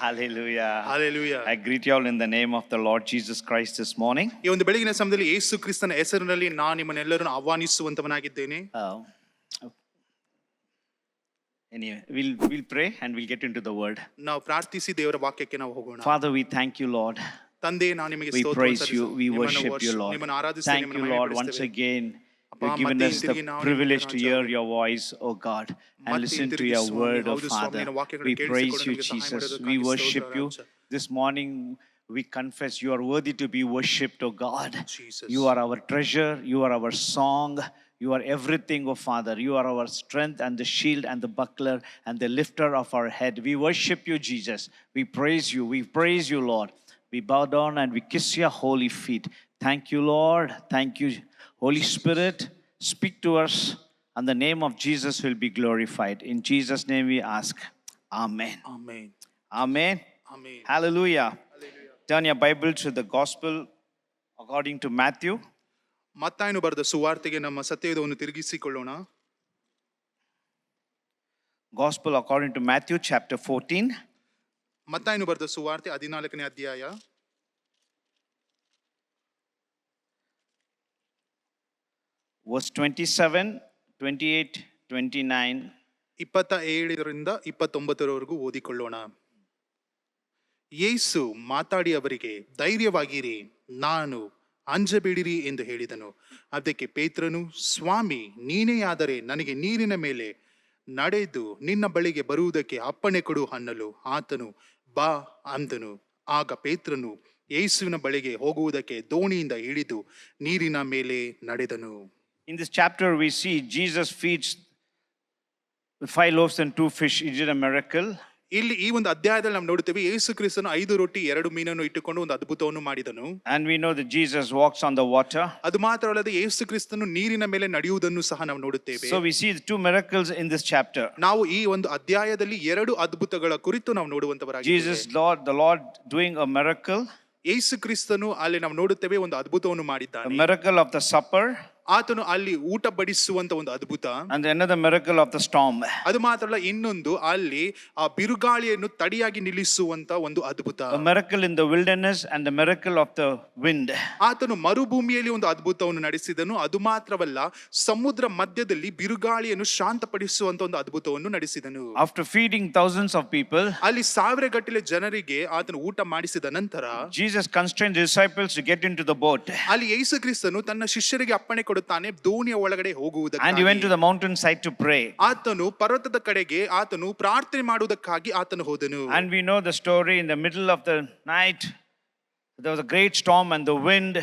Hallelujah. Hallelujah. I greet you all in the name of the Lord Jesus Christ this morning. ಈ ಒಂದು ಬೆಳಗಿನ ಸಮಯದಲ್ಲಿ ಯೇಸು ಕ್ರಿಸ್ತನ ಹೆಸರಿನಲ್ಲಿ ನಾನು ನಿಮ್ಮನ್ನೆಲ್ಲರನ್ನು ಆಹ್ವಾನಿಸುವಂತವನಾಗಿದ್ದೇನೆ. Anyway, we'll pray and we'll get into the word. ನಾವು ಪ್ರಾರ್ಥಿಸಿ ದೇವರ ವಾಕ್ಯಕ್ಕೆ ನಾವು ಹೋಗೋಣ. Father, we thank you, Lord. ತಂದೆ, ನಾನು ನಿಮಗೆ We ಸ್ತೋತ್ರ praise you. ಸಲ್ಲಿಸುತ್ತೇನೆ. We ನಿಮ್ಮನ್ನು worship you, Lord. ನಿಮ್ಮನ್ನು ಆರಾಧಿಸುತ್ತೇನೆ, Thank ನಿಮ್ಮನ್ನು you, Lord, once ಮಹಿಮೆಪಡಿಸುತ್ತೇವೆ. again. ಅಪ್ಪ, You've given ಮತ್ತೆ us ಹಿಂದಿರುಗಿ the ನಾವು privilege ನಿಮ್ಮನ್ನು to hear your voice, oh God, and ಮತ್ತೆ listen to ಹಿಂದಿರುಗಿ your ಸ್ವಾಮಿ, word, oh ಹೌದು ಸ್ವಾಮಿ, Father. ನಿನ್ನ ವಾಕ್ಯಗಳನ್ನು We praise ಕೇಳಿಸಿಕೊಂಡು you, ನಮಗೆ ಸಹಾಯ Jesus. ಮಾಡೋದಕ್ಕಾಗಿ We ಸ್ತೋತ್ರ, worship you. Raja. This morning, we confess you are worthy to be worshipped, oh God. Jesus. You are our treasure. You are our song. You are everything, oh Father. You are our strength and the shield and the buckler and the lifter of our head. We worship you, Jesus. We praise you. We praise you, Lord. We bow down and we kiss your holy feet. Thank you, Lord. Thank you, Holy Spirit. Speak to us, and the name of Jesus will be glorified. In Jesus' name we ask. Amen. Amen. Amen. Amen. Hallelujah. Hallelujah. Turn your Bible to the Gospel according to Matthew. ಮತ್ತಾಯನು ಬರೆದ ಸುವಾರ್ತೆಗೆ ನಮ್ಮ ಸತ್ಯವೇದವನ್ನು ತಿರುಗಿಸಿಕೊಳ್ಳೋಣ. Gospel according to Matthew chapter 14. ಮತ್ತಾಯನು ಬರೆದ ಸುವಾರ್ತೆ 14ನೇ ಅಧ್ಯಾಯ Verse 27, 28, 29. 27ರಿಂದ 29ರವರೆಗೂ ಓದಿಕೊಳ್ಳೋಣ. ಯೇಸು ಮಾತಾಡಿ ಅವರಿಗೆ, ಧೈರ್ಯವಾಗಿರಿ, ನಾನು, ಅಂಜಬೇಡಿರಿ ಎಂದು ಹೇಳಿದನು. ಅದಕ್ಕೆ ಪೇತ್ರನು, ಸ್ವಾಮಿ, ನೀನೇ ಆದರೆ ನನಗೆ ನೀರಿನ ಮೇಲೆ ನಡೆದು ನಿನ್ನ ಬಳಿಗೆ ಬರುವುದಕ್ಕೆ ಅಪ್ಪಣೆ ಕೊಡು ಅನ್ನಲು ಆತನು, ಬಾ ಅಂದನು. ಆಗ ಪೇತ್ರನು ಯೇಸುವಿನ ಬಳಿಗೆ ಹೋಗುವುದಕ್ಕೆ ದೋಣಿಯಿಂದ ಇಳಿದು ನೀರಿನ ಮೇಲೆ ನಡೆದನು. In this chapter, we see Jesus feeds with 5 loaves and 2 fish. He did a miracle. ಇಲ್ಲಿ ಈ ಒಂದು ಅಧ್ಯಾಯದಲ್ಲಿ ನಾವು ನೋಡುತ್ತೇವೆ, ಯೇಸು ಕ್ರಿಸ್ತನು 5 ರೊಟ್ಟಿ 2 ಮೀನನ್ನು ಇಟ್ಟುಕೊಂಡು ಒಂದು ಅದ್ಭುತವನ್ನು ಮಾಡಿದನು. And we know that Jesus walks on the water. ಅದು ಮಾತ್ರವಲ್ಲದೆ ಯೇಸು ಕ್ರಿಸ್ತನು ನೀರಿನ ಮೇಲೆ ನಡೆಯುವುದನ್ನು ಸಹ ನಾವು ನೋಡುತ್ತೇವೆ. So we see the 2 miracles in this chapter. ನಾವು ಈ ಒಂದು ಅಧ್ಯಾಯದಲ್ಲಿ 2 ಅದ್ಭುತಗಳ ಕುರಿತು ನಾವು ನೋಡುವಂತವರಾಗಿದ್ದೇವೆ. Jesus, the Lord doing a miracle. ಯೇಸು ಕ್ರಿಸ್ತನು ಅಲ್ಲಿ ನಾವು ನೋಡುತ್ತೇವೆ ಒಂದು ಅದ್ಭುತವನ್ನು A ಮಾಡಿದ್ದಾನೆ. miracle of the supper. ಆತನು ಅಲ್ಲಿ ಊಟ ಬಡಿಸುವಂತ ಒಂದು ಅದ್ಭುತ. And another miracle of the storm. ಅದು ಮಾತ್ರಲ್ಲ, ಇನ್ನೊಂದು ಅಲ್ಲಿ ಆ ಬಿರುಗಾಳಿಯನ್ನು ತಡಿಯಾಗಿ ನಿಲ್ಲಿಸುವಂತ ಒಂದು ಅದ್ಭುತ. A miracle in the wilderness and the miracle of the wind. ಆತನು ಮರುಭೂಮಿಯಲ್ಲಿ ಒಂದು ಅದ್ಭುತವನ್ನು ನಡೆಸಿದನು. ಅದು ಮಾತ್ರವಲ್ಲ, ಸಮುದ್ರ ಮಧ್ಯದಲ್ಲಿ ಬಿರುಗಾಳಿಯನ್ನು ಶಾಂತಪಡಿಸುವಂತ ಒಂದು ಅದ್ಭುತವನ್ನು ನಡೆಸಿದನು. After feeding thousands of people, ಅಲ್ಲಿ 1000ಗಟ್ಟಲೆ ಜನರಿಗೆ ಆತನು ಊಟ ಮಾಡಿಸಿದ ನಂತರ Jesus constrained the disciples to get into the boat. ಅಲ್ಲಿ ಯೇಸು ಕ್ರಿಸ್ತನು ತನ್ನ ಶಿಷ್ಯರಿಗೆ ಅಪ್ಪಣೆ ಕೊಡುತ್ತಾನೆ, ದೋಣಿಯ ಒಳಗಡೆ ಹೋಗುವುದಕ್ಕೆ. And he went to the mountain side to pray. ಆತನು ಪರ್ವತದ ಕಡೆಗೆ ಆತನು ಪ್ರಾರ್ಥನೆ ಮಾಡುವುದಕ್ಕಾಗಿ ಆತನು ಹೋದನು. And we know the story. In the middle of the night, there was a great storm and the wind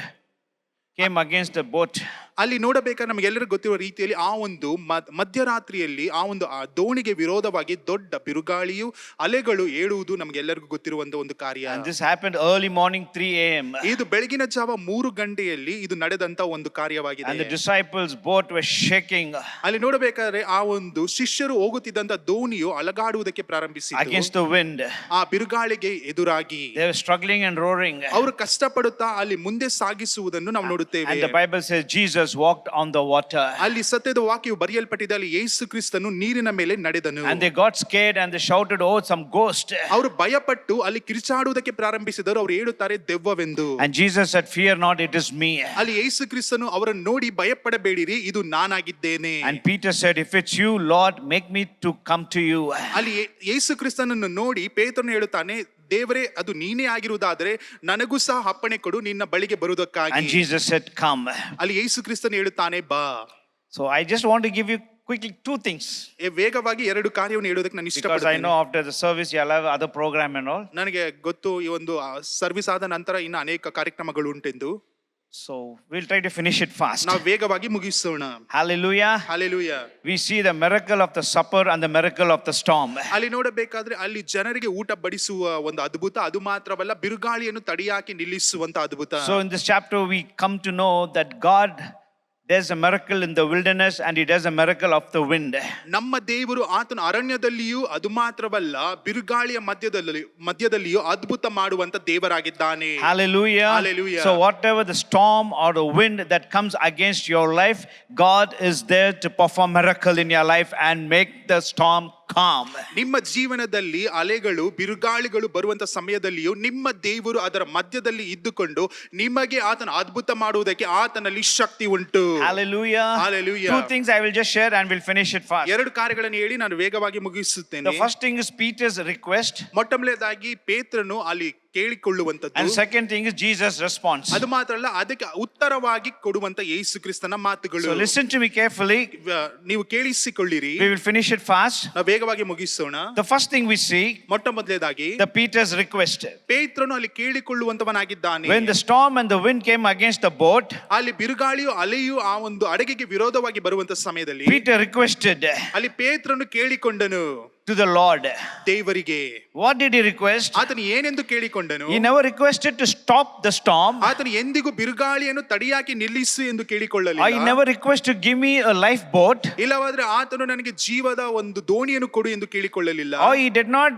came against the boat. ಅಲ್ಲಿ ನೋಡಬೇಕಾದ್ರೆ ನಮಗೆಲ್ಲರಿಗೂ ಗೊತ್ತಿರುವ ರೀತಿಯಲ್ಲಿ ಆ ಒಂದು ಮಧ್ಯರಾತ್ರಿಯಲ್ಲಿ ಆ ಒಂದು ಆ ದೋಣಿಗೆ ವಿರೋಧವಾಗಿ ದೊಡ್ಡ ಬಿರುಗಾಳಿಯು ಅಲೆಗಳು ಏಳುವುದು ನಮಗೆಲ್ಲರಿಗೂ ಗೊತ್ತಿರುವಂತ ಒಂದು ಕಾರ್ಯ. And this happened early morning 3 a.m. ಇದು ಬೆಳಗಿನ ಜಾವ 3 ಗಂಟೆಯಲ್ಲಿ ಇದು ನಡೆದಂತ ಒಂದು ಕಾರ್ಯವಾಗಿದೆ. And the disciples' boat was shaking ಅಲ್ಲಿ ನೋಡಬೇಕಾದ್ರೆ ಆ ಒಂದು ಶಿಷ್ಯರು ಹೋಗುತ್ತಿದ್ದಂತ ದೋಣಿಯು ಅಲಗಾಡುವುದಕ್ಕೆ ಪ್ರಾರಂಭಿಸಿತು against the wind. ಆ ಬಿರುಗಾಳಿಗೆ ಎದುರಾಗಿ. They were struggling and roaring. ಅವರು ಕಷ್ಟಪಡುತ್ತಾ ಅಲ್ಲಿ ಮುಂದೆ ಸಾಗಿಸುವುದನ್ನು ನಾವು ನೋಡುತ್ತೇವೆ. And the Bible says Jesus walked on the water. ಅಲ್ಲಿ ಸತ್ಯದ ವಾಕ್ಯವು ಬರೆಯಲ್ಪಟ್ಟಿದೆ, ಅಲ್ಲಿ ಯೇಸು ಕ್ರಿಸ್ತನು ನೀರಿನ ಮೇಲೆ ನಡೆದನು. And they got scared and they shouted, "Oh, some ghost." ಅವರು ಭಯಪಟ್ಟು ಅಲ್ಲಿ ಕಿರಿಚಾಡುವುದಕ್ಕೆ ಪ್ರಾರಂಭಿಸಿದರು. ಅವರು ಹೇಳುತ್ತಾರೆ, ದೆವ್ವವೆಂದು. And Jesus said, "Fear not, it is me." ಅಲ್ಲಿ ಯೇಸು ಕ್ರಿಸ್ತನು ಅವರನ್ನು ನೋಡಿ, ಭಯಪಡಬೇಡಿರಿ, ಇದು ನಾನಾಗಿದ್ದೇನೆ. And Peter said, "If it's you, Lord, make me to come to you." ಅಲ್ಲಿ ಯೇಸು ಕ್ರಿಸ್ತನನ್ನು ನೋಡಿ ಪೇತ್ರನು ಹೇಳುತ್ತಾನೆ, ದೇವರೇ, ಅದು ನೀನೇ ಆಗಿರುವುದಾದರೆ ನನಗೂ ಸಹ ಅಪ್ಪಣೆ ಕೊಡು ನಿನ್ನ ಬಳಿಗೆ ಬರುವುದಕ್ಕಾಗಿ. And Jesus said, "Come." ಅಲ್ಲಿ ಯೇಸು ಕ್ರಿಸ್ತನು ಹೇಳುತ್ತಾನೆ, ಬಾ. So I just want to give you quickly 2 things. ವೇಗವಾಗಿ 2 ಕಾರ್ಯವನ್ನು ಹೇಳೋದಕ್ಕೆ ನಾನು Because I ಇಷ್ಟಪಡ್ತೇನೆ. know after the service you'll have other program and all. ನನಗೆ ಗೊತ್ತು ಈ ಒಂದು ಸರ್ವಿಸ್ ಆದ ನಂತರ ಇನ್ನು ಅನೇಕ ಕಾರ್ಯಕ್ರಮಗಳು ಉಂಟೆಂದು. So we'll try to finish it fast. ನಾವು ವೇಗವಾಗಿ ಮುಗಿಸೋಣ. Hallelujah. Hallelujah. We see the miracle of the supper and the miracle of the storm. ಅಲ್ಲಿ ನೋಡಬೇಕಾದ್ರೆ ಅಲ್ಲಿ ಜನರಿಗೆ ಊಟ ಬಡಿಸುವ ಒಂದು ಅದ್ಭುತ, ಅದು ಮಾತ್ರವಲ್ಲ ಬಿರುಗಾಳಿಯನ್ನು ತಡಿಯಾಕಿ ನಿಲ್ಲಿಸುವಂತ ಅದ್ಭುತ. So in this chapter we come to know that God does a miracle in the wilderness and he does a miracle of the wind. ನಮ್ಮ ದೇವರು ಆತನ ಅರಣ್ಯದಲ್ಲಿಯೂ ಅದು ಮಾತ್ರವಲ್ಲ ಬಿರುಗಾಳಿಯ ಮಧ್ಯದಲ್ಲಿಯೂ ಅದ್ಭುತ ಮಾಡುವಂತ ದೇವರಾಗಿದ್ದಾನೆ. Hallelujah. Hallelujah. So whatever the storm or the wind that comes against your life, God is there to perform miracle in your life and make the storm calm. ನಿಮ್ಮ ಜೀವನದಲ್ಲಿ ಅಲೆಗಳು ಬಿರುಗಾಳಿಗಳು ಬರುವಂತ ಸಮಯದಲ್ಲಿಯೂ ನಿಮ್ಮ ದೇವರು ಅದರ ಮಧ್ಯದಲ್ಲಿ ಇದ್ದುಕೊಂಡು ನಿಮಗೆ ಆತನ ಅದ್ಭುತ ಮಾಡುವುದಕ್ಕೆ ಆತನಲ್ಲಿ ಶಕ್ತಿ ಉಂಟು. Hallelujah. Hallelujah. Two things I will just share and we'll finish it fast. ಎರಡು ಕಾರ್ಯಗಳನ್ನು ಹೇಳಿ ನಾನು ವೇಗವಾಗಿ ಮುಗಿಸುತ್ತೇನೆ. The first thing is Peter's request. ಮೊಟ್ಟಮೊದಲನೇದಾಗಿ ಪೇತ್ರನು ಅಲ್ಲಿ ಕೇಳಿಕೊಳ್ಳುವಂತದ್ದು. And second thing is Jesus' response. ಅದು ಮಾತ್ರ ಅಲ್ಲ, ಅದಕ್ಕೆ ಉತ್ತರವಾಗಿ ಕೊಡುವಂತ ಯೇಸು ಕ್ರಿಸ್ತನ ಮಾತುಗಳು. So listen to me carefully. ನೀವು ಕೇಳಿಸಿಕೊಳ್ಳಿರಿ. We will finish it fast. ನಾವು ವೇಗವಾಗಿ ಮುಗಿಸೋಣ. The first thing we see, ಮೊಟ್ಟಮೊದಲನೇದಾಗಿ the Peter's request. ಪೇತ್ರನು ಅಲ್ಲಿ ಕೇಳಿಕೊಳ್ಳುವಂತವನಾಗಿದ್ದಾನೆ. When the storm and the wind came against the boat, ಅಲ್ಲಿ ಬಿರುಗಾಳಿಯು ಅಲೆಯು ಆ ಒಂದು ಹಡಗಿಗೆ ವಿರೋಧವಾಗಿ ಬರುವಂತ ಸಮಯದಲ್ಲಿ Peter requested ಅಲ್ಲಿ ಪೇತ್ರನು ಕೇಳಿಕೊಂಡನು to the Lord. ದೇವರಿಗೆ. What did he request? ಆತನು ಏನೆಂದು ಕೇಳಿಕೊಂಡನು? He never requested to stop the storm. ಆತನು ಎಂದಿಗೂ ಬಿರುಗಾಳಿಯನ್ನು ತಡಿಯಾಕಿ ನಿಲ್ಲಿಸು ಎಂದು ಕೇಳಿಕೊಳ್ಳಲಿಲ್ಲ. I never request to give me a lifeboat. ಇಲ್ಲವಾದ್ರೆ ಆತನು ನನಗೆ ಜೀವದ ಒಂದು ದೋಣಿಯನ್ನು ಕೊಡು ಎಂದು ಕೇಳಿಕೊಳ್ಳಲಿಲ್ಲ. Or he did not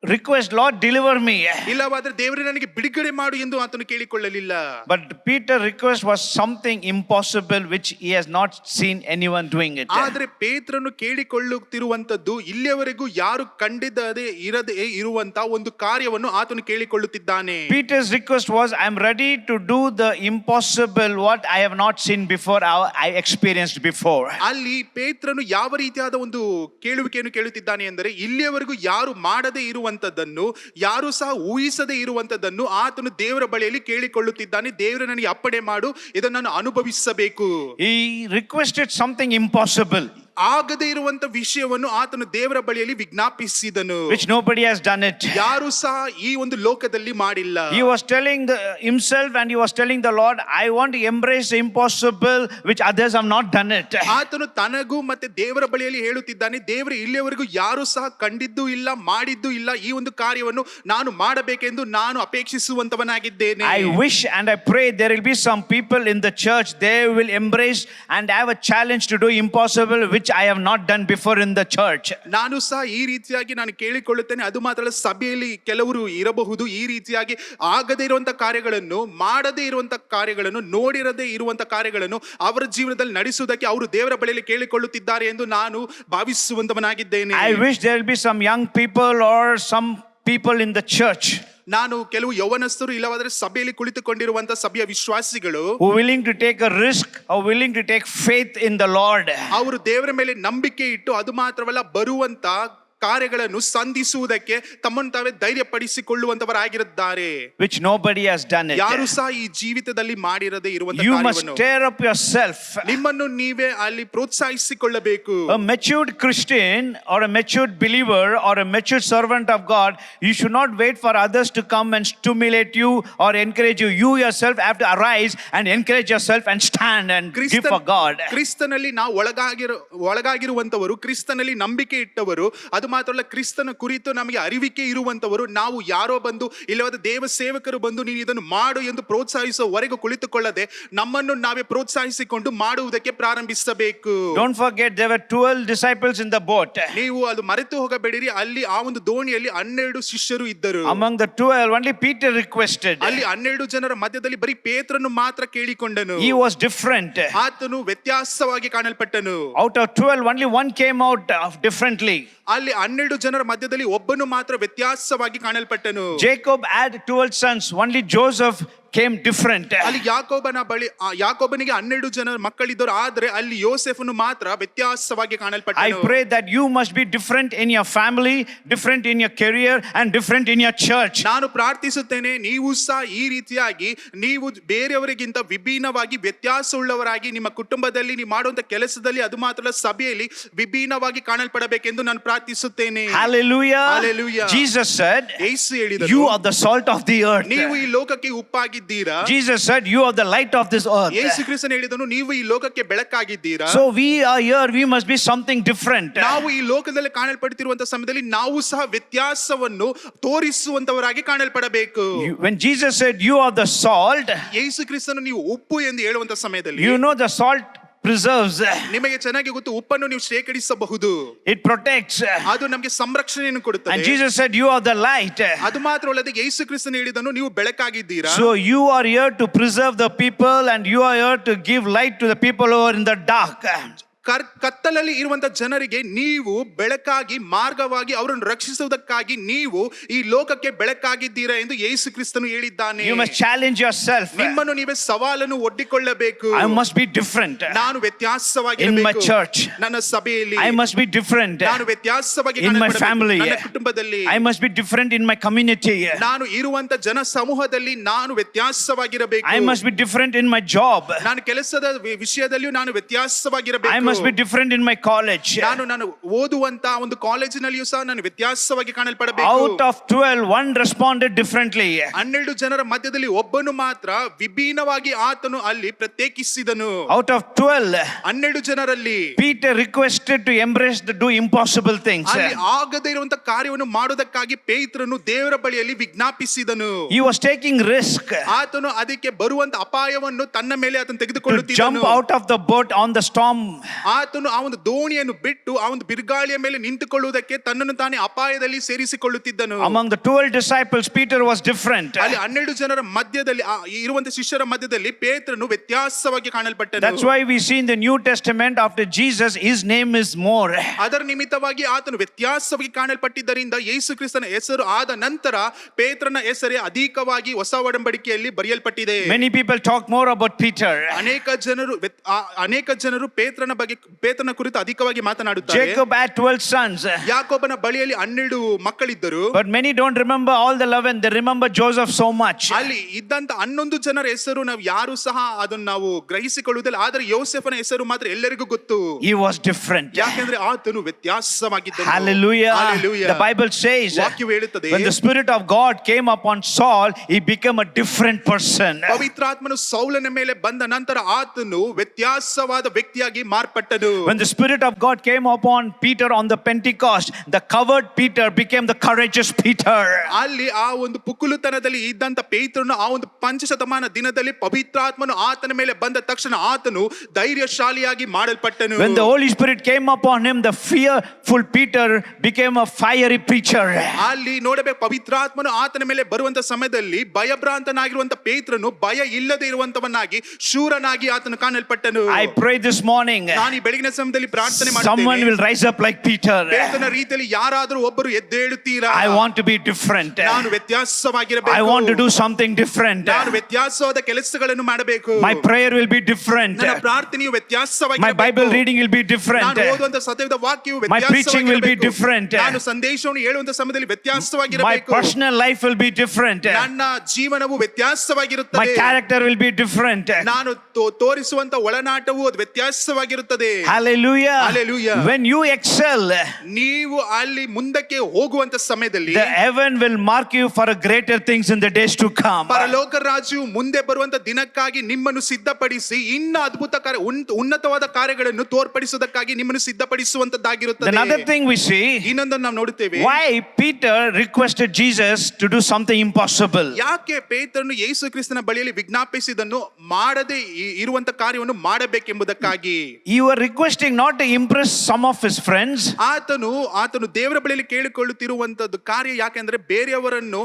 request, Lord, deliver me. ಇಲ್ಲವಾದ್ರೆ ದೇವರೇ ನನಗೆ ಬಿಡುಗಡೆ ಮಾಡು ಎಂದು ಆತನು ಕೇಳಿಕೊಳ್ಳಲಿಲ್ಲ. But Peter's request was something impossible which he has not seen anyone doing it. ಆದರೆ ಪೇತ್ರನು ಕೇಳಿಕೊಳ್ಳುತ್ತಿರುವಂತದ್ದು ಇಲ್ಲಿಯವರೆಗೂ ಯಾರು ಕಂಡಿದ್ದದೇ ಇರದೇ ಇರುವಂತ ಒಂದು ಕಾರ್ಯವನ್ನು ಆತನು ಕೇಳಿಕೊಳ್ಳುತ್ತಿದ್ದಾನೆ. Peter's request was, I am ready to do the impossible what I have not seen before, I experienced before. ಅಲ್ಲಿ ಪೇತ್ರನು ಯಾವ ರೀತಿಯಾದ ಒಂದು ಕೇಳುವಿಕೆಯನ್ನು ಕೇಳುತ್ತಿದ್ದಾನೆ ಎಂದರೆ ಇಲ್ಲಿಯವರೆಗೂ ಯಾರು ಮಾಡದೇ ಇರುವಂತದ್ದನ್ನು, ಯಾರು ಸಹ ಊಹಿಸದೇ ಇರುವಂತದ್ದನ್ನು ಆತನು ದೇವರ ಬಳಿಯಲ್ಲಿ ಕೇಳಿಕೊಳ್ಳುತ್ತಿದ್ದಾನೆ. ದೇವರು ನನಗೆ ಅಪ್ಪಣೆ ಮಾಡು, ಇದನ್ನು ನಾನು ಅನುಭವಿಸಬೇಕು. He requested something impossible, ಆಗದೇ ಇರುವಂತ ವಿಷಯವನ್ನು ಆತನು ದೇವರ ಬಳಿಯಲ್ಲಿ ವಿಜ್ಞಾಪಿಸಿದನು, which nobody has done it. ಯಾರು ಸಹ ಈ ಒಂದು ಲೋಕದಲ್ಲಿ ಮಾಡಿಲ್ಲ. He was telling himself and he was telling the Lord, I want to embrace the impossible which others have not done it. ಆತನು ತನಗೂ ಮತ್ತೆ ದೇವರ ಬಳಿಯಲ್ಲಿ ಹೇಳುತ್ತಿದ್ದಾನೆ, ದೇವರು ಇಲ್ಲಿಯವರೆಗೂ ಯಾರು ಸಹ ಕಂಡಿದ್ದು ಇಲ್ಲ, ಮಾಡಿದ್ದು ಇಲ್ಲ, ಈ ಒಂದು ಕಾರ್ಯವನ್ನು ನಾನು ಮಾಡಬೇಕೆಂದು ನಾನು ಅಪೇಕ್ಷಿಸುವಂತವನಾಗಿದ್ದೇನೆ. I wish and I pray there will be some people in the church, they will embrace and have a challenge to do impossible which I have not done before in the church. ನಾನು ಸಹ ಈ ರೀತಿಯಾಗಿ ನಾನು ಕೇಳಿಕೊಳ್ಳುತ್ತೇನೆ. ಅದು ಮಾತ್ರ ಅಲ್ಲ, ಸಭೆಯಲ್ಲಿ ಕೆಲವರು ಇರಬಹುದು ಈ ರೀತಿಯಾಗಿ ಆಗದೇ ಇರುವಂತ ಕಾರ್ಯಗಳನ್ನು, ಮಾಡದೇ ಇರುವಂತ ಕಾರ್ಯಗಳನ್ನು, ನೋಡಿರದೇ ಇರುವಂತ ಕಾರ್ಯಗಳನ್ನು ಅವರ ಜೀವನದಲ್ಲಿ ನಡೆಸುವುದಕ್ಕೆ ಅವರು ದೇವರ ಬಳಿಯಲ್ಲಿ ಕೇಳಿಕೊಳ್ಳುತ್ತಿದ್ದಾರೆ ಎಂದು ನಾನು ಭಾವಿಸುವಂತವನಾಗಿದ್ದೇನೆ. I wish there will be some young people or some people in the church ನಾನು ಕೆಲವು ಯೌವನಸ್ಥರು ಇಲ್ಲವಾದರೆ ಸಭೆಯಲ್ಲಿ ಕುಳಿತುಕೊಂಡಿರುವಂತ ಸಭೆಯ ವಿಶ್ವಾಸಿಗಳು who willing to take a risk or willing to take faith in the Lord. ಅವರು ದೇವರ ಮೇಲೆ ನಂಬಿಕೆ ಇಟ್ಟು ಅದು ಮಾತ್ರವಲ್ಲ ಬರುವಂತ ಕಾರ್ಯಗಳನ್ನು ಸಂಧಿಸುವುದಕ್ಕೆ ತಮ್ಮನ್ನು ತಾವೇ ಧೈರ್ಯಪಡಿಸಿಕೊಳ್ಳುವಂತವರಾಗಿರುತ್ತಾರೆ, which nobody has done it. ಯಾರು ಸಹ ಈ ಜೀವಿತದಲ್ಲಿ ಮಾಡಿರದೇ ಇರುವಂತ You must ಕಾರ್ಯವನ್ನು stir up yourself. ನಿಮ್ಮನ್ನು ನೀವೇ ಅಲ್ಲಿ ಪ್ರೋತ್ಸಾಹಿಸಿಕೊಳ್ಳಬೇಕು. A matured Christian or a matured believer or a matured servant of God, you should not wait for others to come and stimulate you or encourage you. You yourself have to arise and encourage yourself and stand and give for God. ಕ್ರಿಸ್ತನಲ್ಲಿ ನಾವು ಒಳಗಾಗಿರುವಂತವರು, ಕ್ರಿಸ್ತನಲ್ಲಿ ನಂಬಿಕೆ ಇಟ್ಟವರು, ಅದು ಮಾತ್ರ ಅಲ್ಲ ಕ್ರಿಸ್ತನ ಕುರಿತು ನಮಗೆ ಅರಿವಿಕೆ ಇರುವಂತವರು, ನಾವು ಯಾರೋ ಬಂದು ಇಲ್ಲವಾದ ದೇವ ಸೇವಕರು ಬಂದು ನೀನು ಇದನ್ನು ಮಾಡು ಎಂದು ಪ್ರೋತ್ಸಾಹಿಸುವವರೆಗೂ ಕುಳಿತುಕೊಳ್ಳದೆ ನಮ್ಮನ್ನು ನಾವೇ ಪ್ರೋತ್ಸಾಹಿಸಿಕೊಂಡು ಮಾಡುವುದಕ್ಕೆ ಪ್ರಾರಂಭಿಸಬೇಕು. Don't forget there were 12 disciples in the boat. ನೀವು ಅದು ಮರೆತು ಹೋಗಬೇಡಿರಿ, ಅಲ್ಲಿ ಆ ಒಂದು ದೋಣಿಯಲ್ಲಿ 12 ಶಿಷ್ಯರು ಇದ್ದರು. Among the 12 only Peter requested. ಅಲ್ಲಿ 12 ಜನರ ಮಧ್ಯದಲ್ಲಿ ಬರೀ ಪೇತ್ರನು ಮಾತ್ರ ಕೇಳಿಕೊಂಡನು. He was different. ಆತನು ವ್ಯತ್ಯಾಸವಾಗಿ ಕಾಣಲ್ಪಟ್ಟನು. Out of 12 only one came out differently. ಅಲ್ಲಿ 12 ಜನರ ಮಧ್ಯದಲ್ಲಿ ಒಬ್ಬನು ಮಾತ್ರ ವ್ಯತ್ಯಾಸವಾಗಿ ಕಾಣಲ್ಪಟ್ಟನು. Jacob had 12 sons, only Joseph came different. ಅಲ್ಲಿ ಯಾಕೋಬನಿಗೆ 12 ಜನ ಮಕ್ಕಳಿದ್ದರು, ಆದ್ರೆ ಅಲ್ಲಿ ಯೋಸೆಫನು ಮಾತ್ರ ವ್ಯತ್ಯಾಸವಾಗಿ ಕಾಣಲ್ಪಟ್ಟನು. I pray that you must be different in your family, different in your career and different in your church. ನಾನು ಪ್ರಾರ್ಥಿಸುತ್ತೇನೆ, ನೀವು ಸಹ ಈ ರೀತಿಯಾಗಿ ನೀವು ಬೇರೆಯವರಿಗಿಂತ ವಿಭಿನ್ನವಾಗಿ ವ್ಯತ್ಯಾಸವುಳ್ಳವರಾಗಿ ನಿಮ್ಮ ಕುಟುಂಬದಲ್ಲಿ ನೀವು ಮಾಡುವಂತ ಕೆಲಸದಲ್ಲಿ, ಅದು ಮಾತ್ರ ಸಭೆಯಲ್ಲಿ ವಿಭಿನ್ನವಾಗಿ ಕಾಣಲ್ಪಡಬೇಕೆಂದು ನಾನು ಪ್ರಾರ್ಥಿಸುತ್ತೇನೆ. Hallelujah. Hallelujah. Jesus said, ಯೇಸು ಹೇಳಿದನು, you are the salt of the earth. ನೀವು ಈ ಲೋಕಕ್ಕೆ ಉಪ್ಪಾಗಿದ್ದೀರಾ. Jesus said, you are the light of this earth. ಯೇಸು ಕ್ರಿಸ್ತನು ಹೇಳಿದನು, ನೀವು ಈ ಲೋಕಕ್ಕೆ ಬೆಳಕಾಗಿದ್ದೀರಾ. So we are here, we must be something different. ನಾವು ಈ ಲೋಕದಲ್ಲಿ ಕಾಣಲ್ಪಡುತ್ತಿರುವಂತ ಸಮಯದಲ್ಲಿ ನಾವು ಸಹ ವ್ಯತ್ಯಾಸವನ್ನು ತೋರಿಸುವಂತವರಾಗಿ ಕಾಣಲ್ಪಡಬೇಕು. When Jesus said, you are the salt, ಯೇಸು ಕ್ರಿಸ್ತನು ನೀವು ಉಪ್ಪು ಎಂದು ಹೇಳುವಂತ ಸಮಯದಲ್ಲಿ, you know the salt preserves. ನಿಮಗೆ ಚೆನ್ನಾಗಿ ಗೊತ್ತು, ಉಪ್ಪನ್ನು ನೀವು ಶೇಖರಿಸಬಹುದು, it protects. ಅದು ನಮಗೆ ಸಂರಕ್ಷಣೆಯನ್ನು ಕೊಡುತ್ತದೆ. And Jesus said, you are the light. ಅದು ಮಾತ್ರವಲ್ಲದೆ ಯೇಸು ಕ್ರಿಸ್ತನು ಹೇಳಿದನು, ನೀವು ಬೆಳಕಾಗಿದ್ದೀರಾ. So you are here to preserve the people and you are here to give light to the people who are in the dark. ಕತ್ತಲಲ್ಲಿ ಇರುವಂತ ಜನರಿಗೆ ನೀವು ಬೆಳಕಾಗಿ ಮಾರ್ಗವಾಗಿ ಅವರನ್ನು ರಕ್ಷಿಸುವುದಕ್ಕಾಗಿ ನೀವು ಈ ಲೋಕಕ್ಕೆ ಬೆಳಕಾಗಿದ್ದೀರಾ ಎಂದು ಯೇಸು ಕ್ರಿಸ್ತನು ಹೇಳಿದ್ದಾನೆ. You must challenge yourself. ನಿಮ್ಮನ್ನು ನೀವೇ ಸವಾಲನ್ನು ಒಡ್ಡಿಕೊಳ್ಳಬೇಕು. I must be different. ನಾನು ವ್ಯತ್ಯಾಸವಾಗಿರಬೇಕು. In my church. ನನ್ನ ಸಭೆಯಲ್ಲಿ I must be different. ನಾನು ವ್ಯತ್ಯಾಸವಾಗಿ in my ಕಾಣಲ್ಪಡಬೇಕು. family. ನನ್ನ ಕುಟುಂಬದಲ್ಲಿ I must be different in my community. ನಾನು ಇರುವಂತ ಜನ ಸಮೂಹದಲ್ಲಿ ನಾನು ವ್ಯತ್ಯಾಸವಾಗಿರಬೇಕು. I must be different in my job. ನಾನು ಕೆಲಸದ ವಿಷಯದಲ್ಲಿಯೂ ನಾನು ವ್ಯತ್ಯಾಸವಾಗಿರಬೇಕು. I must be different in my college. ನಾನು ಓದುವಂತ ಒಂದು ಕಾಲೇಜಿನಲ್ಲಿಯೂ ಸಹ ನಾನು ವ್ಯತ್ಯಾಸವಾಗಿ ಕಾಣಲ್ಪಡಬೇಕು. Out of 12, one responded differently. 12 ಜನರ ಮಧ್ಯದಲ್ಲಿ ಒಬ್ಬನು ಮಾತ್ರ ವಿಭಿನ್ನವಾಗಿ ಆತನು ಅಲ್ಲಿ ಪ್ರತ್ಯೇಕಿಸಿದನು. Out of 12, 12 ಜನರಲ್ಲಿ Peter requested to embrace the do impossible things. ಅಲ್ಲಿ ಆಗದೇ ಇರುವಂತ ಕಾರ್ಯವನ್ನು ಮಾಡುವುದಕ್ಕಾಗಿ ಪೇತ್ರನು ದೇವರ ಬಳಿಯಲ್ಲಿ ವಿಜ್ಞಾಪಿಸಿದನು. He was taking risk ಆತನು ಅದಕ್ಕೆ ಬರುವಂತ ಅಪಾಯವನ್ನು ತನ್ನ ಮೇಲೆ ಆತನು to ತೆಗೆದುಕೊಳ್ಳುತ್ತಿದ್ದನು. jump out of the boat on the storm. ಆತನು ಆ ಒಂದು ದೋಣಿಯನ್ನು ಬಿಟ್ಟು ಆ ಒಂದು ಬಿರುಗಾಳಿಯ ಮೇಲೆ ನಿಂತುಕೊಳ್ಳುವುದಕ್ಕೆ ತನ್ನನ್ನು ತಾನೇ ಅಪಾಯದಲ್ಲಿ ಸೇರಿಸಿಕೊಳ್ಳುತ್ತಿದ್ದನು. Among the 12 disciples, Peter was different. ಅಲ್ಲಿ 12 ಜನರ ಮಧ್ಯದಲ್ಲಿ ಇರುವಂತ ಶಿಷ್ಯರ ಮಧ್ಯದಲ್ಲಿ ಪೇತ್ರನು ವ್ಯತ್ಯಾಸವಾಗಿ ಕಾಣಲ್ಪಟ್ಟನು. That's why we see in the New Testament after Jesus, his name is more. ಅದರ ನಿಮಿತ್ತವಾಗಿ ಆತನು ವ್ಯತ್ಯಾಸವಾಗಿ ಕಾಣಲ್ಪಟ್ಟಿದ್ದರಿಂದ ಯೇಸು ಕ್ರಿಸ್ತನ ಹೆಸರು ಆದ ನಂತರ ಪೇತ್ರನ ಹೆಸರೇ ಅಧಿಕವಾಗಿ ಹೊಸ ಒಡಂಬಡಿಕೆಯಲ್ಲಿ ಬರೆಯಲ್ಪಟ್ಟಿದೆ. Many people talk more about Peter. ಅನೇಕ ಜನರು ಪೇತ್ರನ ಕುರಿತು ಅಧಿಕವಾಗಿ ಮಾತನಾಡುತ್ತಾರೆ. Jacob had 12 sons. ಯಾಕೋಬನ ಬಳಿಯಲ್ಲಿ 12 ಮಕ್ಕಳಿದ್ದರು. But many don't remember all the 11. They remember Joseph so much. ಅಲ್ಲಿ ಇದ್ದಂತ 11 ಜನರ ಹೆಸರು ನಾವು ಯಾರು ಸಹ ಅದನ್ನು ನಾವು ಗ್ರಹಿಸಿಕೊಳ್ಳುವುದಿಲ್ಲ. ಆದರೆ ಯೋಸೇಫನ ಹೆಸರು ಮಾತ್ರ ಎಲ್ಲರಿಗೂ ಗೊತ್ತು. He was different. ಯಾಕೆಂದ್ರೆ ಆತನು ವ್ಯತ್ಯಾಸವಾಗಿದ್ದನು. Hallelujah. Hallelujah. The Bible says ವಾಕ್ಯವು ಹೇಳುತ್ತದೆ, when the Spirit of God came upon Saul, he became a different person. ಪವಿತ್ರಾತ್ಮನು ಸೌಲನ ಮೇಲೆ ಬಂದ ನಂತರ ಆತನು ವ್ಯತ್ಯಾಸವಾದ ವ್ಯಕ್ತಿಯಾಗಿ ಮಾರ್ಪಟ್ಟನು. When the Spirit of God came upon Peter on the Pentecost, the covered Peter became the courageous Peter. ಅಲ್ಲಿ ಆ ಒಂದು ಪುಕ್ಕಲುತನದಲ್ಲಿ ಇದ್ದಂತ ಪೇತ್ರನು ಆ ಒಂದು ಪಂಚಶತಮಾನ ದಿನದಲ್ಲಿ ಪವಿತ್ರಾತ್ಮನು ಆತನ ಮೇಲೆ ಬಂದ ತಕ್ಷಣ ಆತನು ಧೈರ್ಯಶಾಲಿಯಾಗಿ ಮಾಡಲ್ಪಟ್ಟನು. When the Holy Spirit came upon him, the fearful Peter became a fiery preacher. ಅಲ್ಲಿ ನೋಡಬೇಕು, ಪವಿತ್ರಾತ್ಮನು ಆತನ ಮೇಲೆ ಬರುವಂತ ಸಮಯದಲ್ಲಿ ಭಯಭ್ರಾಂತನಾಗಿರುವಂತ ಪೇತ್ರನು ಭಯ ಇಲ್ಲದೆ ಇರುವಂತವನಾಗಿ ಶೂರನಾಗಿ ಆತನು ಕಾಣಲ್ಪಟ್ಟನು. I pray this morning, ನಾನು ಈ ಬೆಳಗಿನ ಸಮಯದಲ್ಲಿ ಪ್ರಾರ್ಥನೆ someone ಮಾಡುತ್ತೇನೆ, will rise up like Peter. ಪೇತ್ರನ ರೀತಿಯಲ್ಲಿ ಯಾರಾದರೂ ಒಬ್ಬರು ಎದ್ದೇಳುತ್ತೀರಾ? I want to be different. ನಾನು ವ್ಯತ್ಯಾಸವಾಗಿರಬೇಕು. I want to do something different. ನಾನು ವ್ಯತ್ಯಾಸವಾದ ಕೆಲಸಗಳನ್ನು ಮಾಡಬೇಕು. My prayer will be different. ನನ್ನ ಪ್ರಾರ್ಥನೆಯು ವ್ಯತ್ಯಾಸವಾಗಿರಬೇಕು. My Bible reading will be different. ನಾನು ಓದುವಂತ ಸತ್ಯದ ವಾಕ್ಯವು My preaching will be different. ನಾನು ಸಂದೇಶವನ್ನು ಹೇಳುವಂತ ಸಮಯದಲ್ಲಿ My ವ್ಯತ್ಯಾಸವಾಗಿರಬೇಕು. personal life will be different. ನನ್ನ ಜೀವನವು ವ್ಯತ್ಯಾಸವಾಗಿರುತ್ತದೆ. My character will be different. ನಾನು ತೋರಿಸುವಂತ ಒಳನಾಟವು ಅದು ವ್ಯತ್ಯಾಸವಾಗಿರುತ್ತದೆ. Hallelujah. Hallelujah. When you excel, ನೀವು ಅಲ್ಲಿ ಮುಂದಕ್ಕೆ ಹೋಗುವಂತ ಸಮಯದಲ್ಲಿ the heaven will mark you for a greater things in the days to come. ಪರಲೋಕ ರಾಜ್ಯವು ಮುಂದೆ ಬರುವಂತ ದಿನಕ್ಕಾಗಿ ನಿಮ್ಮನ್ನು ಸಿದ್ಧಪಡಿಸಿ ಇನ್ನು ಅದ್ಭುತ ಉನ್ನತವಾದ ಕಾರ್ಯಗಳನ್ನು ತೋರ್ಪಡಿಸುವುದಕ್ಕಾಗಿ ನಿಮ್ಮನ್ನು ಸಿದ್ಧಪಡಿಸುವಂತದ್ದಾಗಿರುತ್ತದೆ. Another thing we see, ಇನ್ನೊಂದನ್ನು ನಾವು ನೋಡುತ್ತೇವೆ, why Peter requested Jesus to do something impossible. ಯಾಕೆ ಪೇತ್ರನು ಯೇಸು ಕ್ರಿಸ್ತನ ಬಳಿಯಲ್ಲಿ ವಿಜ್ಞಾಪಿಸಿದನ್ನು ಮಾಡದೆ ಇರುವಂತ ಕಾರ್ಯವನ್ನು ಮಾಡಬೇಕೆಂಬುದಕ್ಕಾಗಿ. You were requesting not to impress some of his friends. ಆತನು ದೇವರ ಬಳಿಯಲ್ಲಿ ಕೇಳಿಕೊಳ್ಳುತ್ತಿರುವಂತದ್ದು ಕಾರ್ಯ ಯಾಕೆಂದ್ರೆ ಬೇರೆಯವರನ್ನು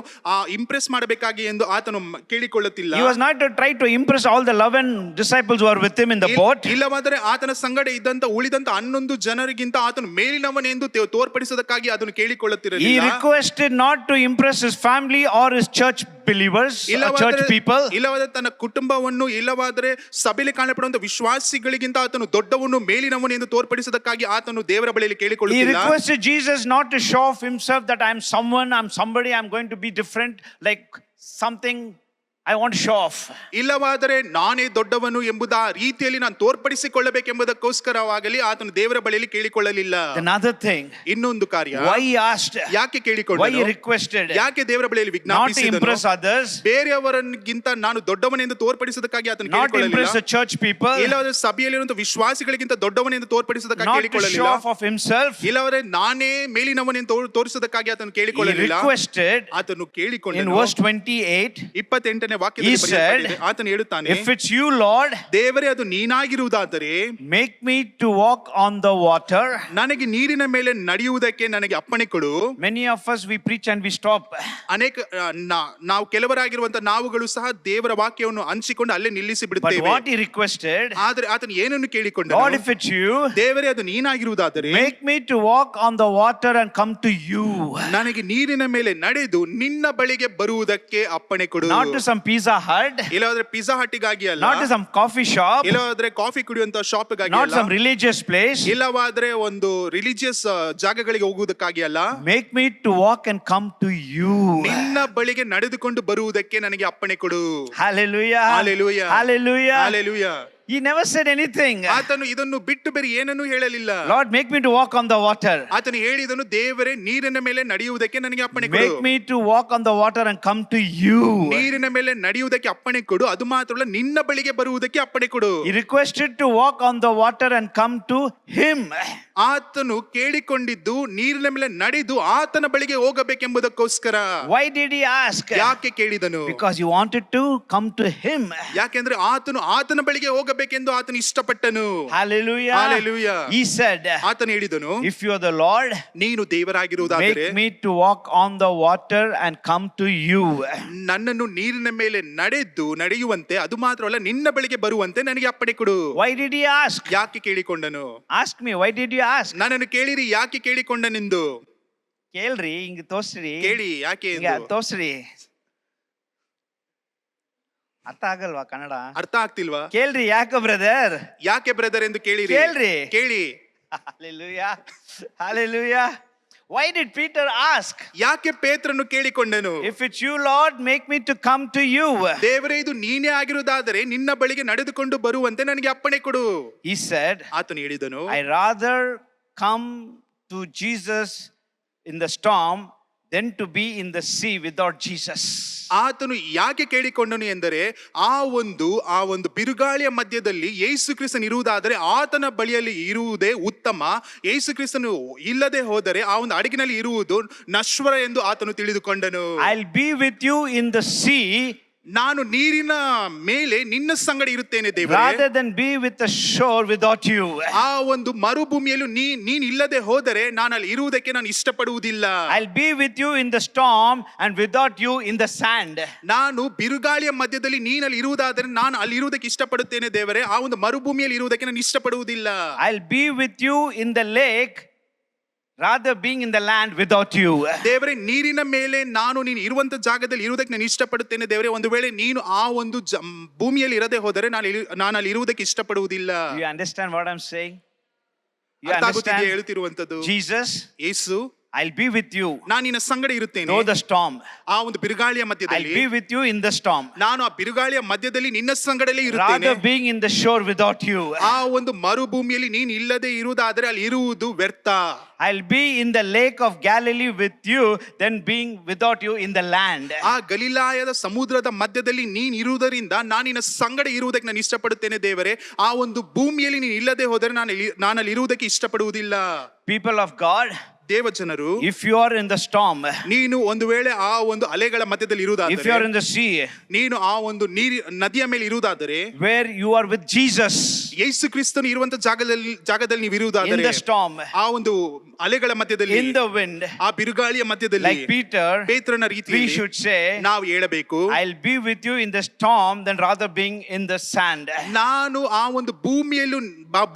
ಇಂಪ್ರೆಸ್ ಮಾಡಬೇಕಾಗಿ ಎಂದು ಆತನು ಕೇಳಿಕೊಳ್ಳುತ್ತಿಲ್ಲ. He was not to try to impress all the 11 disciples who are with him in the boat. ಇಲ್ಲವಾದರೆ ಆತನ ಸಂಗಡ ಇದ್ದಂತ ಉಳಿದಂತ 11 ಜನರಿಗಿಂತ ಆತನು ಮೇಲಿನವನೆಂದು ತೋರ್ಪಡಿಸೋದಕ್ಕಾಗಿ ಅದನ್ನು ಕೇಳಿಕೊಳ್ಳುತ್ತಿರಲಿಲ್ಲ. He requested not to impress his family or his church believers, church people. ಇಲ್ಲವಾದರೆ ತನ್ನ ಕುಟುಂಬವನ್ನು ಇಲ್ಲವಾದರೆ ಸಭೆಯಲ್ಲಿ ಕಾಣಪಡುವಂತ ವಿಶ್ವಾಸಿಗಳಿಗಿಂತ ಆತನು ದೊಡ್ಡವನು ಮೇಲಿನವನು ಎಂದು ತೋರ್ಪಡಿಸೋದಕ್ಕಾಗಿ ಆತನು ದೇವರ ಬಳಿಯಲ್ಲಿ He ಕೇಳಿಕೊಳ್ಳುತ್ತಿಲ್ಲ. requested Jesus not to show off himself that I'm someone, I'm somebody, I'm going to be different, like something I want to show off. ಇಲ್ಲವಾದರೆ ನಾನೇ ದೊಡ್ಡವನು ಎಂಬುದ ರೀತಿಯಲ್ಲಿ ನಾನು ತೋರ್ಪಡಿಸಿಕೊಳ್ಳಬೇಕೆಂಬುದಕ್ಕೋಸ್ಕರವಾಗಲಿ ಆತನು ದೇವರ ಬಳಿಯಲ್ಲಿ ಕೇಳಿಕೊಳ್ಳಲಿಲ್ಲ. Another thing, ಇನ್ನೊಂದು ಕಾರ್ಯ, why he asked, ಯಾಕೆ ಕೇಳಿಕೊಂಡನು, why he requested, ಯಾಕೆ ದೇವರ ಬಳಿಯಲ್ಲಿ not to ವಿಜ್ಞಾಪಿಸಿದನು, impress others, ಬೇರೆಯವರಿಗಿಂತ ನಾನು ದೊಡ್ಡವನೆಂದು ತೋರ್ಪಡಿಸೋದಕ್ಕಾಗಿ ಆತನು not to impress ಕೇಳಿಕೊಳ್ಳಲಿಲ್ಲ. the church people, ಇಲ್ಲವಾದರೆ ಸಭೆಯಲ್ಲಿರುವಂತ ವಿಶ್ವಾಸಿಗಳಿಗಿಂತ ದೊಡ್ಡವನೆಂದು ತೋರ್ಪಡಿಸೋದಕ್ಕಾಗಿ not to show ಕೇಳಿಕೊಳ್ಳಲಿಲ್ಲ. off of himself. ಇಲ್ಲವಾದರೆ ನಾನೇ ಮೇಲಿನವನೆಂದು ತೋರಿಸೋದಕ್ಕಾಗಿ ಆತನು He ಕೇಳಿಕೊಳ್ಳಲಿಲ್ಲ. requested ಆತನು in ಕೇಳಿಕೊಂಡನು. verse 28, 28ನೇ 14ನೇ ವಾಕ್ಯದಲ್ಲಿ ಬರೆಯಲ್ಪಟ್ಟಿದೆ. ಆತನು ಹೇಳುತ್ತಾನೆ, if it's you, Lord, ದೇವರೇ ಅದು ನೀನಾಗಿರುವುದಾದರೆ make me to walk on the water. ನನಗೆ ನೀರಿನ ಮೇಲೆ ನಡೆಯುವುದಕ್ಕೆ ನನಗೆ ಅಪ್ಪಣೆ ಕೊಡು. Many of us, we preach and we stop. ಅನೇಕ ನಾವು ಕೆಲವರಾಗಿರುವಂತ ನಾವುಗಳು ಸಹ ದೇವರ ವಾಕ್ಯವನ್ನು ಹಂಚಿಕೊಂಡು ಅಲ್ಲೇ ನಿಲ್ಲಿಸಿ But ಬಿಡುತ್ತೇವೆ. what he requested, ಆದ್ರೆ ಆತನು ಏನನ್ನು ಕೇಳಿಕೊಂಡ, Lord, if it's you, ದೇವರೇ ಅದು ನೀನಾಗಿರುವುದಾದರೆ make me to walk on the water and come to you. ನನಗೆ ನೀರಿನ ಮೇಲೆ ನಡೆದು ನಿನ್ನ ಬಳಿಗೆ ಬರುವುದಕ್ಕೆ ಅಪ್ಪಣೆ ಕೊಡು. Not to some Pizza Hut, ಇಲ್ಲಾದ್ರೆ ಪಿಜ್ಜಾ ಹಟ್ಟಿಗಾಗಿ ಅಲ್ಲ, not to some coffee shop, ಇಲ್ಲಾದ್ರೆ ಕಾಫಿ ಕುಡಿಯುವಂತ ಶಾಪ್ಗಾಗಿ not ಅಲ್ಲ, some religious place. ಇಲ್ಲವಾದ್ರೆ ಒಂದು ರಿಲಿಜಿಯಸ್ ಜಾಗಗಳಿಗೆ ಹೋಗುವುದಕ್ಕಾಗಿ ಅಲ್ಲ, Make me to walk and come to you. ನಿನ್ನ ಬಳಿಗೆ ನಡೆದುಕೊಂಡು ಬರುವುದಕ್ಕೆ ನನಗೆ ಅಪ್ಪಣೆ ಕೊಡು. Hallelujah. Hallelujah. Hallelujah. Hallelujah. He never said anything. ಆತನು ಇದನ್ನು ಬಿಟ್ಟು ಬೇರೆ ಏನನ್ನೂ ಹೇಳಲಿಲ್ಲ. Lord, make me to walk on the water. ಆತನು ಹೇಳಿದನು, ದೇವರೇ ನೀರಿನ ಮೇಲೆ ನಡೆಯುವುದಕ್ಕೆ ನನಗೆ ಅಪ್ಪಣೆ ಕೊಡು. Make me to walk on the water and come to you. ನೀರಿನ ಮೇಲೆ ನಡೆಯುವುದಕ್ಕೆ ಅಪ್ಪಣೆ ಕೊಡು, ಅದು ಮಾತ್ರವಲ್ಲ ನಿನ್ನ ಬಳಿಗೆ ಬರುವುದಕ್ಕೆ ಅಪ್ಪಣೆ ಕೊಡು. He requested to walk on the water and come to him. ಆತನು ಕೇಳಿಕೊಂಡಿದ್ದು ನೀರಿನ ಮೇಲೆ ನಡೆದು ಆತನ ಬಳಿಗೆ ಹೋಗಬೇಕೆಂಬುದಕ್ಕೋಸ್ಕರ. Why did he ask? ಯಾಕೆ ಕೇಳಿದನು? Because he wanted to come to him. ಯಾಕೆಂದ್ರೆ ಆತನು ಆತನ ಬಳಿಗೆ ಹೋಗಬೇಕೆಂದು ಆತನು ಇಷ್ಟಪಟ್ಟನು. Hallelujah. Hallelujah. He said, ಆತನು ಹೇಳಿದನು, if you are the Lord, ನೀನು ದೇವರಾಗಿರುವುದಾದರೆ make me to walk on the water and come to you. ನನ್ನನ್ನು ನೀರಿನ ಮೇಲೆ ನಡೆಯುವಂತೆ, ಅದು ಮಾತ್ರವಲ್ಲ ನಿನ್ನ ಬಳಿಗೆ ಬರುವಂತೆ ನನಗೆ ಅಪ್ಪಣೆ ಕೊಡು. Why did he ask? ಯಾಕೆ ಕೇಳಿಕೊಂಡನು? Ask me, why did you ask? ನನ್ನನ್ನು ಕೇಳಿರಿ, ಯಾಕೆ ಕೇಳಿಕೊಂಡನೆಂದು. ಕೇಳ್ರಿ, ಹಿಂಗ ತೋರ್ಸ್ರಿ, ಕೇಳಿ ಯಾಕೆ ಹಿಂಗ ಎಂದು. ತೋರ್ಸ್ರಿ. ಅರ್ಥ ಆಗಲ್ವಾ ಕನ್ನಡ? ಅರ್ಥ ಆಗ್ತಿಲ್ವಾ? ಕೇಳ್ರಿ, ಯಾಕೆ ಬ್ರದರ್? ಯಾಕೆ ಬ್ರದರ್ ಎಂದು ಕೇಳಿರಿ. ಕೇಳ್ರಿ. ಕೇಳಿ. Hallelujah. Hallelujah. Why did Peter ask? ಯಾಕೆ ಪೇತ್ರನು ಕೇಳಿಕೊಂಡನು? If it's you, Lord, make me to come to you. ದೇವರೇ ಇದು ನೀನೇ ಆಗಿರುವುದಾದರೆ ನಿನ್ನ ಬಳಿಗೆ ನಡೆದುಕೊಂಡು ಬರುವಂತೆ ನನಗೆ ಅಪ್ಪಣೆ ಕೊಡು. He said, ಆತನು ಹೇಳಿದನು, I rather come to Jesus in the storm than to be in the sea without Jesus. ಆತನು ಯಾಕೆ ಕೇಳಿಕೊಂಡನು ಎಂದರೆ ಆ ಒಂದು ಬಿರುಗಾಳಿಯ ಮಧ್ಯದಲ್ಲಿ ಯೇಸು ಕ್ರಿಸ್ತನು ಇರುವುದಾದರೆ ಆತನ ಬಳಿಯಲ್ಲಿ ಇರುವುದೇ ಉತ್ತಮ. ಯೇಸು ಕ್ರಿಸ್ತನು ಇಲ್ಲದೆ ಹೋದರೆ ಆ ಒಂದು ಹಡಗಿನಲ್ಲಿ ಇರುವುದು ನಶ್ವರ ಎಂದು ಆತನು ತಿಳಿದುಕೊಂಡನು. I'll be with you in the sea, ನಾನು ನೀರಿನ ಮೇಲೆ ನಿನ್ನ ಸಂಗಡ ಇರುತ್ತೇನೆ ದೇವರೇ, rather than be with the shore without you. ಆ ಒಂದು ಮರುಭೂಮಿಯಲ್ಲೂ ನೀನ್ ಇಲ್ಲದೆ ಹೋದರೆ ನಾನು ಅಲ್ಲಿ ಇರುವುದಕ್ಕೆ ನಾನು ಇಷ್ಟಪಡುವುದಿಲ್ಲ. I'll be with you in the storm and without you in the sand. ನಾನು ಬಿರುಗಾಳಿಯ ಮಧ್ಯದಲ್ಲಿ ನೀನಲ್ಲಿ ಇರುವುದಾದರೆ ನಾನು ಅಲ್ಲಿ ಇರುವುದಕ್ಕೆ ಇಷ್ಟಪಡುತ್ತೇನೆ ದೇವರೇ, ಆ ಒಂದು ಮರುಭೂಮಿಯಲ್ಲಿ ಇರುವುದಕ್ಕೆ ನಾನು ಇಷ್ಟಪಡುವುದಿಲ್ಲ. I'll be with you in the lake rather being in the land without you. ದೇವರೇ, ನೀರಿನ ಮೇಲೆ ನೀನು ಇರುವಂತ ಜಾಗದಲ್ಲಿ ಇರುವುದಕ್ಕೆ ನಾನು ಇಷ್ಟಪಡುತ್ತೇನೆ ದೇವರೇ, ಒಂದು ವೇಳೆ ನೀನು ಆ ಒಂದು ಭೂಮಿಯಲ್ಲಿ ಇರದೆ ಹೋದರೆ ನಾನು ಅಲ್ಲಿ ಇರುವುದಕ್ಕೆ ಇಷ್ಟಪಡುವುದಿಲ್ಲ. You understand what I'm saying? You ಅರ್ಥ ಆಗುತ್ತಿದೆಯಾ understand? ಹೇಳುತ್ತಿರುವಂತದ್ದು? Jesus, Yesu, I'll be with you ನಾನು ನಿನ್ನ ಸಂಗಡ ಇರುತ್ತೇನೆ through the storm. ಆ ಒಂದು ಬಿರುಗಾಳಿಯ I'll ಮಧ್ಯದಲ್ಲಿ. be with you in the storm ನಾನು ಆ ಬಿರುಗಾಳಿಯ ಮಧ್ಯದಲ್ಲಿ ನಿನ್ನ ಸಂಗಡಲೇ ಇರುತ್ತೇನೆ. rather being in the shore without you. ಆ ಒಂದು ಮರುಭೂಮಿಯಲ್ಲಿ ನೀನು ಇಲ್ಲದೆ ಇರುವುದಾದರೆ ಅಲ್ಲಿ ಇರುವುದು ವ್ಯರ್ಥ. I'll be in the lake of Galilee with you than being without you in the land. ಆ ಗಲಿಲಾಯದ ಸಮುದ್ರದ ಮಧ್ಯದಲ್ಲಿ ನೀನು ಇರುವುದರಿಂದ ನಾನು ನಿನ್ನ ಸಂಗಡ ಇರುವುದಕ್ಕೆ ನಾನು ಇಷ್ಟಪಡುತ್ತೇನೆ ದೇವರೇ, ಆ ಒಂದು ಭೂಮಿಯಲ್ಲಿ ನೀನು ಇಲ್ಲದೆ ಹೋದರೆ ನಾನು ಅಲ್ಲಿ ಇರುವುದಕ್ಕೆ ಇಷ್ಟಪಡುವುದಿಲ್ಲ. People of God, ದೇವಜನರು, if you are in the storm, ನೀನು ಒಂದು ವೇಳೆ ಆ ಒಂದು ಅಲೆಗಳ ಮಧ್ಯದಲ್ಲಿ if you are ಇರುವುದಾದರೆ, in the sea ನೀನು ಆ ಒಂದು ನದಿಯ ಮೇಲೆ ಇರುವುದಾದರೆ, where you are with Jesus ಯೇಸು ಕ್ರಿಸ್ತನು ಇರುವಂತ ಜಾಗದಲ್ಲಿ ನೀವು in ಇರುವುದಾದರೆ, the storm, ಆ ಒಂದು ಅಲೆಗಳ ಮಧ್ಯದಲ್ಲಿ, in the wind, ಆ ಬಿರುಗಾಳಿಯ ಮಧ್ಯದಲ್ಲಿ, like Peter, ಪೇತ್ರನ we ರೀತಿಯಲ್ಲಿ should say, ನಾವು ಹೇಳಬೇಕು, I'll be with you in the storm than rather being in the sand. ನಾನು ಆ ಒಂದು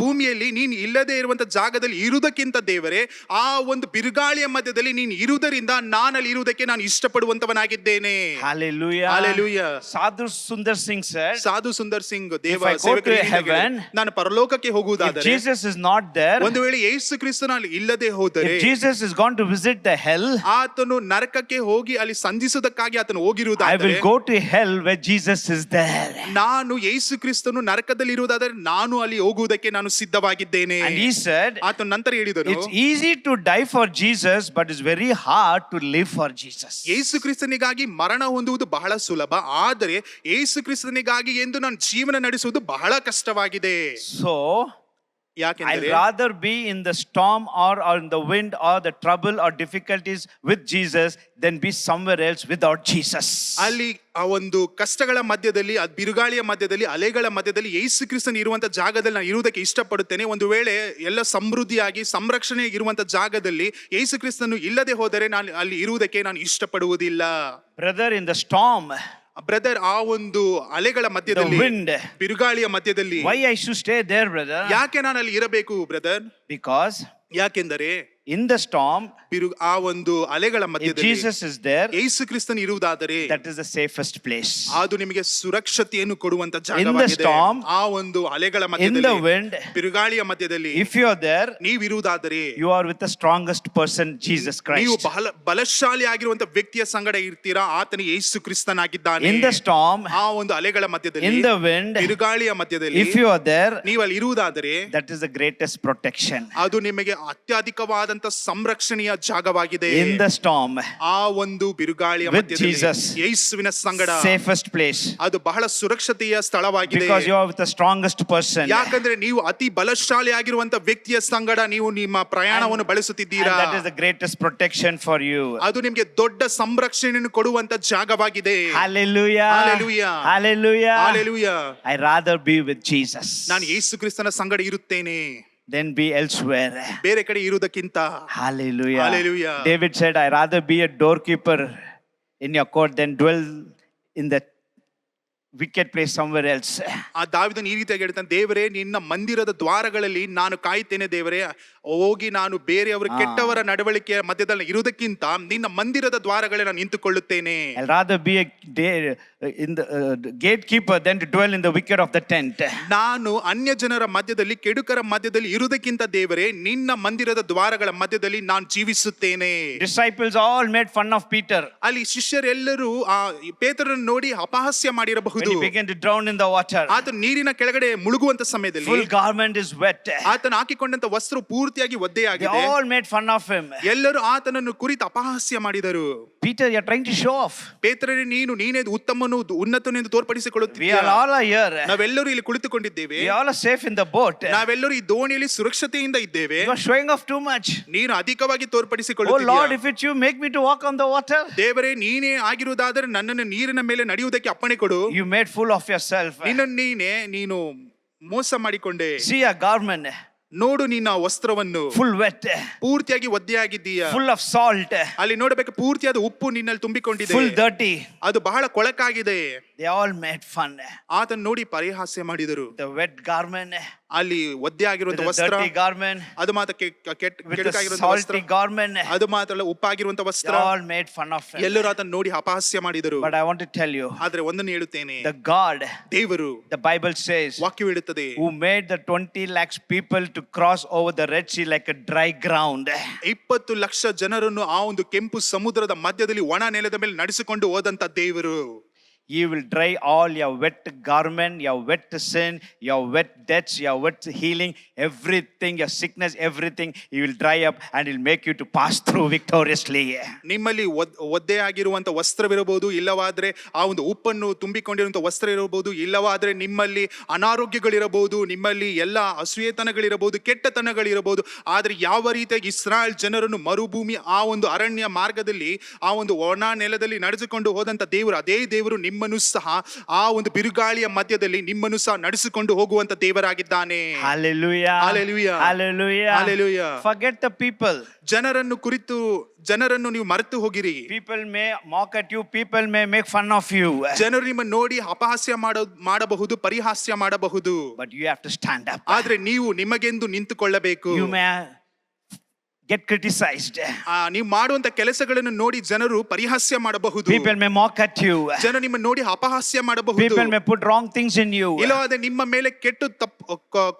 ಭೂಮಿಯಲ್ಲಿ ನೀನು ಇಲ್ಲದೆ ಇರುವಂತ ಜಾಗದಲ್ಲಿ ಇರುವುದಕ್ಕಿಂತ ದೇವರೇ, ಆ ಒಂದು ಬಿರುಗಾಳಿಯ ಮಧ್ಯದಲ್ಲಿ ನೀನು ಇರುವುದರಿಂದ ನಾನಲ್ಲಿ ಇರುವುದಕ್ಕೆ ನಾನು ಇಷ್ಟಪಡುವಂತವನಾಗಿದ್ದೇನೆ. Hallelujah. Hallelujah. Sadhu Sundar Singh said, ಸಾಧು ಸುಂದರ್ ಸಿಂಗ್ ದೇವ If I go to heaven, ನಾನು ಪರಲೋಕಕ್ಕೆ if ಹೋಗುವುದಾದರೆ, Jesus is not there, ಒಂದು ವೇಳೆ ಯೇಸು ಕ್ರಿಸ್ತನಲ್ಲಿ ಇಲ್ಲದೆ ಹೋದರೆ, if Jesus is gone to visit the hell, ಆತನು ನರಕಕ್ಕೆ ಹೋಗಿ ಅಲ್ಲಿ ಸಂಧಿಸುವುದಕ್ಕಾಗಿ ಆತನು I ಹೋಗಿರುವುದಾದರೆ, will go to hell where Jesus is there. ನಾನು ಯೇಸು ಕ್ರಿಸ್ತನು ನರಕದಲ್ಲಿ ಇರುವುದಾದರೆ ನಾನು ಅಲ್ಲಿ ಹೋಗುವುದಕ್ಕೆ ನಾನು ಸಿದ್ಧವಾಗಿದ್ದೇನೆ. And he said, ಆತನು ನಂತರ ಹೇಳಿದನು, it's easy to die for Jesus, but it's very hard to live for Jesus. ಯೇಸು ಕ್ರಿಸ್ತನಿಗಾಗಿ ಮರಣ ಹೊಂದುವುದು ಬಹಳ ಸುಲಭ, ಆದರೆ ಯೇಸು ಕ್ರಿಸ್ತನಿಗಾಗಿ ಎಂದು ನಾನು ಜೀವನ ನಡೆಸುವುದು ಬಹಳ ಕಷ್ಟವಾಗಿದೆ. So, I'd ಯಾಕೆಂದರೆ rather be in the storm or in the wind or the trouble or difficulties with Jesus than be somewhere else without Jesus. ಅಲ್ಲಿ ಆ ಒಂದು ಕಷ್ಟಗಳ ಮಧ್ಯದಲ್ಲಿ ಆ ಬಿರುಗಾಳಿಯ ಮಧ್ಯದಲ್ಲಿ ಅಲೆಗಳ ಮಧ್ಯದಲ್ಲಿ ಯೇಸು ಕ್ರಿಸ್ತನ ಇರುವಂತ ಜಾಗದಲ್ಲಿ ನಾನು ಇರುವುದಕ್ಕೆ ಇಷ್ಟಪಡುತ್ತೇನೆ. ಒಂದು ವೇಳೆ ಎಲ್ಲ ಸಮೃದ್ಧಿಯಾಗಿ ಸಂರಕ್ಷಣೆ ಇರುವಂತ ಜಾಗದಲ್ಲಿ ಯೇಸು ಕ್ರಿಸ್ತನು ಇಲ್ಲದೆ ಹೋದರೆ ನಾನು ಅಲ್ಲಿ ಇರುವುದಕ್ಕೆ ನಾನು ಇಷ್ಟಪಡುವುದಿಲ್ಲ. Brother, in the storm, brother, ಆ ಒಂದು ಅಲೆಗಳ the ಮಧ್ಯದಲ್ಲಿ wind, ಬಿರುಗಾಳಿಯ ಮಧ್ಯದಲ್ಲಿ why I should stay there, brother? ಯಾಕೆ ನಾನು ಅಲ್ಲಿ ಇರಬೇಕು ಬ್ರದರ್? Because ಯಾಕೆಂದರೆ in the storm, ಆ ಒಂದು ಅಲೆಗಳ if ಮಧ್ಯದಲ್ಲಿ Jesus is there, ಯೇಸು ಕ್ರಿಸ್ತನ್ ಇರುವುದಾದರೆ that is the safest place. ಅದು ನಿಮಗೆ ಸುರಕ್ಷತೆಯನ್ನು ಕೊಡುವಂತ In the ಜಾಗವಾಗಿದೆ. storm, ಆ ಒಂದು ಅಲೆಗಳ in ಮಧ್ಯದಲ್ಲಿ the wind, ಬಿರುಗಾಳಿಯ ಮಧ್ಯದಲ್ಲಿ if you are there, ನೀವಿರುವುದಾದರೆ you are with the strongest person, Jesus ನೀವು Christ. ಬಲಶಾಲಿ ಆಗಿರುವಂತ ವ್ಯಕ್ತಿಯ ಸಂಗಡ ಇರ್ತೀರಾ. ಆತನು ಯೇಸು ಕ್ರಿಸ್ತನಾಗಿದ್ದಾನೆ. In the storm, ಆ ಒಂದು ಅಲೆಗಳ ಮಧ್ಯದಲ್ಲಿ in the wind, ಬಿರುಗಾಳಿಯ ಮಧ್ಯದಲ್ಲಿ if you are there, ನೀವು ಅಲ್ಲಿ ಇರುವುದಾದರೆ that is the greatest protection. ಅದು ನಿಮಗೆ ಅತ್ಯಧಿಕವಾದಂತ ಸಂರಕ್ಷಣೆಯ ಜಾಗವಾಗಿದೆ. In the storm, ಆ ಒಂದು ಬಿರುಗಾಳಿಯ with ಮಧ್ಯದಲ್ಲಿ Jesus, ಯೇಸುವಿನ ಸಂಗಡ safest place, ಅದು ಬಹಳ ಸುರಕ್ಷತೆಯ ಸ್ಥಳವಾಗಿದೆ. because you are with the strongest person. ಯಾಕಂದ್ರೆ ನೀವು ಅತಿ ಬಲಶಾಲಿ ಆಗಿರುವಂತ ವ್ಯಕ್ತಿಯ ಸಂಗಡ ನೀವು ನಿಮ್ಮ ಪ್ರಯಾಣವನ್ನು And ಬಳಸುತ್ತಿದ್ದೀರಾ. that is the greatest protection for you. ಅದು ನಿಮಗೆ ದೊಡ್ಡ ಸಂರಕ್ಷಣೆಯನ್ನು ಕೊಡುವಂತ ಜಾಗವಾಗಿದೆ. Hallelujah. Hallelujah. Hallelujah. Hallelujah. I rather be with Jesus ನಾನು ಯೇಸು ಕ್ರಿಸ್ತನ ಸಂಗಡ ಇರುತ್ತೇನೆ than be elsewhere. ಬೇರೆ ಕಡೆ ಇರುವುದಕ್ಕಿಂತ. Hallelujah. Hallelujah. David said, I rather be a doorkeeper in your court than dwell in the wicked place somewhere else. ಆ ದಾವೀದನು ಈ ರೀತಿಯಾಗಿ ಹೇಳ್ತಾನೆ, ದೇವರೇ ನಿನ್ನ ಮಂದಿರದ ದ್ವಾರಗಳಲ್ಲಿ ನಾನು ಕಾಯ್ತೇನೆ. ದೇವರೇ, ಹೋಗಿ ನಾನು ಬೇರೆಯವರ ಕೆಟ್ಟವರ ನಡವಳಿಕೆಯ ಮಧ್ಯದಲ್ಲಿ ಇರುವುದಕ್ಕಿಂತ ನಿನ್ನ ಮಂದಿರದ ದ್ವಾರಗಳೇ ನಾನು ನಿಂತುಕೊಳ್ಳುತ್ತೇನೆ. I'll rather be in the gatekeeper than to dwell in the wicked of the tent. ನಾನು ಅನ್ಯ ಜನರ ಮಧ್ಯದಲ್ಲಿ ಕೆಡುಕರ ಮಧ್ಯದಲ್ಲಿ ಇರುವುದಕ್ಕಿಂತ ದೇವರೇ ನಿನ್ನ ಮಂದಿರದ ದ್ವಾರಗಳ ಮಧ್ಯದಲ್ಲಿ ನಾನು ಜೀವಿಸುತ್ತೇನೆ. Disciples all made fun of Peter ಅಲ್ಲಿ ಶಿಷ್ಯರೆಲ್ಲರೂ ಆ ಪೇತ್ರನನ್ನು ನೋಡಿ ಅಪಹಾಸ್ಯ when ಮಾಡಿರಬಹುದು. he began to drown in the water. ಆತನು ನೀರಿನ ಕೆಳಗಡೆ ಮುಳುಗುವಂತ ಸಮಯದಲ್ಲಿ Full garment is wet. ಆತನು ಹಾಕಿಕೊಂಡಂತ ವಸ್ತ್ರ ಪೂರ್ತಿಯಾಗಿ They ಒದ್ದೆಯಾಗಿದೆ. all made fun of him. ಎಲ್ಲರೂ ಆತನನ್ನು ಕುರಿತು ಅಪಹಾಸ್ಯ ಮಾಡಿದರು. Peter, you're trying to show off. ಪೇತ್ರನೇ, ನೀನೇ ಉತ್ತಮನು ಉನ್ನತನು ಎಂದು We ತೋರ್ಪಡಿಸಿಕೊಳ್ಳುತ್ತೀಯ. are all here. ನಾವೆಲ್ಲರೂ ಇಲ್ಲಿ ಕುಳಿತುಕೊಂಡಿದ್ದೇವೆ. We all are safe in the boat. ನಾವೆಲ್ಲರೂ ಈ ದೋಣಿಯಲ್ಲಿ ಸುರಕ್ಷತೆಯಿಂದ ಇದ್ದೇವೆ. You are showing off too much. ನೀನು ಅಧಿಕವಾಗಿ Oh ತೋರ್ಪಡಿಸಿಕೊಳ್ಳುತ್ತೀಯ. Lord, if it's you, make me to walk on the water. ದೇವರೇ, ನೀನೇ ಆಗಿರುವುದಾದರೆ ನನ್ನನ್ನು ನೀರಿನ ಮೇಲೆ ನಡೆಯುವುದಕ್ಕೆ ಅಪ್ಪಣೆ ಕೊಡು. You made fool of yourself. ನೀನು ಮೋಸ ಮಾಡಿಕೊಂಡೆ. See a garment ನೋಡು ನಿನ್ನ ವಸ್ತ್ರವನ್ನು full wet, ಪೂರ್ತಿಯಾಗಿ ಒದ್ದೆಯಾಗಿದ್ದೀಯ. full of salt, ಅಲ್ಲಿ ನೋಡಬೇಕು, ಪೂರ್ತಿಯಾದ ಉಪ್ಪು ನಿನ್ನಲ್ಲಿ ತುಂಬಿಕೊಂಡಿದೆ. full dirty. ಅದು ಬಹಳ ಕೊಳಕಾಗಿದೆ. They all made fun. ಆತನ ನೋಡಿ ಪರಿಹಾಸ್ಯ ಮಾಡಿದರು. The wet garment, ಅಲ್ಲಿ ಒದ್ದೆ ಆಗಿರುವಂತ the ವಸ್ತ್ರ, dirty garment, ಅದು ಮಾತ್ರ with the ಕೆಡುಕಾಗಿರುವಂತ ವಸ್ತ್ರ, salty garment. ಅದು ಮಾತ್ರ ಅಲ್ಲ ಉಪ್ಪಾಗಿರುವಂತ They ವಸ್ತ್ರ. all made fun of him. ಎಲ್ಲರೂ ಆತನ ನೋಡಿ ಅಪಹಾಸ್ಯ ಮಾಡಿದರು. But I want to tell you, ಆದ್ರೆ ಒಂದನ್ನು ಹೇಳುತ್ತೇನೆ, the God, ದೇವರು, the Bible says, ವಾಕ್ಯವು ಹೇಳುತ್ತದೆ, who made the 20 lakhs people to cross over the Red Sea like a dry ground. 20 lakh ಜನರನ್ನು ಆ ಒಂದು ಕೆಂಪು ಸಮುದ್ರದ ಮಧ್ಯದಲ್ಲಿ ಒಣ ನೆಲದ ಮೇಲೆ ನಡೆಸಿಕೊಂಡು ಹೋದಂತ ದೇವರು. He will dry all your wet garment, your wet sin, your wet debts, your wet healing, everything, your sickness, everything. He will dry up and he'll make you to pass through victoriously. ನಿಮ್ಮಲ್ಲಿ ಒದ್ದೆ ಆಗಿರುವಂತ ವಸ್ತ್ರವಿರಬಹುದು, ಇಲ್ಲವಾದ್ರೆ ಆ ಒಂದು ಉಪ್ಪನ್ನು ತುಂಬಿಕೊಂಡಿರುವಂತ ವಸ್ತ್ರ ಇರಬಹುದು, ಇಲ್ಲವಾದ್ರೆ ನಿಮ್ಮಲ್ಲಿ ಅನಾರೋಗ್ಯಗಳಿರಬಹುದು, ನಿಮ್ಮಲ್ಲಿ ಎಲ್ಲ ಅಸೂಯೆತನಗಳಿರಬಹುದು, ಕೆಟ್ಟತನಗಳಿರಬಹುದು. ಆದ್ರೆ ಯಾವ ರೀತಿಯಾಗಿ ಇಸ್ರಾಯೇಲ್ ಜನರನ್ನು ಮರುಭೂಮಿ ಆ ಒಂದು ಅರಣ್ಯ ಮಾರ್ಗದಲ್ಲಿ ಆ ಒಂದು ಒಣ ನೆಲದಲ್ಲಿ ನಡೆಸಿಕೊಂಡು ಹೋದಂತ ದೇವರು, ಅದೇ ದೇವರು ನಿಮ್ಮನ್ನು ಸಹ ಆ ಒಂದು ಬಿರುಗಾಳಿಯ ಮಧ್ಯದಲ್ಲಿ ನಿಮ್ಮನ್ನು ಸಹ ನಡೆಸಿಕೊಂಡು ಹೋಗುವಂತ ದೇವರಾಗಿದ್ದಾನೆ. Hallelujah. Hallelujah. Hallelujah. Hallelujah. Forget the people. ಜನರನ್ನು ನೀವು ಮರೆತು ಹೋಗಿರಿ. People may mock at you, people may make fun of you. ಜನರು ನಿಮ್ಮ ನೋಡಿ ಅಪಹಾಸ್ಯ ಮಾಡಬಹುದು, ಪರಿಹಾಸ್ಯ ಮಾಡಬಹುದು. But you have to stand up. ಆದ್ರೆ ನೀವು ನಿಮಗೆಂದು ನಿಂತುಕೊಳ್ಳಬೇಕು. You may get criticized. ನೀವು ಮಾಡುವಂತ ಕೆಲಸಗಳನ್ನು ನೋಡಿ ಜನರು ಪರಿಹಾಸ್ಯ ಮಾಡಬಹುದು. People may mock at you. ಜನರು ನಿಮ್ಮ ನೋಡಿ ಅಪಹಾಸ್ಯ ಮಾಡಬಹುದು. People may put wrong things in you. ಇಲ್ಲವಾದ್ರೆ ನಿಮ್ಮ ಮೇಲೆ ಕೆಟ್ಟ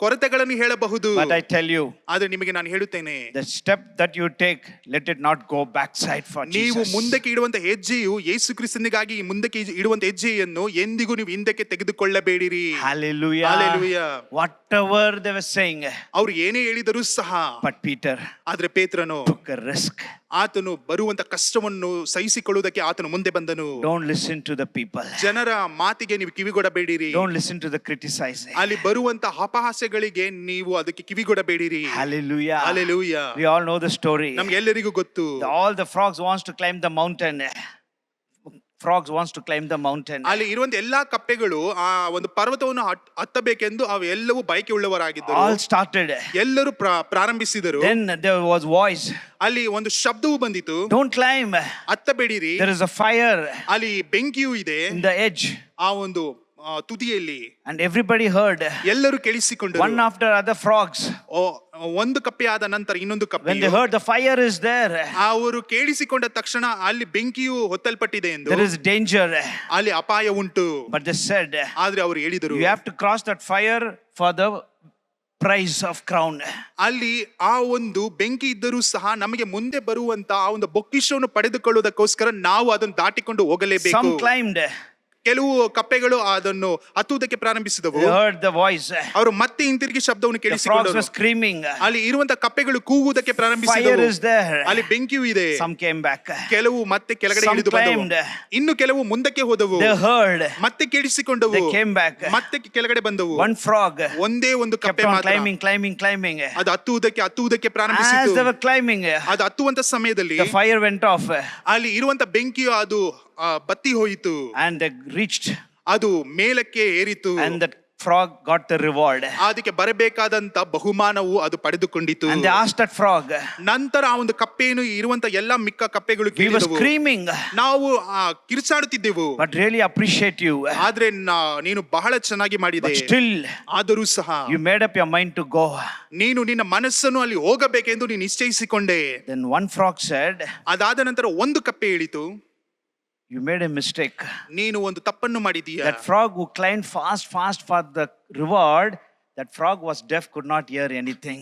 ಕೊರತೆಗಳನ್ನು ಹೇಳಬಹುದು. But I tell you, ಆದ್ರೆ ನಿಮಗೆ ನಾನು ಹೇಳುತ್ತೇನೆ, the step that you take, let it not go backside for ನೀವು Jesus. ಮುಂದಕ್ಕೆ ಇಡುವಂತ ಹೆಜ್ಜೆಯು ಯೇಸು ಕ್ರಿಸ್ತನಿಗಾಗಿ ಮುಂದಕ್ಕೆ ಇಡುವಂತ ಹೆಜ್ಜೆಯನ್ನು ಎಂದಿಗೂ ನೀವು ಹಿಂದಕ್ಕೆ ತೆಗೆದುಕೊಳ್ಳಬೇಡಿರಿ. Hallelujah. Hallelujah. Whatever they were saying, ಅವ್ರು ಏನೇ ಹೇಳಿದರೂ ಸಹ, but Peter, ಆದ್ರೆ ಪೇತ್ರನು took a risk. ಆತನು ಬರುವಂತ ಕಷ್ಟವನ್ನು ಸಹಿಸಿಕೊಳ್ಳುವುದಕ್ಕೆ ಆತನು ಮುಂದೆ ಬಂದನು. Don't listen to the people. ಜನರ ಮಾತಿಗೆ ನೀವು ಕಿವಿಗೊಡಬೇಡಿರಿ. Don't listen to the criticizing. ಅಲ್ಲಿ ಬರುವಂತ ಅಪಹಾಸ್ಯಗಳಿಗೆ ನೀವು ಅದಕ್ಕೆ ಕಿವಿಗೊಡಬೇಡಿರಿ. Hallelujah. Hallelujah. We all know the story. ನಮ್ಗೆಲ್ಲರಿಗೂ ಗೊತ್ತು. All the frogs wants to climb the mountain. Frogs wants to climb the mountain. ಅಲ್ಲಿ ಇರುವಂತ ಎಲ್ಲಾ ಕಪ್ಪೆಗಳು ಆ ಒಂದು ಪರ್ವತವನ್ನು ಹತ್ತಬೇಕೆಂದು ಅವೆಲ್ಲವೂ ಬಯಕೆ ಉಳ್ಳವರಾಗಿದ್ದರು. All started. ಎಲ್ಲರೂ ಪ್ರಾರಂಭಿಸಿದರು. Then there was voice. ಅಲ್ಲಿ ಒಂದು ಶಬ್ದವು ಬಂದಿತು. Don't climb. ಹತ್ತಬೇಡಿರಿ. There is a fire ಅಲ್ಲಿ ಬೆಂಕಿಯೂ ಇದೆ. in the edge. ಆ ಒಂದು ತುದಿಯಲ್ಲಿ. And everybody heard. ಎಲ್ಲರೂ ಕೇಳಿಸಿಕೊಂಡರು. One after other frogs. ಒಂದು ಕಪ್ಪೆ ಆದ ನಂತರ ಇನ್ನೊಂದು ಕಪ್ಪೆ. When they heard the fire is there. ಅವರು ಕೇಳಿಸಿಕೊಂಡ ತಕ್ಷಣ ಅಲ್ಲಿ ಬೆಂಕಿಯು ಹೊತ್ತಲ್ಪಟ್ಟಿದೆ ಎಂದು. There is danger. ಅಲ್ಲಿ ಅಪಾಯ ಉಂಟು. But they said. ಆದ್ರೆ ಅವರು ಹೇಳಿದರು. You have to cross that fire for the prize of crown. ಅಲ್ಲಿ ಆ ಒಂದು ಬೆಂಕಿ ಇದ್ದರೂ ಸಹ ನಮಗೆ ಮುಂದೆ ಬರುವಂತ ಆ ಒಂದು ಬೊಕ್ಕಿಷವನ್ನು ಪಡೆದುಕೊಳ್ಳುವುದಕ್ಕೋಸ್ಕರ ನಾವು ಅದನ್ನು ದಾಟಿಕೊಂಡು ಹೋಗಲೇಬೇಕು. Some climbed. ಕೆಲವು ಕಪ್ಪೆಗಳು ಅದನ್ನು ಹತ್ತುವುದಕ್ಕೆ ಪ್ರಾರಂಭಿಸಿದವು. They heard the voice. ಅವರು ಮತ್ತೆ ಹಿಂತಿರುಗಿ ಶಬ್ದವನ್ನು The frogs ಕೇಳಿಸಿಕೊಂಡರು. were screaming. ಅಲ್ಲಿ ಇರುವಂತ ಕಪ್ಪೆಗಳು ಕೂಗುವುದಕ್ಕೆ Fire ಪ್ರಾರಂಭಿಸಿದವು. is there. ಅಲ್ಲಿ ಬೆಂಕಿಯೂ ಇದೆ. Some came back. ಕೆಲವು ಮತ್ತೆ ಕೆಳಗಡೆ Some ಇಳಿದು ಬಂದವು. climbed. ಇನ್ನು ಕೆಲವು ಮುಂದಕ್ಕೆ ಹೋದವು. They heard. ಮತ್ತೆ ಕೇಳಿಸಿಕೊಂಡವು. They came back. ಮತ್ತೆ ಕೆಳಗಡೆ ಬಂದವು. One frog ಒಂದೇ ಒಂದು kept ಕಪ್ಪೆ on ಮಾತ್ರ climbing. ಅದು ಹತ್ತುವುದಕ್ಕೆ As ಪ್ರಾರಂಭಿಸಿತು. they were climbing, ಅದು ಹತ್ತುವಂತ ಸಮಯದಲ್ಲಿ the fire went off. ಅಲ್ಲಿ ಇರುವಂತ ಬೆಂಕಿಯು ಅದು ಬತ್ತಿ ಹೋಯಿತು. And they reached. ಅದು ಮೇಲಕ್ಕೆ ಏರಿತು. And the frog got the reward. ಅದಕ್ಕೆ ಬರಬೇಕಾದಂತ ಬಹುಮಾನವು ಅದು ಪಡೆದುಕೊಂಡಿತು. And they asked that frog. ನಂತರ ಆ ಒಂದು ಕಪ್ಪೆಯನ್ನು ಇರುವಂತ ಎಲ್ಲಾ ಮಿಕ್ಕ ಕಪ್ಪೆಗಳು We were ಕೇಳಿದವು. screaming. ನಾವು ಕಿರ್ಚಾಡುತ್ತಿದ್ದೆವು. But really appreciate you. ಆದ್ರೆ ನೀನು ಬಹಳ ಚೆನ್ನಾಗಿ ಮಾಡಿದೆ. But still, ಆದರೂ ಸಹ you made up your mind to go. ನೀನು ನಿನ್ನ ಮನಸ್ಸನ್ನು ಅಲ್ಲಿ ಹೋಗಬೇಕೆಂದು ನೀನು ನಿಶ್ಚಯಿಸಿಕೊಂಡೆ. Then one frog said, ಅದಾದ ನಂತರ ಒಂದು ಕಪ್ಪೆ ಹೇಳಿತು, you made a mistake. ನೀನು ಒಂದು ತಪ್ಪನ್ನು ಮಾಡಿದೀಯ. That frog who climbed fast for the reward, that frog was deaf, could not hear anything.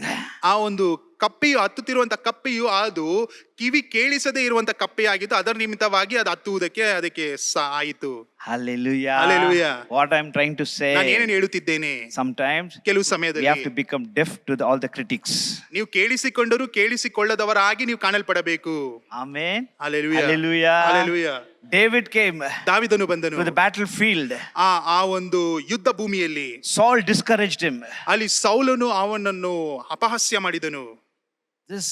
ಆ ಒಂದು ಕಪ್ಪೆಯು ಹತ್ತುತ್ತಿರುವಂತ ಕಪ್ಪೆಯು ಅದು ಕಿವಿ ಕೇಳಿಸದೇ ಇರುವಂತ ಕಪ್ಪೆಯಾಗಿತ್ತು. ಅದರ ನಿಮಿತ್ತವಾಗಿ ಅದು ಹತ್ತುವುದಕ್ಕೆ ಅದಕ್ಕೆ ಆಯಿತು. Hallelujah. Hallelujah. What I'm trying to say, ನಾನು ಏನೇನು ಹೇಳುತ್ತಿದ್ದೇನೆ, sometimes ಕೆಲವು we ಸಮಯದಲ್ಲಿ have to become deaf to all the critics. ನೀವು ಕೇಳಿಸಿಕೊಂಡರೂ ಕೇಳಿಸಿಕೊಳ್ಳದವರಾಗಿ ನೀವು ಕಾಣಲ್ಪಡಬೇಕು. Amen. Hallelujah. Hallelujah. Hallelujah. David came ದಾವೀದನು ಬಂದನು to the battlefield. ಆ ಒಂದು ಯುದ್ಧ ಭೂಮಿಯಲ್ಲಿ. Saul discouraged him. ಅಲ್ಲಿ ಸೌಲನು ಅವನನ್ನು ಅಪಹಾಸ್ಯ ಮಾಡಿದನು. This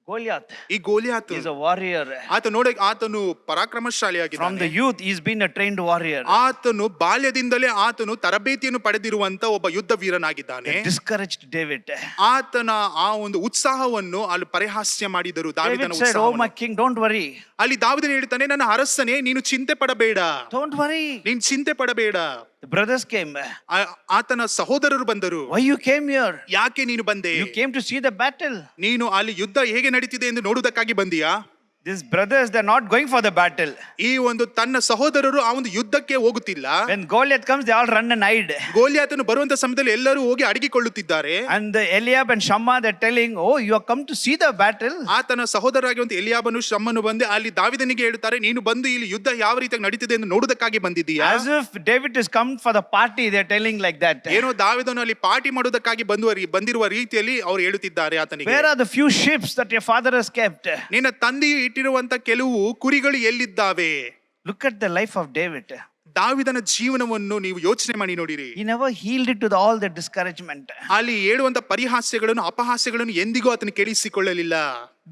Goliath ಈ ಗೋಲಿಯಾತ is a warrior. ಆತನು ಪರಾಕ್ರಮಶಾಲಿಯಾಗಿದ್ದಾನೆ. From the youth he's been a trained warrior. ಆತನು ಬಾಲ್ಯದಿಂದಲೇ ಆತನು ತರಬೇತಿಯನ್ನು ಪಡೆದಿರುವಂತ ಒಬ್ಬ ಯುದ್ಧ ವೀರನಾಗಿದ್ದಾನೆ. They discouraged David. ಆತನ ಆ ಒಂದು ಉತ್ಸಾಹವನ್ನು ಅಲ್ಲಿ ಪರಿಹಾಸ್ಯ ಮಾಡಿದರು. David ದಾವೀದನ said, oh my ಉತ್ಸಾಹವನ್ನು. king, don't worry. ಅಲ್ಲಿ ದಾವೀದನು ಹೇಳ್ತಾನೆ, ನನ್ನ ಅರಸನೇ ನೀನು ಚಿಂತೆ ಪಡಬೇಡ. Don't worry. ನೀನು ಚಿಂತೆ ಪಡಬೇಡ. The brothers came. ಆತನ ಸಹೋದರರು ಬಂದರು. Why you came here? ಯಾಕೆ ನೀನು ಬಂದೆ? You came to see the battle. ನೀನು ಅಲ್ಲಿ ಯುದ್ಧ ಹೇಗೆ ನಡೀತಿದೆ ಎಂದು ನೋಡುವುದಕ್ಕಾಗಿ ಬಂದಿಯಾ? These brothers, they're not going for the battle. ಈ ಒಂದು ತನ್ನ ಸಹೋದರರು ಆ ಒಂದು ಯುದ್ಧಕ್ಕೆ ಹೋಗುತ್ತಿಲ್ಲ. When Goliath comes, they all run and hide. ಗೋಲಿಯಾತನು ಬರುವಂತ ಸಮಯದಲ್ಲಿ ಎಲ್ಲರೂ ಹೋಗಿ ಅಡಗಿಕೊಳ್ಳುತ್ತಿದ್ದಾರೆ. And Eliab and Shammah, they're telling, oh, you have come to see the battle. ಆತನ ಸಹೋದರರಾಗಿರುವಂತ ಎಲಿಯಾಬನು ಶಮ್ಮನು ಬಂದು ಅಲ್ಲಿ ದಾವೀದನಿಗೆ ಹೇಳ್ತಾರೆ, ನೀನು ಬಂದು ಇಲ್ಲಿ ಯುದ್ಧ ಯಾವ ರೀತಿಯಾಗಿ ನಡೀತಿದೆ ಎಂದು ನೋಡುವುದಕ್ಕಾಗಿ ಬಂದಿದ್ದೀಯಾ? As if David is come for the party, they're telling like that. ಏನೋ ದಾವೀದನು ಅಲ್ಲಿ ಪಾರ್ಟಿ ಮಾಡುವುದಕ್ಕಾಗಿ ಬಂದಿರುವ ರೀತಿಯಲ್ಲಿ ಅವರು ಹೇಳುತ್ತಿದ್ದಾರೆ ಆತನಿಗೆ. Where are the few sheep that your father has kept? ನಿನ್ನ ತಂದೆಯು ಇಟ್ಟಿರುವಂತ ಕೆಲವು ಕುರಿಗಳು ಎಲ್ಲಿದ್ದಾವೆ? Look at the life of David. ದಾವೀದನ ಜೀವನವನ್ನು ನೀವು ಯೋಚನೆ ಮಾಡಿ ನೋಡಿರಿ. He never yielded to all the discouragement. ಅಲ್ಲಿ ಹೇಳುವಂತ ಪರಿಹಾಸ್ಯಗಳನ್ನು ಅಪಹಾಸ್ಯಗಳನ್ನು ಎಂದಿಗೂ ಆತನು ಕೇಳಿಸಿಕೊಳ್ಳಲಿಲ್ಲ.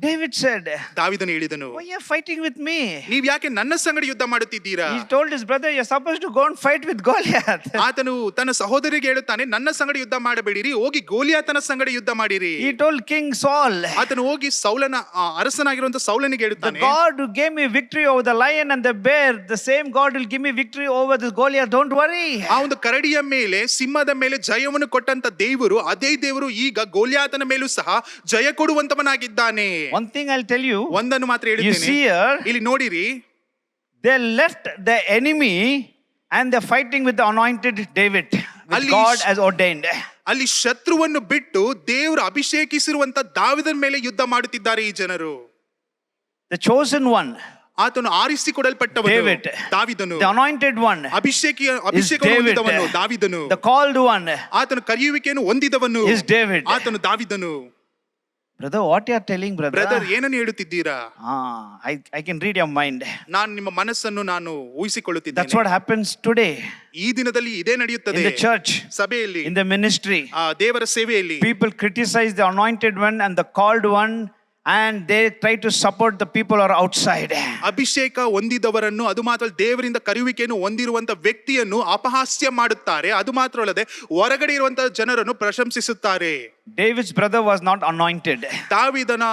David said, ದಾವೀದನು ಹೇಳಿದನು, why are you fighting with me? ನೀವ್ ಯಾಕೆ ನನ್ನ ಸಂಗಡ ಯುದ್ಧ ಮಾಡುತ್ತಿದ್ದೀರಾ? He told his brother, you're supposed to go and fight with Goliath. ಆತನು ತನ್ನ ಸಹೋದರಿಗೆ ಹೇಳುತ್ತಾನೆ, ನನ್ನ ಸಂಗಡ ಯುದ್ಧ ಮಾಡಬೇಡಿರಿ, ಹೋಗಿ ಗೋಲಿಯಾತನ ಸಂಗಡ ಯುದ್ಧ ಮಾಡಿರಿ. He told King Saul, ಆತನು ಹೋಗಿ ಸೌಲನ ಅರಸನಾಗಿರುವಂತ ಸೌಲನಿಗೆ the ಹೇಳುತ್ತಾನೆ, God who gave me victory over the lion and the bear, the same God will give me victory over this Goliath. Don't worry. ಆ ಒಂದು ಕರಡಿಯ ಮೇಲೆ ಸಿಂಹದ ಮೇಲೆ ಜಯವನ್ನು ಕೊಟ್ಟಂತ ದೇವರು ಅದೇ ದೇವರು ಈಗ ಗೋಲಿಯಾತನ ಮೇಲೂ ಸಹ ಜಯ ಕೊಡುವಂತವನಾಗಿದ್ದಾನೆ. One thing I'll tell you, ಒಂದನ್ನು ಮಾತ್ರ you ಹೇಳುತ್ತೇನೆ, see here, ಇಲ್ಲಿ ನೋಡಿರಿ, they left the enemy and they're fighting with the anointed David, which God has ordained. ಅಲ್ಲಿ ಶತ್ರುವನ್ನು ಬಿಟ್ಟು ದೇವರು ಅಭಿಷೇಕಿಸಿರುವಂತ ದಾವೀದನ ಮೇಲೆ ಯುದ್ಧ ಮಾಡುತ್ತಿದ್ದಾರೆ ಈ ಜನರು. The chosen one, ಆತನು ಆರಿಸಿಕೊಡಲ್ಪಟ್ಟವನು David. ದಾವೀದನು. the anointed one, ಅಭಿಷೇಕವನ್ನು ಹೊಂದಿದವನು ದಾವೀದನು. the called one ಆತನು ಕರೆಯುವಿಕೆಯನ್ನು ಹೊಂದಿದವನು is David. ಆತನು ದಾವೀದನು. Brother, what you are telling, brother? Brother ಏನನ್ನು ಹೇಳುತ್ತಿದ್ದೀರಾ? I can read your mind. ನಾನು ನಿಮ್ಮ ಮನಸ್ಸನ್ನು ನಾನು That's ಊಹಿಸಿಕೊಳ್ಳುತ್ತಿದ್ದೇನೆ. what happens today ಈ ದಿನದಲ್ಲಿ ಇದೇ in ನಡೆಯುತ್ತದೆ. the church, ಸಭೆಯಲ್ಲಿ, in the ministry. ದೇವರ ಸೇವೆಯಲ್ಲಿ People criticize the anointed one and the called one, and they try to support the people who are outside. ಅಭಿಷೇಕ ಹೊಂದಿದವರನ್ನು, ಅದು ಮಾತ್ರ ದೇವರಿಂದ ಕರೆಯುವಿಕೆಯನ್ನು ಹೊಂದಿರುವಂತ ವ್ಯಕ್ತಿಯನ್ನು ಅಪಹಾಸ್ಯ ಮಾಡುತ್ತಾರೆ. ಅದು ಮಾತ್ರ ಅಲ್ಲದೆ ಹೊರಗಡೆ ಇರುವಂತಹ ಜನರನ್ನು ಪ್ರಶಂಸಿಸುತ್ತಾರೆ. David's brother was not anointed. ದಾವೀದನ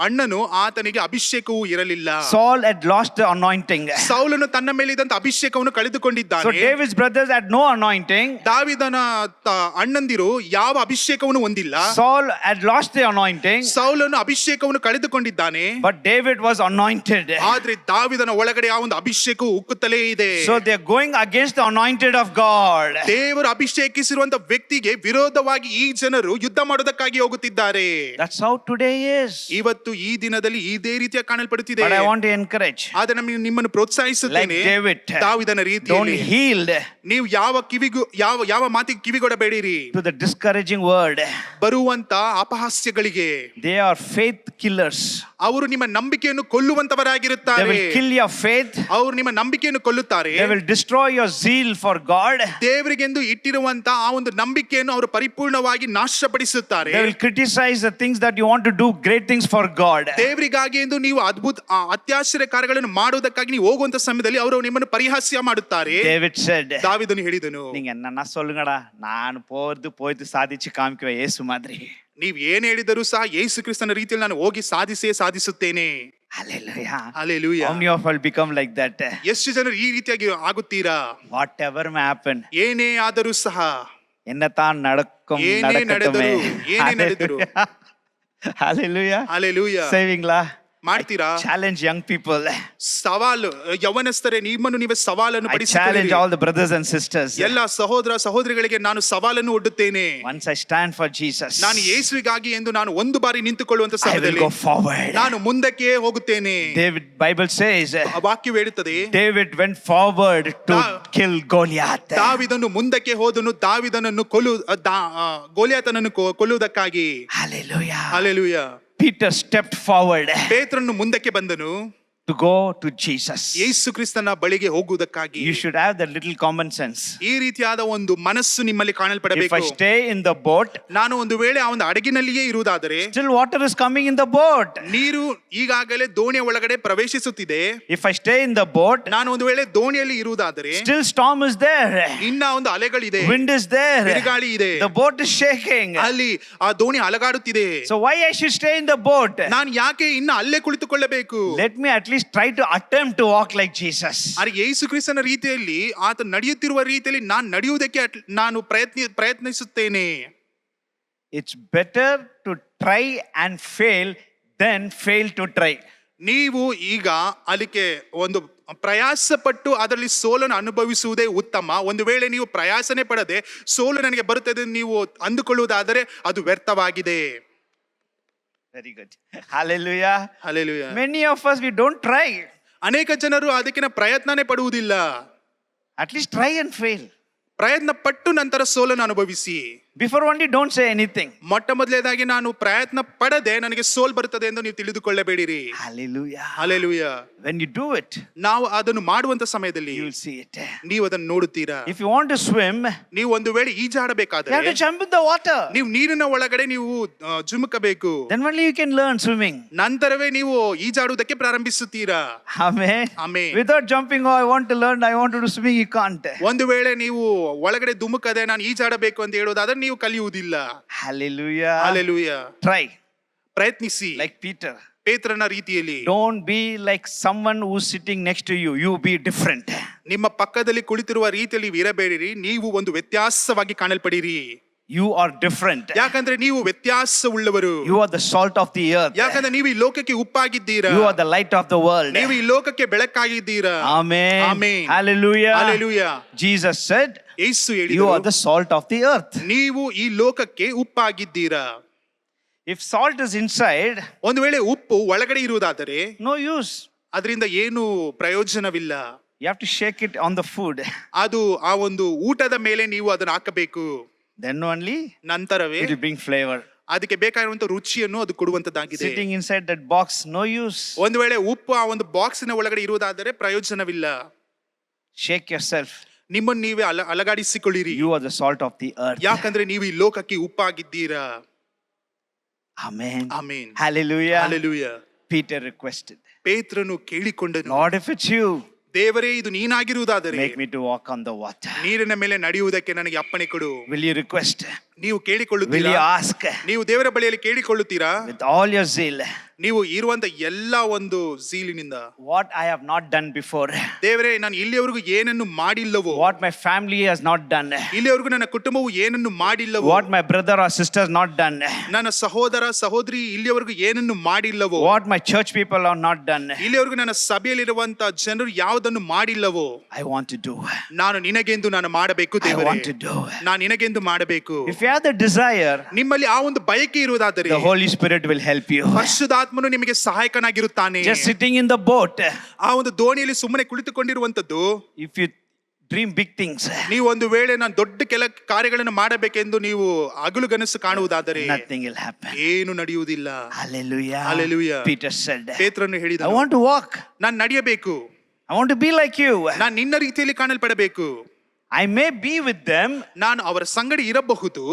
ಅಣ್ಣನು, ಆತನಿಗೆ ಅಭಿಷೇಕವು ಇರಲಿಲ್ಲ. Saul had lost the anointing. ಸೌಲನು ತನ್ನ ಮೇಲಿದ್ದಂತ ಅಭಿಷೇಕವನ್ನು So ಕಳೆದುಕೊಂಡಿದ್ದಾನೆ. David's brothers had no anointing. ದಾವೀದನ ಅಣ್ಣಂದಿರು ಯಾವ ಅಭಿಷೇಕವನ್ನು ಹೊಂದಿಲ್ಲ. Saul had lost the anointing. ಸೌಲನು ಅಭಿಷೇಕವನ್ನು ಕಳೆದುಕೊಂಡಿದ್ದಾನೆ. But David was anointed. ಆದ್ರೆ ದಾವೀದನ ಒಳಗಡೆ ಆ ಒಂದು ಅಭಿಷೇಕವು ಉಕ್ಕುತ್ತಲೇ ಇದೆ. So they're going against the anointed of God. ದೇವರು ಅಭಿಷೇಕಿಸಿರುವಂತ ವ್ಯಕ್ತಿಗೆ ವಿರೋಧವಾಗಿ ಈ ಜನರು ಯುದ್ಧ ಮಾಡೋದಕ್ಕಾಗಿ ಹೋಗುತ್ತಿದ್ದಾರೆ. That's how today is. ಇವತ್ತು ಈ ದಿನದಲ್ಲಿ ಇದೇ ರೀತಿಯ ಕಾಣಲ್ಪಡುತ್ತಿದೆ. But I want to encourage. ಆದ್ರೆ ನಿಮ್ಮನ್ನು Like ಪ್ರೋತ್ಸಾಹಿಸುತ್ತೇನೆ. David, ದಾವೀದನ don't ರೀತಿಯಲ್ಲಿ yield ನೀವು ಯಾವ ಮಾತಿಗೆ ಕಿವಿಗೊಡಬೇಡಿರಿ. to the discouraging word. ಬರುವಂತ ಅಪಹಾಸ್ಯಗಳಿಗೆ They are faith killers. ಅವರು ನಿಮ್ಮ ನಂಬಿಕೆಯನ್ನು They ಕೊಲ್ಲುವಂತವರಾಗಿರುತ್ತಾರೆ. will kill your faith. ಅವರು ನಿಮ್ಮ ನಂಬಿಕೆಯನ್ನು ಕೊಲ್ಲುತ್ತಾರೆ. They will destroy your zeal for God. ದೇವರಿಗೆಂದು ಇಟ್ಟಿರುವಂತ ಆ ಒಂದು ನಂಬಿಕೆಯನ್ನು ಅವರು ಪರಿಪೂರ್ಣವಾಗಿ ನಾಶಪಡಿಸುತ್ತಾರೆ. They will criticize the things that you want to do, great things for God. ದೇವರಿಗಾಗಿ ಎಂದು ನೀವು ಅತ್ಯಾಶ್ಚರ್ಯ ಕಾರ್ಯಗಳನ್ನು ಮಾಡುವುದಕ್ಕಾಗಿ ನೀವು ಹೋಗುವಂತ ಸಮಯದಲ್ಲಿ ಅವರು ನಿಮ್ಮನ್ನು ಪರಿಹಾಸ್ಯ ಮಾಡುತ್ತಾರೆ. David said, ದಾವೀದನು ಹೇಳಿದನು, நீங்க என்ன சொல்லுங்கடா, நான் போயிட்டு சாதிச்சு காமிக்குவேன் இயேசு மாதிரி. ನೀವ್ ಏನ್ ಹೇಳಿದರೂ ಸಹ ಯೇಸು ಕ್ರಿಸ್ತನ ರೀತಿಯಲ್ಲಿ ನಾನು ಹೋಗಿ ಸಾಧಿಸುತ್ತೇನೆ. Hallelujah. Hallelujah. How many of us will become like that? ಎಷ್ಟು ಜನರು ಈ ರೀತಿಯಾಗಿ ಆಗುತ್ತೀರಾ? Whatever may happen, ಏನೇ ಆದರೂ ಸಹ, என்னத்தான் நடக்கும் ಏನೇ நடக்கட்டுமே. ನಡೆದರು Hallelujah. Hallelujah. ಸೇವಿಂಗ್ಲಾ ಮಾಡ್ತೀರಾ? challenge young people. ಸವಾಲು, ಯೌವನಸ್ಥರೇ ನಿಮ್ಮನ್ನು ನೀವೇ ಸವಾಲನ್ನು I challenge ಪಡಿಸುತ್ತೀರಿ. all the brothers and sisters. ಎಲ್ಲ ಸಹೋದರ ಸಹೋದರಿಗಳಿಗೆ ನಾನು ಸವಾಲನ್ನು ಒಡ್ಡುತ್ತೇನೆ. Once I stand for Jesus, ನಾನು ಯೇಸುವಿಗಾಗಿ ಎಂದು ನಾನು ಒಂದು ಬಾರಿ ನಿಂತುಕೊಳ್ಳುವಂತ I will ಸಮಯದಲ್ಲಿ go forward. ನಾನು ಮುಂದಕ್ಕೆ ಹೋಗುತ್ತೇನೆ. David, Bible says, ಆ ವಾಕ್ಯವು ಹೇಳುತ್ತದೆ, David went forward to kill Goliath. ದಾವೀದನು ಮುಂದಕ್ಕೆ ಹೋದನು, ದಾವೀದನನ್ನು ಗೋಲಿಯಾತನನ್ನು ಕೊಲ್ಲುವುದಕ್ಕಾಗಿ. Hallelujah. Hallelujah. Peter stepped forward ಪೇತ್ರನು ಮುಂದಕ್ಕೆ ಬಂದನು, to go to Jesus. ಯೇಸು ಕ್ರಿಸ್ತನ ಬಳಿಗೆ ಹೋಗುವುದಕ್ಕಾಗಿ. You should have that little common sense. ಈ ರೀತಿಯಾದ ಒಂದು ಮನಸ್ಸು ನಿಮ್ಮಲ್ಲಿ If ಕಾಣಲ್ಪಡಬೇಕು. I stay in the boat, ನಾನು ಒಂದು ವೇಳೆ ಆ ಒಂದು ಹಡಗಿನಲ್ಲಿಯೇ ಇರುವುದಾದರೆ, still water is coming in the boat. ನೀರು ಈಗಾಗಲೇ ದೋಣಿಯ ಒಳಗಡೆ ಪ್ರವೇಶಿಸುತ್ತಿದೆ. If I stay in the boat, ನಾನು ಒಂದು ವೇಳೆ ದೋಣಿಯಲ್ಲಿ ಇರುವುದಾದರೆ, still storm is there. ಇನ್ನ ಒಂದು ಅಲೆಗಳಿದೆ, Wind is there. ಬಿರುಗಾಳಿ ಇದೆ, The boat is shaking. ಅಲ್ಲಿ ಆ ದೋಣಿ ಅಲಗಾಡುತ್ತಿದೆ. So why I should stay in the boat? ನಾನು ಯಾಕೆ ಇನ್ನ ಅಲ್ಲೇ ಕುಳಿತುಕೊಳ್ಳಬೇಕು? Let me at least try to attempt to walk like Jesus. ಆದರೆ ಯೇಸು ಕ್ರಿಸ್ತನ ರೀತಿಯಲ್ಲಿ ಆತ ನಡೆಯುತ್ತಿರುವ ರೀತಿಯಲ್ಲಿ ನಾನು ನಡೆಯುವುದಕ್ಕೆ ನಾನು ಪ್ರಯತ್ನಿಸುತ್ತೇನೆ. It's better to try and fail than fail to try. ನೀವು ಈಗ ಅದಕ್ಕೆ ಒಂದು ಪ್ರಯಾಸ ಪಟ್ಟು ಅದರಲ್ಲಿ ಸೋಲನ್ನು ಅನುಭವಿಸುವುದೇ ಉತ್ತಮ. ಒಂದು ವೇಳೆ ನೀವು ಪ್ರಯಾಸನೆ ಪಡದೆ ಸೋಲು ನನಗೆ ಬರುತ್ತದೆ ನೀವು ಅಂದುಕೊಳ್ಳುವುದಾದರೆ ಅದು ವ್ಯರ್ಥವಾಗಿದೆ. Very good. Hallelujah. Hallelujah. Many of us, we don't try. ಅನೇಕ ಜನರು ಅದಕ್ಕಿನ ಪ್ರಯತ್ನನೇ ಪಡುವುದಿಲ್ಲ. At least try and fail. ಪ್ರಯತ್ನ ಪಟ್ಟು ನಂತರ ಸೋಲನ್ನು ಅನುಭವಿಸಿ. Before only don't say anything. ಮೊಟ್ಟ ಮೊದಲನೇದಾಗಿ ನಾನು ಪ್ರಯತ್ನ ಪಡದೆ ನನಗೆ ಸೋಲ್ ಬರುತ್ತದೆ ಎಂದು ನೀವು ತಿಳಿದುಕೊಳ್ಳಬೇಡಿರಿ. Hallelujah. Hallelujah. When you do it, ನಾವು ಅದನ್ನು ಮಾಡುವಂತ ಸಮಯದಲ್ಲಿ you will see it. ನೀವು ಅದನ್ನು ನೋಡುತ್ತೀರಾ. If you want to swim, ನೀವು ಒಂದು ವೇಳೆ you have ಈಜಾಡಬೇಕಾದ್ರೆ to jump in the water. ನೀವು ನೀರಿನ ಒಳಗಡೆ ನೀವು ಜುಮುಕಬೇಕು. Then only you can learn swimming. ನಂತರವೇ ನೀವು ಈಜಾಡುವುದಕ್ಕೆ ಪ್ರಾರಂಭಿಸುತ್ತೀರಾ. Amen. Amen. Without jumping, oh, I want to learn, I want to do swimming, you can't. ಒಂದು ವೇಳೆ ನೀವು ಒಳಗಡೆ ಧುಮುಕದೆ ನಾನು ಈಜಾಡಬೇಕು ಅಂತ ಹೇಳೋದಾದ್ರೆ ನೀವು ಕಲಿಯುವುದಿಲ್ಲ. Hallelujah. Hallelujah. Try. ಪ್ರಯತ್ನಿಸಿ. Like Peter. ಪೇತ್ರನ ರೀತಿಯಲ್ಲಿ. Don't be like someone who's sitting next to you. You be different. ನಿಮ್ಮ ಪಕ್ಕದಲ್ಲಿ ಕುಳಿತಿರುವ ರೀತಿಯಲ್ಲಿ ಇರಬೇಡಿರಿ. ನೀವು ಒಂದು ವ್ಯತ್ಯಾಸವಾಗಿ ಕಾಣಲ್ಪಡಿರಿ. You are different. ಯಾಕಂದ್ರೆ ನೀವು ವ್ಯತ್ಯಾಸವುಳ್ಳವರು. You are the salt of the earth. ಯಾಕಂದ್ರೆ ನೀವು ಈ ಲೋಕಕ್ಕೆ ಉಪ್ಪಾಗಿದ್ದೀರಾ. You are the light of the world. ನೀವು ಈ ಲೋಕಕ್ಕೆ ಬೆಳಕಾಗಿದ್ದೀರಾ. Amen. Amen. Hallelujah. Hallelujah. Jesus said, Yesu you ಹೇಳಿದರು, are the salt of the earth. ನೀವು ಈ ಲೋಕಕ್ಕೆ ಉಪ್ಪಾಗಿದ್ದೀರಾ. If salt is inside, ಒಂದು ವೇಳೆ ಉಪ್ಪು ಒಳಗಡೆ ಇರುವುದಾದರೆ no use. ಅದರಿಂದ ಏನು ಪ್ರಯೋಜನವಿಲ್ಲ. You have to shake it on the food. ಅದು ಆ ಒಂದು ಊಟದ ಮೇಲೆ ನೀವು ಅದನ್ನು ಹಾಕಬೇಕು. Then only ನಂತರವೇ it will bring flavor. ಅದಕ್ಕೆ ಬೇಕಾಗಿರುವಂತ ರುಚಿಯನ್ನು ಅದು ಕೊಡುವಂತದ್ದಾಗಿದೆ. Sitting inside that box, no use. ಒಂದು ವೇಳೆ ಉಪ್ಪು ಆ ಒಂದು ಬಾಕ್ಸಿನ ಒಳಗಡೆ ಇರುವುದಾದರೆ ಪ್ರಯೋಜನವಿಲ್ಲ. Shake yourself. ನಿಮ್ಮನ್ನು ನೀವೇ ಅಲಗಾಡಿಸಿಕೊಳ್ಳಿರಿ. You are the salt of the earth. ಯಾಕಂದ್ರೆ ನೀವು ಈ ಲೋಕಕ್ಕೆ ಉಪ್ಪಾಗಿದ್ದೀರಾ. Amen. Amen. Hallelujah. Hallelujah. Peter requested, ಪೇತ್ರನು ಕೇಳಿಕೊಂಡನು, Lord, if it's you, ದೇವರೇ ಇದು ನೀನಾಗಿರುವುದಾದರೆ make me to walk on the water. ನೀರಿನ ಮೇಲೆ ನಡೆಯುವುದಕ್ಕೆ ನನಗೆ ಅಪ್ಪಣೆ ಕೊಡು. Will you request? ನೀವು Will ಕೇಳಿಕೊಳ್ಳುತ್ತೀರಾ? you ask? ನೀವು ದೇವರ ಬಳಿಯಲ್ಲಿ ಕೇಳಿಕೊಳ್ಳುತ್ತೀರಾ? With all your zeal, ನೀವು ಇರುವಂತ ಎಲ್ಲ ಒಂದು ಝೀಲಿನಿಂದ, what I have not done before, ದೇವರೇ ನಾನು ಇಲ್ಲಿಯವರೆಗೂ ಏನನ್ನು ಮಾಡಿಲ್ಲವೋ, what my family has not done, ಇಲ್ಲಿಯವರೆಗೂ ನನ್ನ ಕುಟುಂಬವು ಏನನ್ನು ಮಾಡಿಲ್ಲವೋ, what my brother or sister has not done, ನನ್ನ ಸಹೋದರ ಸಹೋದರಿ ಇಲ್ಲಿಯವರೆಗೂ ಏನನ್ನು ಮಾಡಿಲ್ಲವೋ, what my church people have not done, ಇಲ್ಲಿಯವರೆಗೂ ನನ್ನ ಸಭೆಯಲ್ಲಿರುವಂತ ಜನರು ಯಾವುದನ್ನು ಮಾಡಿಲ್ಲವೋ, I want to do. ನಾನು ನಿನಗೆಂದು ನಾನು ಮಾಡಬೇಕು I ದೇವರೇ. want to do. ನಾನು ನಿನಗೆಂದು ಮಾಡಬೇಕು. If you have the desire, ನಿಮ್ಮಲ್ಲಿ ಆ ಒಂದು ಬಯಕೆ ಇರುವುದಾದರೆ the Holy Spirit will help you. ಪರಿಶುದ್ಧಾತ್ಮನು ನಿಮಗೆ ಸಹಾಯಕನಾಗಿರುತ್ತಾನೆ. Just sitting in the boat, ಆ ಒಂದು ದೋಣಿಯಲ್ಲಿ ಸುಮ್ಮನೆ ಕುಳಿತುಕೊಂಡಿರುವಂತದ್ದು, if you dream big things, ನೀವು ಒಂದು ವೇಳೆ ನಾನು ದೊಡ್ಡ ಕೆಲ ಕಾರ್ಯಗಳನ್ನು ಮಾಡಬೇಕೆಂದು ನೀವು ಹಗಲುಗನಸು ಕಾಣುವುದಾದರೆ nothing will happen. ಏನು ನಡೆಯುವುದಿಲ್ಲ. Hallelujah. Hallelujah. Peter said, ಪೇತ್ರನು I ಹೇಳಿದನು, want to walk. ನಾನು ನಡೆಯಬೇಕು, I want to be like you. ನಾನು ನಿನ್ನ ರೀತಿಯಲ್ಲಿ ಕಾಣಲ್ಪಡಬೇಕು. I may be with them, ನಾನು ಅವರ ಸಂಗಡಿ ಇರಬಹುದು,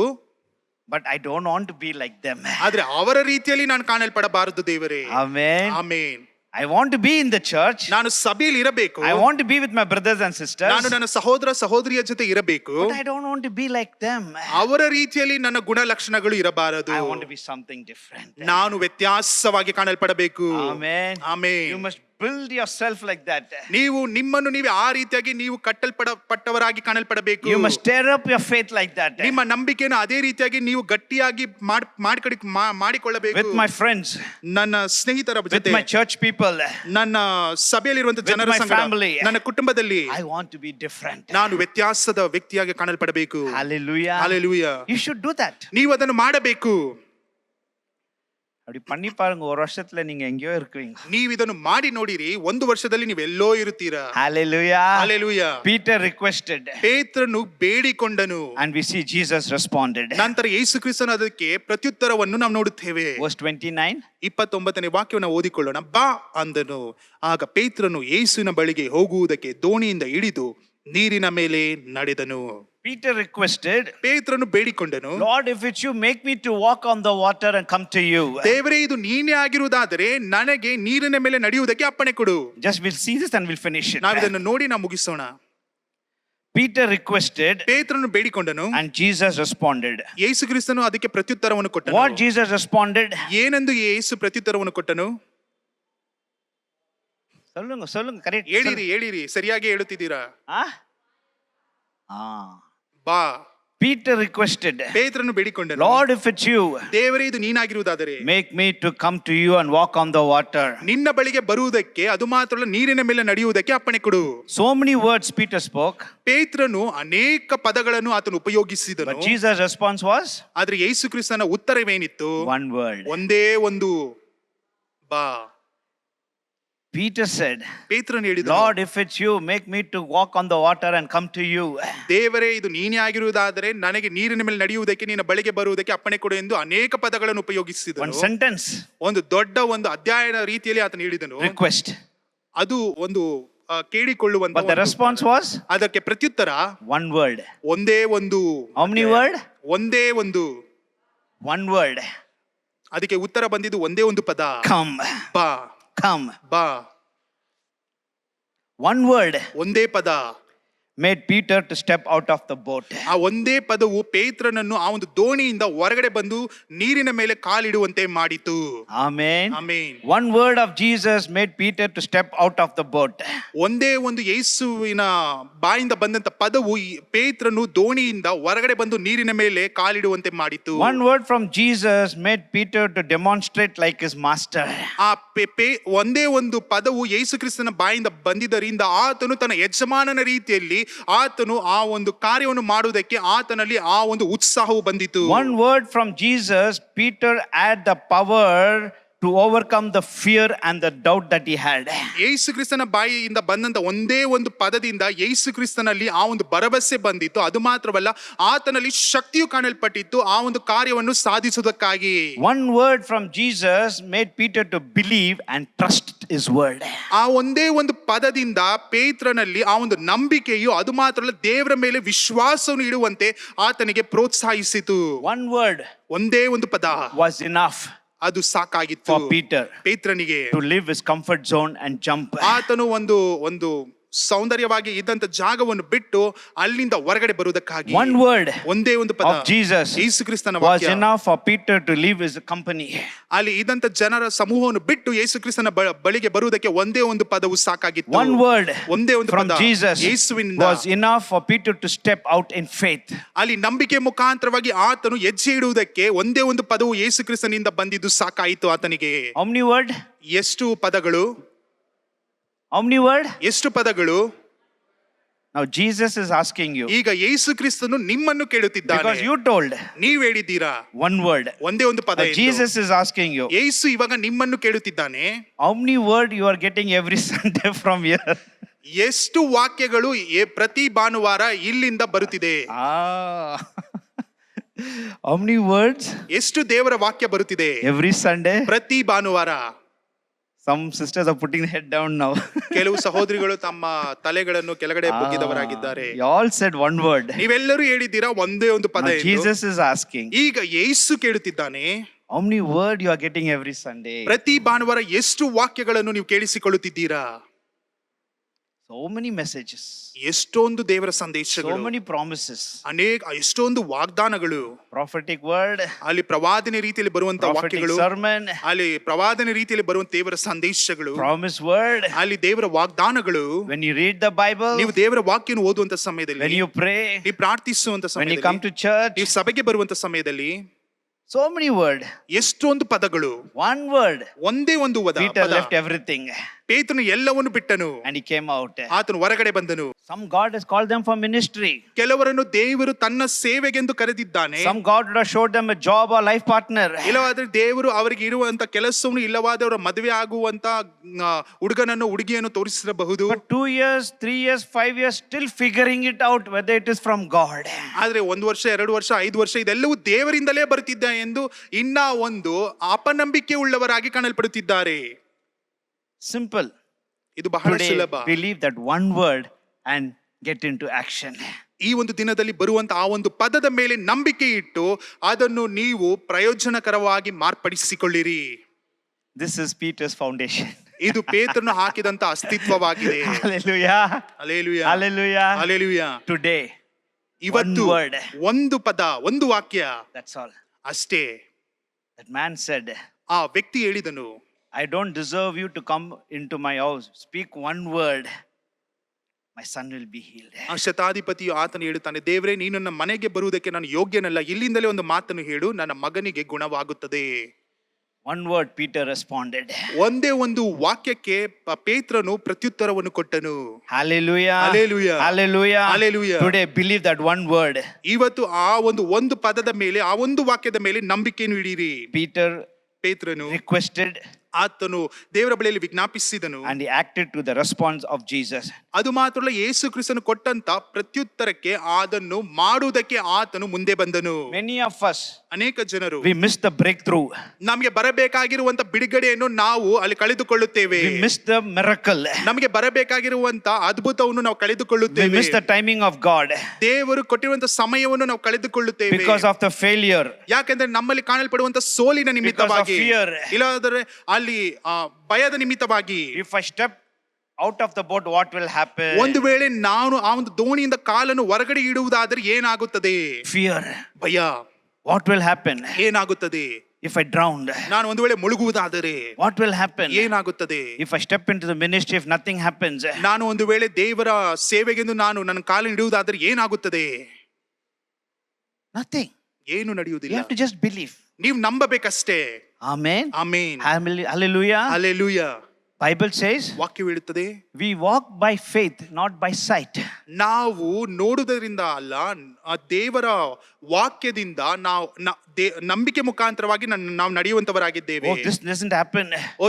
but I don't want to be like them. ಆದ್ರೆ ಅವರ ರೀತಿಯಲ್ಲಿ ನಾನು ಕಾಣಲ್ಪಡಬಾರದು ದೇವರೇ. Amen. Amen. I want to be in the church. ನಾನು ಸಭೆಯಲ್ಲಿ ಇರಬೇಕು, I want to be with my brothers and sisters, ನಾನು ನನ್ನ ಸಹೋದರ ಸಹೋದರಿಯ ಜೊತೆ ಇರಬೇಕು, but I don't want to be like them. ಅವರ ರೀತಿಯಲ್ಲಿ ನನ್ನ ಗುಣಲಕ್ಷಣಗಳು ಇರಬಾರದು. I want to be something different. ನಾನು ವ್ಯತ್ಯಾಸವಾಗಿ ಕಾಣಲ್ಪಡಬೇಕು. Amen. Amen. You must build yourself like that. ನೀವು ನಿಮ್ಮನ್ನು ನೀವೇ ಆ ರೀತಿಯಾಗಿ ನೀವು ಕಟ್ಟಲ್ಪಟ್ಟವರಾಗಿ ಕಾಣಲ್ಪಡಬೇಕು. You must stir up your faith like that. ನಿಮ್ಮ ನಂಬಿಕೆಯನ್ನು ಅದೇ ರೀತಿಯಾಗಿ ನೀವು ಗಟ್ಟಿಯಾಗಿ ಮಾಡಿಕೊಳ್ಳಬೇಕು. With my friends, ನನ್ನ ಸ್ನೇಹಿತರ with ಜೊತೆ, my church people, ನನ್ನ ಸಭೆಯಲ್ಲಿರುವಂತ with ಜನರ my ಸಂಗಡ, family. ನನ್ನ ಕುಟುಂಬದಲ್ಲಿ I want to be different. ನಾನು ವ್ಯತ್ಯಾಸದ ವ್ಯಕ್ತಿಯಾಗಿ ಕಾಣಲ್ಪಡಬೇಕು. Hallelujah. Hallelujah. You should do that. ನೀವು ಅದನ್ನು ಮಾಡಬೇಕು. அப்படி பண்ணி பாருங்க, ஒரு வருஷத்துல நீங்க எங்கேயோ இருக்குவீங்க. ನೀವು ಇದನ್ನು ಮಾಡಿ ನೋಡಿರಿ, ಒಂದು ವರ್ಷದಲ್ಲಿ ನೀವು ಎಲ್ಲೋ ಇರುತ್ತೀರಾ. Hallelujah. ಹಲ್ಲೆಲೂಯಾ. Peter requested, ಪೇತ್ರನು ಬೇಡಿಕೊಂಡನು, and we see Jesus responded. ನಂತರ ಯೇಸು ಕ್ರಿಸ್ತನು ಅದಕ್ಕೆ ಪ್ರತ್ಯುತ್ತರವನ್ನು ನಾವು ನೋಡುತ್ತೇವೆ. Verse 29. 29ನೇ ವಾಕ್ಯವನ್ನು ಓದಿಕೊಳ್ಳೋಣ. ಬಾ ಅಂದನು. ಆಗ ಪೇತ್ರನು ಯೇಸುವಿನ ಬಳಿಗೆ ಹೋಗುವುದಕ್ಕೆ ದೋಣಿಯಿಂದ ಇಳಿದು ನೀರಿನ ಮೇಲೆ ನಡೆದನು. Peter requested, ಪೇತ್ರನು ಬೇಡಿಕೊಂಡನು, Lord, if it's you, make me to walk on the water and come to you. ದೇವರೇ ಇದು ನೀನೇ ಆಗಿರುವುದಾದರೆ ನನಗೆ ನೀರಿನ ಮೇಲೆ ನಡೆಯುವುದಕ್ಕೆ ಅಪ್ಪಣೆ ಕೊಡು. Just we'll see this and we'll finish it. ನಾವು ಇದನ್ನು ನೋಡಿ ನಾವು ಮುಗಿಸೋಣ. Peter requested, ಪೇತ್ರನು ಬೇಡಿಕೊಂಡನು, and Jesus responded. ಯೇಸು ಕ್ರಿಸ್ತನು ಅದಕ್ಕೆ ಪ್ರತ್ಯುತ್ತರವನ್ನು ಕೊಟ್ಟನು. What Jesus responded? ಏನೆಂದು ಯೇಸು ಪ್ರತ್ಯುತ್ತರವನ್ನು ಕೊಟ್ಟನು? சொல்லுங்க சொல்லுங்க கரெக்ட் ಹೇಳಿರಿ ಸರಿಯಾಗಿ ಹೇಳುತ್ತಿದ್ದೀರಾ? ಬಾ. Peter requested, ಪೇತ್ರನು ಬೇಡಿಕೊಂಡನು, Lord, if it's you, ದೇವರೇ ಇದು ನೀನಾಗಿರುವುದಾದರೆ make me to come to you and walk on the water. ನಿನ್ನ ಬಳಿಗೆ ಬರುವುದಕ್ಕೆ, ಅದು ಮಾತ್ರ ಅಲ್ಲ ನೀರಿನ ಮೇಲೆ ನಡೆಯುವುದಕ್ಕೆ ಅಪ್ಪಣೆ ಕೊಡು. So many words Peter spoke, ಪೇತ್ರನು ಅನೇಕ ಪದಗಳನ್ನು ಆತನು ಉಪಯೋಗಿಸಿದನು. but Jesus' response was ಆದ್ರೆ ಯೇಸು ಕ್ರಿಸ್ತನ ಉತ್ತರವೇನಿತ್ತು? one word. ಒಂದೇ ಒಂದು, ಬಾ. Peter said, ಪೇತ್ರನು ಹೇಳಿದನು, Lord, if it's you, make me to walk on the water and come to you. ದೇವರೇ ಇದು ನೀನೇ ಆಗಿರುವುದಾದರೆ ನನಗೆ ನೀರಿನ ಮೇಲೆ ನಡೆಯುವುದಕ್ಕೆ, ನಿನ್ನ ಬಳಿಗೆ ಬರುವುದಕ್ಕೆ ಅಪ್ಪಣೆ ಕೊಡು ಎಂದು ಅನೇಕ ಪದಗಳನ್ನು One ಉಪಯೋಗಿಸಿದನು. sentence ಒಂದು ದೊಡ್ಡ ಒಂದು ಅಧ್ಯಾಯದ ರೀತಿಯಲ್ಲಿ ಆತನು ಹೇಳಿದನು. request, ಅದು ಒಂದು ಕೇಳಿಕೊಳ್ಳುವಂತ but the response was ಅದಕ್ಕೆ ಪ್ರತ್ಯುತ್ತರ one word. ಒಂದೇ ಒಂದು. How many word? ಒಂದೇ ಒಂದು. One word. ಅದಕ್ಕೆ ಉತ್ತರ ಬಂದಿದ್ದು ಒಂದೇ ಒಂದು ಪದ, Come. ಬಾ. Come. ಬಾ. One word ಒಂದೇ ಪದ made Peter to step out of the boat. ಆ ಒಂದೇ ಪದವು ಪೇತ್ರನನ್ನು ಆ ಒಂದು ದೋಣಿಯಿಂದ ಹೊರಗಡೆ ಬಂದು ನೀರಿನ ಮೇಲೆ ಕಾಲಿಡುವಂತೆ ಮಾಡಿತು. Amen. Amen. One word of Jesus made Peter to step out of the boat. ಒಂದೇ ಒಂದು ಯೇಸುವಿನ ಬಾಯಿಂದ ಬಂದಂತ ಪದವು ಪೇತ್ರನು ದೋಣಿಯಿಂದ ಹೊರಗಡೆ ಬಂದು ನೀರಿನ ಮೇಲೆ ಕಾಲಿಡುವಂತೆ ಮಾಡಿತು. One word from Jesus made Peter to demonstrate like his master. ಆ ಒಂದೇ ಒಂದು ಪದವು ಯೇಸು ಕ್ರಿಸ್ತನ ಬಾಯಿಂದ ಬಂದಿದ್ದರಿಂದ ಆತನು ತನ್ನ ಯಜಮಾನನ ರೀತಿಯಲ್ಲಿ ಆತನು ಆ ಒಂದು ಕಾರ್ಯವನ್ನು ಮಾಡುವುದಕ್ಕೆ ಆತನಲ್ಲಿ ಆ ಒಂದು ಉತ್ಸಾಹವು ಬಂದಿತು. One word from Jesus, Peter had the power to overcome the fear and the doubt that he had. ಯೇಸು ಕ್ರಿಸ್ತನ ಬಾಯಿಯಿಂದ ಬಂದಂತ ಒಂದೇ ಒಂದು ಪದದಿಂದ ಯೇಸು ಕ್ರಿಸ್ತನಲ್ಲಿ ಆ ಒಂದು ಭರವಸೆ ಬಂದಿತ್ತು. ಅದು ಮಾತ್ರವಲ್ಲ, ಆತನಲ್ಲಿ ಶಕ್ತಿಯು ಕಾಣಲ್ಪಟ್ಟಿತ್ತು ಆ ಒಂದು ಕಾರ್ಯವನ್ನು ಸಾಧಿಸುವುದಕ್ಕಾಗಿ. One word from Jesus made Peter to believe and trust his word. ಆ ಒಂದೇ ಒಂದು ಪದದಿಂದ ಪೇತ್ರನಲ್ಲಿ ಆ ಒಂದು ನಂಬಿಕೆಯು, ಅದು ಮಾತ್ರವಲ್ಲ ದೇವರ ಮೇಲೆ ವಿಶ್ವಾಸವನ್ನು ಇಡುವಂತೆ ಆತನಿಗೆ ಪ್ರೋತ್ಸಾಹಿಸಿತು. One word ಒಂದೇ ಒಂದು ಪದ was enough ಅದು ಸಾಕಾಗಿತ್ತು for Peter ಪೇತ್ರನಿಗೆ to leave his comfort zone and jump. ಆತನು ಒಂದು ಸೌಂದರ್ಯವಾಗಿ ಇದ್ದಂತ ಜಾಗವನ್ನು ಬಿಟ್ಟು ಅಲ್ಲಿಂದ ಹೊರಗಡೆ ಬರುವುದಕ್ಕಾಗಿ One word ಒಂದೇ ಒಂದು ಪದ of Jesus ಯೇಸು ಕ್ರಿಸ್ತನ was ವಾಕ್ಯ enough for Peter to leave his company. ಅಲ್ಲಿ ಇದ್ದಂತ ಜನರ ಸಮೂಹವನ್ನು ಬಿಟ್ಟು ಯೇಸು ಕ್ರಿಸ್ತನ ಬಳಿಗೆ ಬರುವುದಕ್ಕೆ ಒಂದೇ ಒಂದು ಪದವು ಸಾಕಾಗಿತ್ತು. One word ಒಂದೇ ಒಂದು from ಪದ Jesus ಯೇಸುವಿನಿಂದ was enough for Peter to step out in faith. ಅಲ್ಲಿ ನಂಬಿಕೆ ಮುಖಾಂತರವಾಗಿ ಆತನು ಹೆಜ್ಜೆ ಇಡುವುದಕ್ಕೆ ಒಂದೇ ಒಂದು ಪದವು ಯೇಸು ಕ್ರಿಸ್ತನಿಂದ ಬಂದಿದ್ದು ಸಾಕಾಯಿತು ಆತನಿಗೆ. How many word? ಎಷ್ಟು ಪದಗಳು? How many word? ಎಷ್ಟು ಪದಗಳು? Now Jesus is asking you, ಈಗ ಯೇಸು ಕ್ರಿಸ್ತನು ನಿಮ್ಮನ್ನು ಕೇಳುತ್ತಿದ್ದಾನೆ. because you told ನೀವ್ ಹೇಳಿದ್ದೀರಾ one word. ಒಂದೇ ಒಂದು ಪದ ಎಂದು. Jesus is asking you, ಯೇಸು ಇವಾಗ ನಿಮ್ಮನ್ನು ಕೇಳುತ್ತಿದ್ದಾನೆ. how many word you are getting every Sunday from here? ಎಷ್ಟು ವಾಕ್ಯಗಳು ಪ್ರತಿ ಭಾನುವಾರ ಇಲ್ಲಿಂದ ಬರುತ್ತಿದೆ? How many words ಎಷ್ಟು ದೇವರ ವಾಕ್ಯ ಬರುತ್ತಿದೆ every Sunday? ಪ್ರತಿ ಭಾನುವಾರ? Some sisters are putting their head down now. ಕೆಲವು ಸಹೋದರಿಗಳು ತಮ್ಮ ತಲೆಗಳನ್ನು ಕೆಳಗಡೆ ಬಗ್ಗಿದವರಾಗಿದ್ದಾರೆ. You all said one word. ನೀವೆಲ್ಲರೂ ಹೇಳಿದ್ದೀರಾ ಒಂದೇ ಒಂದು ಪದ Now ಎಂದು. Jesus is asking, ಈಗ ಯೇಸು ಕೇಳುತ್ತಿದ್ದಾನೆ, how many word you are getting every Sunday? ಪ್ರತಿ ಭಾನುವಾರ ಎಷ್ಟು ವಾಕ್ಯಗಳನ್ನು ನೀವು ಕೇಳಿಸಿಕೊಳ್ಳುತ್ತಿದ್ದೀರಾ? So many messages, ಎಷ್ಟೊಂದು ದೇವರ so ಸಂದೇಶಗಳು, many promises, ಎಷ್ಟೊಂದು ವಾಗ್ದಾನಗಳು, prophetic word, ಅಲ್ಲಿ ಪ್ರವಾದನೆ ರೀತಿಯಲ್ಲಿ ಬರುವಂತ prophetic ವಾಕ್ಯಗಳು, sermon, ಅಲ್ಲಿ ಪ್ರವಾದನೆ ರೀತಿಯಲ್ಲಿ ಬರುವಂತ ದೇವರ ಸಂದೇಶಗಳು, promise word. ಅಲ್ಲಿ ದೇವರ ವಾಗ್ದಾನಗಳು. When you read the Bible, ನೀವು ದೇವರ ವಾಕ್ಯವನ್ನು ಓದುವಂತ ಸಮಯದಲ್ಲಿ, when you pray, ನೀವು ಪ್ರಾರ್ಥಿಸುವಂತ when you come ಸಮಯದಲ್ಲಿ, to church, ನೀವು ಸಭೆಗೆ ಬರುವಂತ ಸಮಯದಲ್ಲಿ so many word. ಎಷ್ಟೊಂದು ಪದಗಳು. One word. ಒಂದೇ ಒಂದು Peter ಪದ. left everything ಪೇತ್ರನು ಎಲ್ಲವನ್ನು ಬಿಟ್ಟನು, and he came out. ಆತನು ಹೊರಗಡೆ ಬಂದನು. Some God has called them for ministry. ಕೆಲವರನ್ನು ದೇವರು ತನ್ನ ಸೇವೆಗೆಂದು ಕರೆದಿದ್ದಾನೆ. Some God would have showed them a job or life partner. ಇಲ್ಲವಾದ್ರೆ ದೇವರು ಅವರಿಗೆ ಇರುವಂತ ಕೆಲಸವನ್ನು, ಇಲ್ಲವಾದವರ ಮದುವೆ ಆಗುವಂತ ಹುಡುಗನನ್ನು ಹುಡುಗಿಯನ್ನು ತೋರಿಸಿರಬಹುದು. But 2 years, 3 years, 5 years, still figuring it out whether it is from God. ಆದ್ರೆ 1 ವರ್ಷ 2 ವರ್ಷ 5 ವರ್ಷ ಇದೆಲ್ಲವೂ ದೇವರಿಂದಲೇ ಬರ್ತಿದ್ದ ಎಂದು ಇನ್ನ ಒಂದು ಅಪನಂಬಿಕೆ ಉಳ್ಳವರಾಗಿ ಕಾಣಲ್ಪಡುತ್ತಿದ್ದಾರೆ. Simple. ಇದು ಬಹಳ Today, ಸುಲಭ. believe that one word and get into action. ಈ ಒಂದು ದಿನದಲ್ಲಿ ಬರುವಂತ ಆ ಒಂದು ಪದದ ಮೇಲೆ ನಂಬಿಕೆ ಇಟ್ಟು ಅದನ್ನು ನೀವು ಪ್ರಯೋಜನಕರವಾಗಿ ಮಾರ್ಪಡಿಸಿಕೊಳ್ಳಿರಿ. This is Peter's foundation. ಇದು ಪೇತ್ರನು ಹಾಕಿದಂತ ಅಸ್ತಿತ್ವವಾಗಿದೆ. Hallelujah. Hallelujah, Hallelujah. Hallelujah. Today, ಇವತ್ತು one word. ಒಂದು ಪದ, ಒಂದು ವಾಕ್ಯ That's all. ಅಷ್ಟೇ. That man said, ಆ ವ್ಯಕ್ತಿ ಹೇಳಿದನು, I don't deserve you to come into my house. Speak one word. My son will be healed. ಆ ಶತಾಧಿಪತಿಯು ಆತನು ಹೇಳುತ್ತಾನೆ, ದೇವರೇ ನೀನು ನನ್ನ ಮನೆಗೆ ಬರುವುದಕ್ಕೆ ನಾನು ಯೋಗ್ಯನಲ್ಲ, ಇಲ್ಲಿಂದಲೇ ಒಂದು ಮಾತನ್ನು ಹೇಳು, ನನ್ನ ಮಗನಿಗೆ ಗುಣವಾಗುತ್ತದೆ. One word, Peter responded. ಒಂದೇ ಒಂದು ವಾಕ್ಯಕ್ಕೆ ಪೇತ್ರನು ಪ್ರತ್ಯುತ್ತರವನ್ನು ಕೊಟ್ಟನು. Hallelujah. Hallelujah. Hallelujah. Hallelujah. Today, believe that one word. ಇವತ್ತು ಆ ಒಂದು ಪದದ ಮೇಲೆ, ಆ ಒಂದು ವಾಕ್ಯದ ಮೇಲೆ ನಂಬಿಕೆಯನ್ನು ಇಡೀರಿ. Peter ಪೇತ್ರನು requested ಆತನು ದೇವರ ಬಳಿಯಲ್ಲಿ ವಿಜ್ಞಾಪಿಸಿದನು, and he acted to the response of Jesus. ಅದು ಮಾತ್ರವಲ್ಲ, ಯೇಸು ಕ್ರಿಸ್ತನು ಕೊಟ್ಟಂತ ಪ್ರತ್ಯುತ್ತರಕ್ಕೆ ಅದನ್ನು ಮಾಡುವುದಕ್ಕೆ ಆತನು ಮುಂದೆ ಬಂದನು. Many of us, ಅನೇಕ ಜನರು we miss the breakthrough. ನಮಗೆ ಬರಬೇಕಾಗಿರುವಂತ ಬಿಡುಗಡೆಯನ್ನು ನಾವು ಅಲ್ಲಿ ಕಳೆದುಕೊಳ್ಳುತ್ತೇವೆ. We miss the miracle. ನಮಗೆ ಬರಬೇಕಾಗಿರುವಂತ ಅದ್ಭುತವನ್ನು ನಾವು We ಕಳೆದುಕೊಳ್ಳುತ್ತೇವೆ. miss the timing of God ದೇವರು ಕೊಟ್ಟಿರುವಂತ ಸಮಯವನ್ನು ನಾವು ಕಳೆದುಕೊಳ್ಳುತ್ತೇವೆ. because of the failure. ಯಾಕೆಂದ್ರೆ ನಮ್ಮಲ್ಲಿ ಕಾಣಲ್ಪಡುವಂತ ಸೋಲಿನ ನಿಮಿತ್ತವಾಗಿ, Because of fear. ಇಲ್ಲಾದರೆ ಅಲ್ಲಿ ಭಯದ ನಿಮಿತ್ತವಾಗಿ. If I step out of the boat, what will happen? ಒಂದು ವೇಳೆ ನಾನು ಆ ಒಂದು ದೋಣಿಯಿಂದ ಕಾಲನ್ನು ಹೊರಗಡೆ ಇಡುವುದಾದರೆ ಏನಾಗುತ್ತದೆ? Fear. ಭಯ. What will happen? ಏನಾಗುತ್ತದೆ? If I drown? ನಾನು ಒಂದು ವೇಳೆ ಮುಳುಗುವುದಾದರೆ What will happen? ಏನಾಗುತ್ತದೆ? If I step into the ministry, if nothing happens? ನಾನು ಒಂದು ವೇಳೆ ದೇವರ ಸೇವೆಗೆಂದು ನಾನು ನನ್ನ ಕಾಲನ್ನು ಇಡುವುದಾದರೆ ಏನಾಗುತ್ತದೆ? Nothing. ಏನು You ನಡೆಯುವುದಿಲ್ಲ. have to just believe. ನೀವು ನಂಬಬೇಕಷ್ಟೇ. Amen. Amen. Hallelujah. Hallelujah. Bible says, ವಾಕ್ಯವು ಹೇಳುತ್ತದೆ, we walk by faith, not by sight. ನಾವು ನೋಡುವುದರಿಂದ ಅಲ್ಲ, ಆ ದೇವರ ವಾಕ್ಯದಿಂದ ನಾವು ನಂಬಿಕೆ ಮುಖಾಂತರವಾಗಿ ನಾವು ನಡೆಯುವಂತವರಾಗಿದ್ದೇವೆ. Oh, this doesn't happen.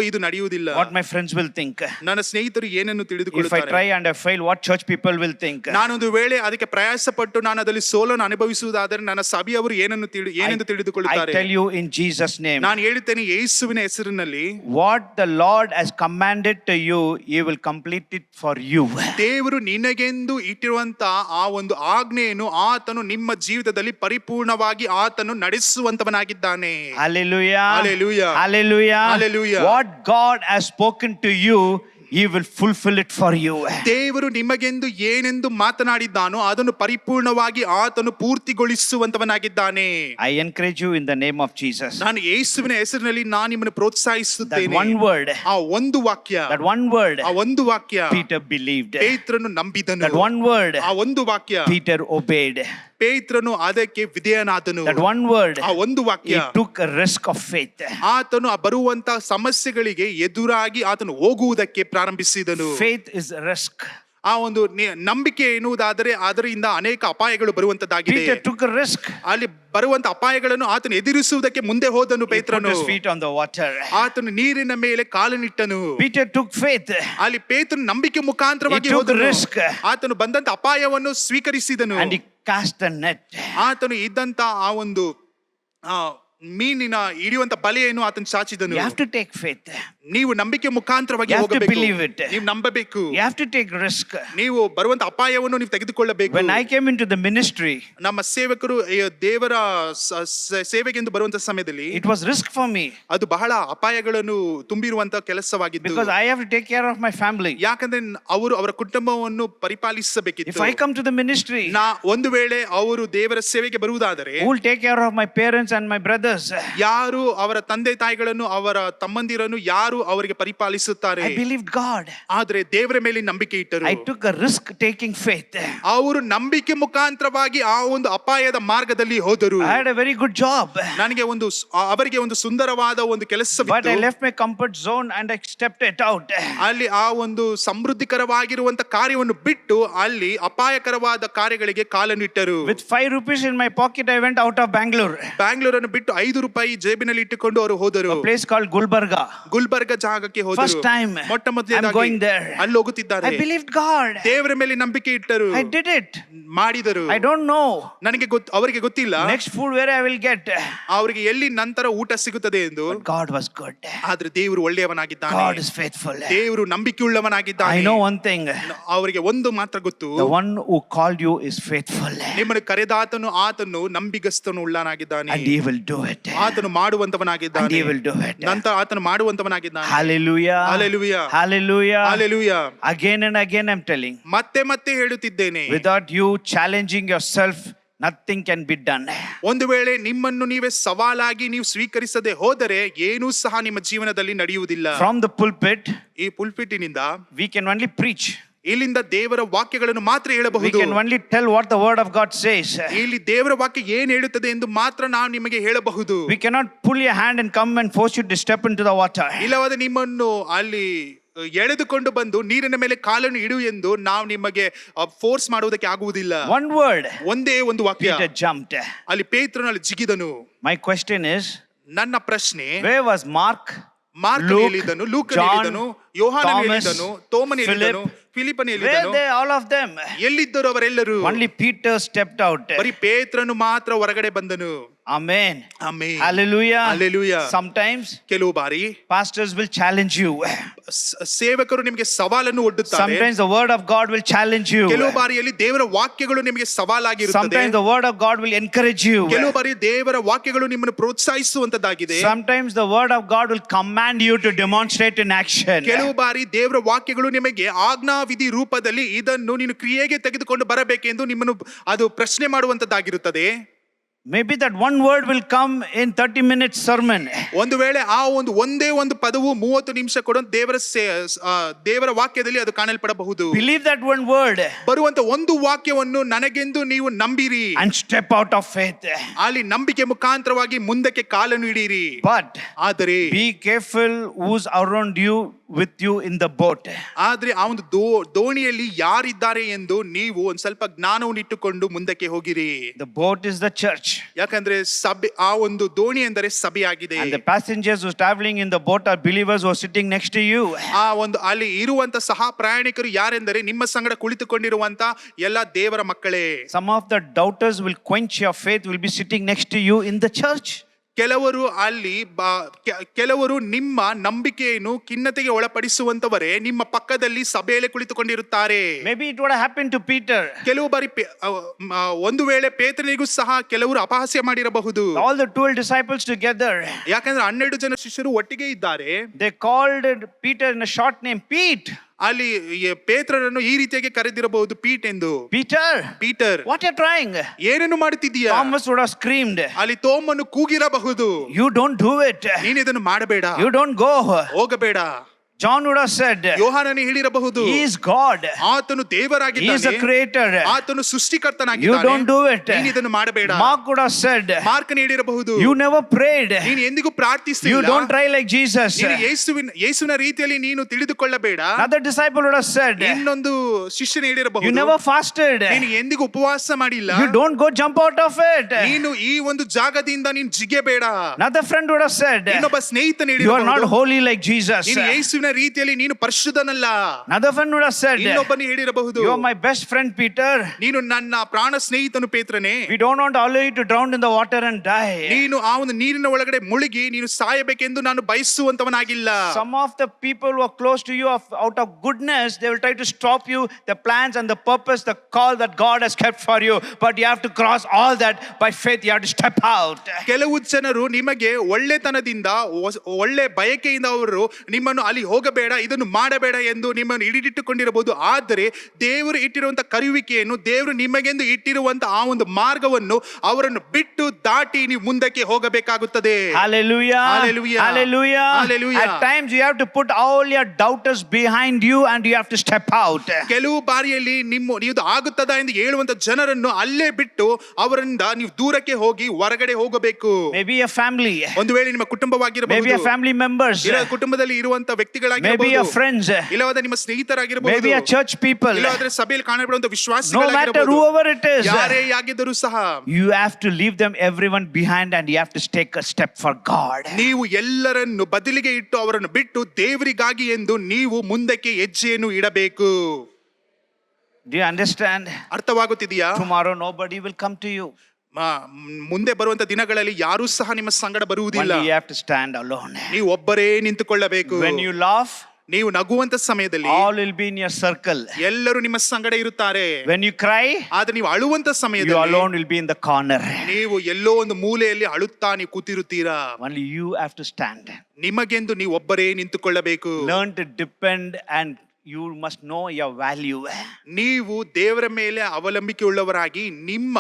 ಇದು ನಡೆಯುವುದಿಲ್ಲ. What my friends will think. ನನ್ನ ಸ್ನೇಹಿತರು ಏನನ್ನು If I ತಿಳಿದುಕೊಳ್ಳುತ್ತಾರೆ. try and I fail, what church people will think. ನಾನೊಂದು ವೇಳೆ ಅದಕ್ಕೆ ಪ್ರಯಾಸ ಪಟ್ಟು ನಾನು ಅದರಲ್ಲಿ ಸೋಲನ್ನು ಅನುಭವಿಸುವುದಾದರೆ ನನ್ನ ಸಭೆಯವರು ಏನೆಂದು I ತಿಳಿದುಕೊಳ್ಳುತ್ತಾರೆ. tell you in Jesus' name, ನಾನು ಹೇಳುತ್ತೇನೆ ಯೇಸುವಿನ ಹೆಸರಿನಲ್ಲಿ, what the Lord has commanded to you, He will complete it for you. ದೇವರು ನಿನಗೆಂದು ಇಟ್ಟಿರುವಂತ ಆ ಒಂದು ಆಜ್ಞೆಯನ್ನು ಆತನು ನಿಮ್ಮ ಜೀವಿತದಲ್ಲಿ ಪರಿಪೂರ್ಣವಾಗಿ ಆತನು ನಡೆಸುವಂತವನಾಗಿದ್ದಾನೆ. Hallelujah. Hallelujah. Hallelujah. Hallelujah. What God has spoken to you, He will fulfill it for you. ದೇವರು ನಿಮಗೆಂದು ಏನೆಂದು ಮಾತನಾಡಿದ್ದಾನೋ ಅದನ್ನು ಪರಿಪೂರ್ಣವಾಗಿ ಆತನು ಪೂರ್ತಿಗೊಳಿಸುವಂತವನಾಗಿದ್ದಾನೆ. I encourage you in the name of Jesus. ನಾನು ಯೇಸುವಿನ ಹೆಸರಿನಲ್ಲಿ ನಾನು ನಿಮ್ಮನ್ನು That ಪ್ರೋತ್ಸಾಹಿಸುತ್ತೇನೆ. one word, ಆ ಒಂದು ವಾಕ್ಯ, that one word, ಆ ಒಂದು ವಾಕ್ಯ Peter believed. ಪೇತ್ರನು ನಂಬಿದನು. That one word, ಆ ಒಂದು ವಾಕ್ಯ Peter obeyed. ಪೇತ್ರನು ಅದಕ್ಕೆ ವಿಧೇಯನಾದನು. That one word, ಆ ಒಂದು he ವಾಕ್ಯ took a risk of faith. ಆತನು ಆ ಬರುವಂತ ಸಮಸ್ಯೆಗಳಿಗೆ ಎದುರಾಗಿ ಆತನು ಹೋಗುವುದಕ್ಕೆ ಪ್ರಾರಂಭಿಸಿದನು. Faith is a risk. ಆ ಒಂದು ನಂಬಿಕೆ ಎನ್ನುವುದಾದರೆ ಅದರಿಂದ ಅನೇಕ ಅಪಾಯಗಳು ಬರುವಂತದ್ದಾಗಿದೆ. Peter took a risk. ಅಲ್ಲಿ ಬರುವಂತ ಅಪಾಯಗಳನ್ನು ಆತನು ಎದುರಿಸುವುದಕ್ಕೆ ಮುಂದೆ ಹೋದನು. He put ಪೇತ್ರನು his feet on the water. ಆತನು ನೀರಿನ ಮೇಲೆ ಕಾಲನಿಟ್ಟನು. Peter took faith. ಅಲ್ಲಿ ಪೇತ್ರನು ನಂಬಿಕೆ ಮುಖಾಂತರವಾಗಿ He took ಹೋದನು. risk. ಆತನು ಬಂದಂತ ಅಪಾಯವನ್ನು ಸ್ವೀಕರಿಸಿದನು. And he cast a net. ಆತನು ಇದ್ದಂತ ಆ ಒಂದು ಮೀನಿನ ಹಿಡಿಯುವಂತ ಬಲೆಯನ್ನು ಆತನು ಚಾಚಿದನು. You have to take faith. ನೀವು ನಂಬಿಕೆ ಮುಖಾಂತರವಾಗಿ You have to ಹೋಗಬೇಕು. believe it. ನೀವು ನಂಬಬೇಕು. You have to take risk. ನೀವು ಬರುವಂತ ಅಪಾಯವನ್ನು ನೀವು ತೆಗೆದುಕೊಳ್ಳಬೇಕು. When I came into the ministry, ನಮ್ಮ ಸೇವಕರು ದೇವರ ಸೇವೆಗೆಂದು ಬರುವಂತ ಸಮಯದಲ್ಲಿ it was risk for me ಅದು ಬಹಳ ಅಪಾಯಗಳನ್ನು ತುಂಬಿರುವಂತ ಕೆಲಸವಾಗಿತ್ತು. because I have to take care of my family. ಯಾಕಂದ್ರೆ ಅವರು ಅವರ ಕುಟುಂಬವನ್ನು ಪರಿಪಾಲಿಸಬೇಕಿತ್ತು. If I come to the ministry, ಒಂದು ವೇಳೆ ಅವರು ದೇವರ ಸೇವೆಗೆ ಬರುವುದಾದರೆ who will take care of my parents and my brothers? ಯಾರು ಅವರ ತಂದೆ ತಾಯಿಗಳನ್ನು ಅವರ ತಮ್ಮಂದಿರನ್ನು ಯಾರು ಅವರಿಗೆ ಪರಿಪಾಲಿಸುತ್ತಾರೆ? I believed God. ಆದ್ರೆ ದೇವರ ಮೇಲೆ ನಂಬಿಕೆ ಇಟ್ಟರು. I took a risk taking faith. ಅವರು ನಂಬಿಕೆ ಮುಖಾಂತರವಾಗಿ ಆ ಒಂದು ಅಪಾಯದ ಮಾರ್ಗದಲ್ಲಿ ಹೋದರು. I had a very good job, ನನಗೆ ಅವರಿಗೆ ಒಂದು ಸುಂದರವಾದ ಒಂದು but I ಕೆಲಸವಿತ್ತು. left my comfort zone and I stepped it out. ಅಲ್ಲಿ ಆ ಒಂದು ಸಮೃದ್ಧಿಕರವಾಗಿರುವಂತ ಕಾರ್ಯವನ್ನು ಬಿಟ್ಟು ಅಲ್ಲಿ ಅಪಾಯಕರವಾದ ಕಾರ್ಯಗಳಿಗೆ ಕಾಲನ್ನಿಟ್ಟರು. With 5 rupees in my pocket, I went out of Bangalore. ಬ್ಯಾಂಗ್ಳೂರನ್ನು ಬಿಟ್ಟು ₹5 ಜೇಬಿನಲ್ಲಿ ಇಟ್ಟುಕೊಂಡು ಅವರು ಹೋದರು. A place called Gulbarga. Gulbarga ಜಾಗಕ್ಕೆ ಹೋದರು. First time ಮೊಟ್ಟ I'm ಮೊದಲನೇದಾಗಿ going there. ಅಲ್ಲಿ ಹೋಗುತ್ತಿದ್ದಾರೆ. I believed God. ದೇವರ ಮೇಲೆ ನಂಬಿಕೆ ಇಟ್ಟರು. I did it. ಮಾಡಿದರು. I don't know ನನಗೆ ಅವರಿಗೆ ಗೊತ್ತಿಲ್ಲ next food where I will get. ಅವರಿಗೆ ಎಲ್ಲಿ ನಂತರ ಊಟ ಸಿಗುತ್ತದೆ ಎಂದು. But God was good. ಆದ್ರೆ ದೇವರು ಒಳ್ಳೆಯವನಾಗಿದ್ದಾನೆ. God is faithful. ದೇವರು ನಂಬಿಕೆಯುಳ್ಳವನಾಗಿದ್ದಾನೆ. I know one thing. ಅವರಿಗೆ ಒಂದು ಮಾತ್ರ ಗೊತ್ತು, The one who called you is faithful. ನಿಮ್ಮನ್ನು ಕರೆದಾತನು ಆತನು ನಂಬಿಗಸ್ತನು ಉಳ್ಳವನಾಗಿದ್ದಾನೆ. And he will do it. ಆತನು And ಮಾಡುವಂತವನಾಗಿದ್ದಾನೆ. he will do it. ನಂತರ ಆತನು ಮಾಡುವಂತವನಾಗಿದ್ದಾನೆ. Hallelujah. Hallelujah. Hallelujah. Hallelujah. Again and again I'm telling. ಮತ್ತೆ ಹೇಳುತ್ತಿದ್ದೇನೆ, Without you challenging yourself, nothing can be done. ಒಂದು ವೇಳೆ ನಿಮ್ಮನ್ನು ನೀವೇ ಸವಾಲಾಗಿ ನೀವು ಸ್ವೀಕರಿಸದೆ ಹೋದರೆ ಏನೂ ಸಹ ನಿಮ್ಮ ಜೀವನದಲ್ಲಿ ನಡೆಯುವುದಿಲ್ಲ. From the pulpit, ಈ ಪುಲ್ಪಿಟಿನಿಂದ we can only preach. ಇಲ್ಲಿಂದ ದೇವರ ವಾಕ್ಯಗಳನ್ನು ಮಾತ್ರ We ಹೇಳಬಹುದು. can only tell what the word of God says. ಇಲ್ಲಿ ದೇವರ ವಾಕ್ಯ ಏನ್ ಹೇಳುತ್ತದೆ ಎಂದು ಮಾತ್ರ ನಾವು ನಿಮಗೆ ಹೇಳಬಹುದು. We cannot pull your hand and come and force you to step into the water. ಇಲ್ಲವಾದ ನಿಮ್ಮನ್ನು ಅಲ್ಲಿ ಎಳೆದುಕೊಂಡು ಬಂದು ನೀರಿನ ಮೇಲೆ ಕಾಲನ್ನು ಇಡು ಎಂದು ನಾವು ನಿಮಗೆ ಫೋರ್ಸ್ ಮಾಡುವುದಕ್ಕೆ ಆಗುವುದಿಲ್ಲ. One word. ಒಂದೇ ಒಂದು ವಾಕ್ಯ. Peter jumped. ಅಲ್ಲಿ ಪೇತ್ರನು ಅಲ್ಲಿ ಜಿಗಿದನು. My question is, ನನ್ನ ಪ್ರಶ್ನೆ, where was Mark, ಮಾರ್ಕನು Luke, ಎಲ್ಲಿದ್ದನು? ಲೂಕನು John, ಎಲ್ಲಿದ್ದನು? ಯೋಹಾನನು Thomas, ಎಲ್ಲಿದ್ದನು? ತೋಮನು ಎಲ್ಲಿದ್ದನು? ಫಿಲಿಪ್ಪನು where ಎಲ್ಲಿದ್ದನು? they all of them? ಎಲ್ಲಿದ್ದರು ಅವರೆಲ್ಲರೂ? Only Peter stepped out. ಬರೀ ಪೇತ್ರನು ಮಾತ್ರ ಹೊರಗಡೆ ಬಂದನು. Amen. Amen. Hallelujah. Hallelujah. Sometimes ಕೆಲವು ಬಾರಿ pastors will challenge you. ಸೇವಕರು ನಿಮಗೆ ಸವಾಲನ್ನು ಒಡ್ಡುತ್ತಾರೆ. Sometimes the word of God will challenge you. ಕೆಲವು ಬಾರಿಯಲ್ಲಿ ದೇವರ ವಾಕ್ಯಗಳು ನಿಮಗೆ ಸವಾಲಾಗಿರುತ್ತದೆ. Sometimes the word of God will encourage you. ಕೆಲವು ಬಾರಿ ದೇವರ ವಾಕ್ಯಗಳು ನಿಮ್ಮನ್ನು ಪ್ರೋತ್ಸಾಹಿಸುವಂತದ್ದಾಗಿದೆ. Sometimes the word of God will command you to demonstrate in action. ಕೆಲವು ಬಾರಿ ದೇವರ ವಾಕ್ಯಗಳು ನಿಮಗೆ ಆಜ್ಞಾವಿಧಿ ರೂಪದಲ್ಲಿ ಇದನ್ನು ನೀನು ಕ್ರಿಯೆಗೆ ತೆಗೆದುಕೊಂಡು ಬರಬೇಕೆಂದು ನಿಮ್ಮನ್ನು ಅದು ಪ್ರಶ್ನೆ ಮಾಡುವಂತದ್ದಾಗಿರುತ್ತದೆ. Maybe that one word will come in 30 minutes sermon. ಒಂದು ವೇಳೆ ಆ ಒಂದೇ ಒಂದು ಪದವು 30 ನಿಮಿಷ ಕೊಡೋ ದೇವರ ವಾಕ್ಯದಲ್ಲಿ ಅದು ಕಾಣಲ್ಪಡಬಹುದು. Believe that one word ಬರುವಂತ ಒಂದು ವಾಕ್ಯವನ್ನು ನನಗೆಂದು ನೀವು ನಂಬಿರಿ and step out of faith. ಅಲ್ಲಿ ನಂಬಿಕೆ ಮುಖಾಂತರವಾಗಿ ಮುಂದಕ್ಕೆ ಕಾಲನ್ನು ಇಡೀರಿ. But ಆದರೆ be careful who's around you with you in the boat. ಆದ್ರೆ ಆ ಒಂದು ದೋಣಿಯಲ್ಲಿ ಯಾರಿದ್ದಾರೆ ಎಂದು ನೀವು ಒಂದ್ ಸ್ವಲ್ಪ ಜ್ಞಾನವನ್ನು ಇಟ್ಟುಕೊಂಡು ಮುಂದಕ್ಕೆ ಹೋಗಿರಿ. The boat is the church. ಯಾಕಂದ್ರೆ ಸಭೆ, ಆ ಒಂದು ದೋಣಿ ಎಂದರೆ ಸಭೆಯಾಗಿದೆ. And the passengers who are traveling in the boat are believers who are sitting next to you. ಆ ಒಂದು ಅಲ್ಲಿ ಇರುವಂತ ಸಹ ಪ್ರಯಾಣಿಕರು ಯಾರೆಂದರೆ ನಿಮ್ಮ ಸಂಗಡ ಕುಳಿತುಕೊಂಡಿರುವಂತ ಎಲ್ಲ ದೇವರ ಮಕ್ಕಳೇ. Some of the doubters will quench your faith, will be sitting next to you in the church. ಕೆಲವರು ಅಲ್ಲಿ ಕೆಲವರು ನಿಮ್ಮ ನಂಬಿಕೆಯನ್ನು ಖಿನ್ನತೆಗೆ ಒಳಪಡಿಸುವಂತವರೇ ನಿಮ್ಮ ಪಕ್ಕದಲ್ಲಿ ಸಭೆಯಲ್ಲಿ ಕುಳಿತುಕೊಂಡಿರುತ್ತಾರೆ. Maybe it would have happened to Peter. ಕೆಲವು ಬಾರಿ ಒಂದು ವೇಳೆ ಪೇತ್ರನಿಗೂ ಸಹ ಕೆಲವರು ಅಪಹಾಸ್ಯ ಮಾಡಿರಬಹುದು. All the 12 disciples together. ಯಾಕಂದ್ರೆ 12 ಜನ ಶಿಷ್ಯರು ಒಟ್ಟಿಗೆ ಇದ್ದಾರೆ. They called Peter in a short name, Pete. ಅಲ್ಲಿ ಪೇತ್ರನನ್ನು ಈ ರೀತಿಯಾಗಿ ಕರೆದಿರಬಹುದು, ಪೀಟ್ ಎಂದು. Peter, what are you trying? ಏನನ್ನು ಮಾಡುತ್ತಿದ್ದೀಯಾ? Thomas would have screamed. ಅಲ್ಲಿ ತೋಮನು ಕೂಗಿರಬಹುದು, you don't do it. ನೀನು ಇದನ್ನು ಮಾಡಬೇಡ, you don't go, ಹೋಗಬೇಡ. John would have said, ಯೋಹಾನನು ಹೇಳಿರಬಹುದು, he is God, ಆತನು ದೇವರಾಗಿದ್ದಾನೆ, he is a creator, ಆತನು ಸೃಷ್ಟಿಕರ್ತನಾಗಿದ್ದಾನೆ, you don't do it. ನೀನು ಇದನ್ನು ಮಾಡಬೇಡ. Mark would have said, ಮಾರ್ಕನು ಹೇಳಿರಬಹುದು, you never prayed, ನೀನು ಎಂದಿಗೂ ಪ್ರಾರ್ಥಿಸಿಲ್ಲ, you don't try like Jesus. ನೀನು ಯೇಸುವಿನ ರೀತಿಯಲ್ಲಿ ನೀನು ತಿಳಿದುಕೊಳ್ಳಬೇಡ. Another disciple would have said, ಇನ್ನೊಂದು ಶಿಷ್ಯನು ಹೇಳಿರಬಹುದು, you never fasted, ನೀನು ಎಂದಿಗೂ ಉಪವಾಸ ಮಾಡಿಲ್ಲ, you don't go jump out of it, ನೀನು ಈ ಒಂದು ಜಾಗದಿಂದ ನೀನು ಜಿಗಿಯಬೇಡ. Another friend would have said, ಇನ್ನೊಬ್ಬ ಸ್ನೇಹಿತನು you are not ಹೇಳಿರಬಹುದು, holy like Jesus. ನೀನು ಯೇಸುವಿನ ರೀತಿಯಲ್ಲಿ ನೀನು ಪರಿಶುದ್ಧನಲ್ಲ. Another friend would have said, ಇನ್ನೊಬ್ಬನು ಹೇಳಿರಬಹುದು, you are my best friend Peter, ನೀನು ನನ್ನ ಪ್ರಾಣ ಸ್ನೇಹಿತನು ಪೇತ್ರನೇ, we don't want to allow you to drown in the water and die. ನೀನು ಆ ಒಂದು ನೀರಿನ ಒಳಗಡೆ ಮುಳುಗಿ ನೀನು ಸಾಯಬೇಕೆಂದು ನಾನು ಬಯಸುವಂತವನಾಗಿಲ್ಲ. Some of the people who are close to you, out of goodness, they will try to stop you, the plans and the purpose, the call that God has kept for you, but you have to cross all that by faith. You have to step out. ಕೆಲವು ಜನರು ನಿಮಗೆ ಒಳ್ಳೆತನದಿಂದ, ಒಳ್ಳೆ ಬಯಕೆಯಿಂದ ಅವರು ನಿಮ್ಮನ್ನು ಅಲ್ಲಿ ಹೋಗಬೇಡ, ಇದನ್ನು ಮಾಡಬೇಡ ಎಂದು ನಿಮ್ಮನ್ನು ಹಿಡಿದಿಟ್ಟುಕೊಂಡಿರಬಹುದು. ಆದರೆ ದೇವರು ಇಟ್ಟಿರುವಂತಹ ಕರೆಯುವಿಕೆಯನ್ನು, ದೇವರು ನಿಮಗೆಂದು ಇಟ್ಟಿರುವಂತಹ ಆ ಒಂದು ಮಾರ್ಗವನ್ನು ಅವರನ್ನು ಬಿಟ್ಟು ದಾಟಿ ನೀವು ಮುಂದಕ್ಕೆ ಹೋಗಬೇಕಾಗುತ್ತದೆ. Hallelujah. Hallelujah. Hallelujah. Hallelujah. At times you have to put all your doubters behind you and you have to step out. ಕೆಲವು ಬಾರಿಯಲ್ಲಿ ನೀವು ಆಗುತ್ತದಾ ಎಂದು ಹೇಳುವಂತ ಜನರನ್ನು ಅಲ್ಲೇ ಬಿಟ್ಟು ಅವರಿಂದ ನೀವು ದೂರಕ್ಕೆ ಹೋಗಿ ಹೊರಗಡೆ ಹೋಗಬೇಕು. Maybe a family, ಒಂದು ವೇಳೆ ನಿಮ್ಮ ಕುಟುಂಬವಾಗಿರಬಹುದು, maybe a family members, ಕುಟುಂಬದಲ್ಲಿ ಇರುವಂತ ವ್ಯಕ್ತಿಗಳಾಗಿರಬಹುದು, maybe a friends, ಇಲ್ಲವಾದ ನಿಮ್ಮ ಸ್ನೇಹಿತರಾಗಿರಬಹುದು, maybe a church people, ಇಲ್ಲವಾದ್ರೆ ಸಭೆಯಲ್ಲಿ ಕಾಣಬರುವಂತ no matter ವಿಶ್ವಾಸಿಗಳಾಗಿರಬಹುದು, whoever it is, ಯಾರೇ ಆಗಿದ್ದರೂ ಸಹ you have to leave them everyone behind and you have to take a step for God. ನೀವು ಎಲ್ಲರನ್ನು ಬದಲಿಗೆ ಇಟ್ಟು ಅವರನ್ನು ಬಿಟ್ಟು ದೇವರಿಗಾಗಿ ಎಂದು ನೀವು ಮುಂದಕ್ಕೆ ಹೆಜ್ಜೆಯನ್ನು ಇಡಬೇಕು. Do you understand? ಅರ್ಥವಾಗುತ್ತಿದೆಯಾ? Tomorrow nobody will come to you. ಮುಂದೆ ಬರುವಂತ ದಿನಗಳಲ್ಲಿ ಯಾರೂ ಸಹ ನಿಮ್ಮ ಸಂಗಡ ಬರುವುದಿಲ್ಲ. Only you have to stand alone. ನೀವು ಒಬ್ಬರೇ ನಿಂತುಕೊಳ್ಳಬೇಕು. When you laugh, ನೀವು ನಗುವಂತ ಸಮಯದಲ್ಲಿ all will be in your circle. ಎಲ್ಲರೂ ನಿಮ್ಮ ಸಂಗಡ ಇರುತ್ತಾರೆ. When you cry, ಆದ್ರೆ ನೀವು ಅಳುವಂತ you ಸಮಯದಲ್ಲಿ alone will be in the corner. ನೀವು ಎಲ್ಲೋ ಒಂದು ಮೂಲೆಯಲ್ಲಿ ಅಳುತ್ತಾ ನೀವು ಕೂತಿರುತ್ತೀರಾ. Only you have to stand. ನಿಮಗೆಂದು ನೀವು ಒಬ್ಬರೇ ನಿಂತುಕೊಳ್ಳಬೇಕು. Learn to depend and you must know your value. ನೀವು ದೇವರ ಮೇಲೆ ಅವಲಂಬಿಕೆ ಉಳ್ಳವರಾಗಿ ನಿಮ್ಮ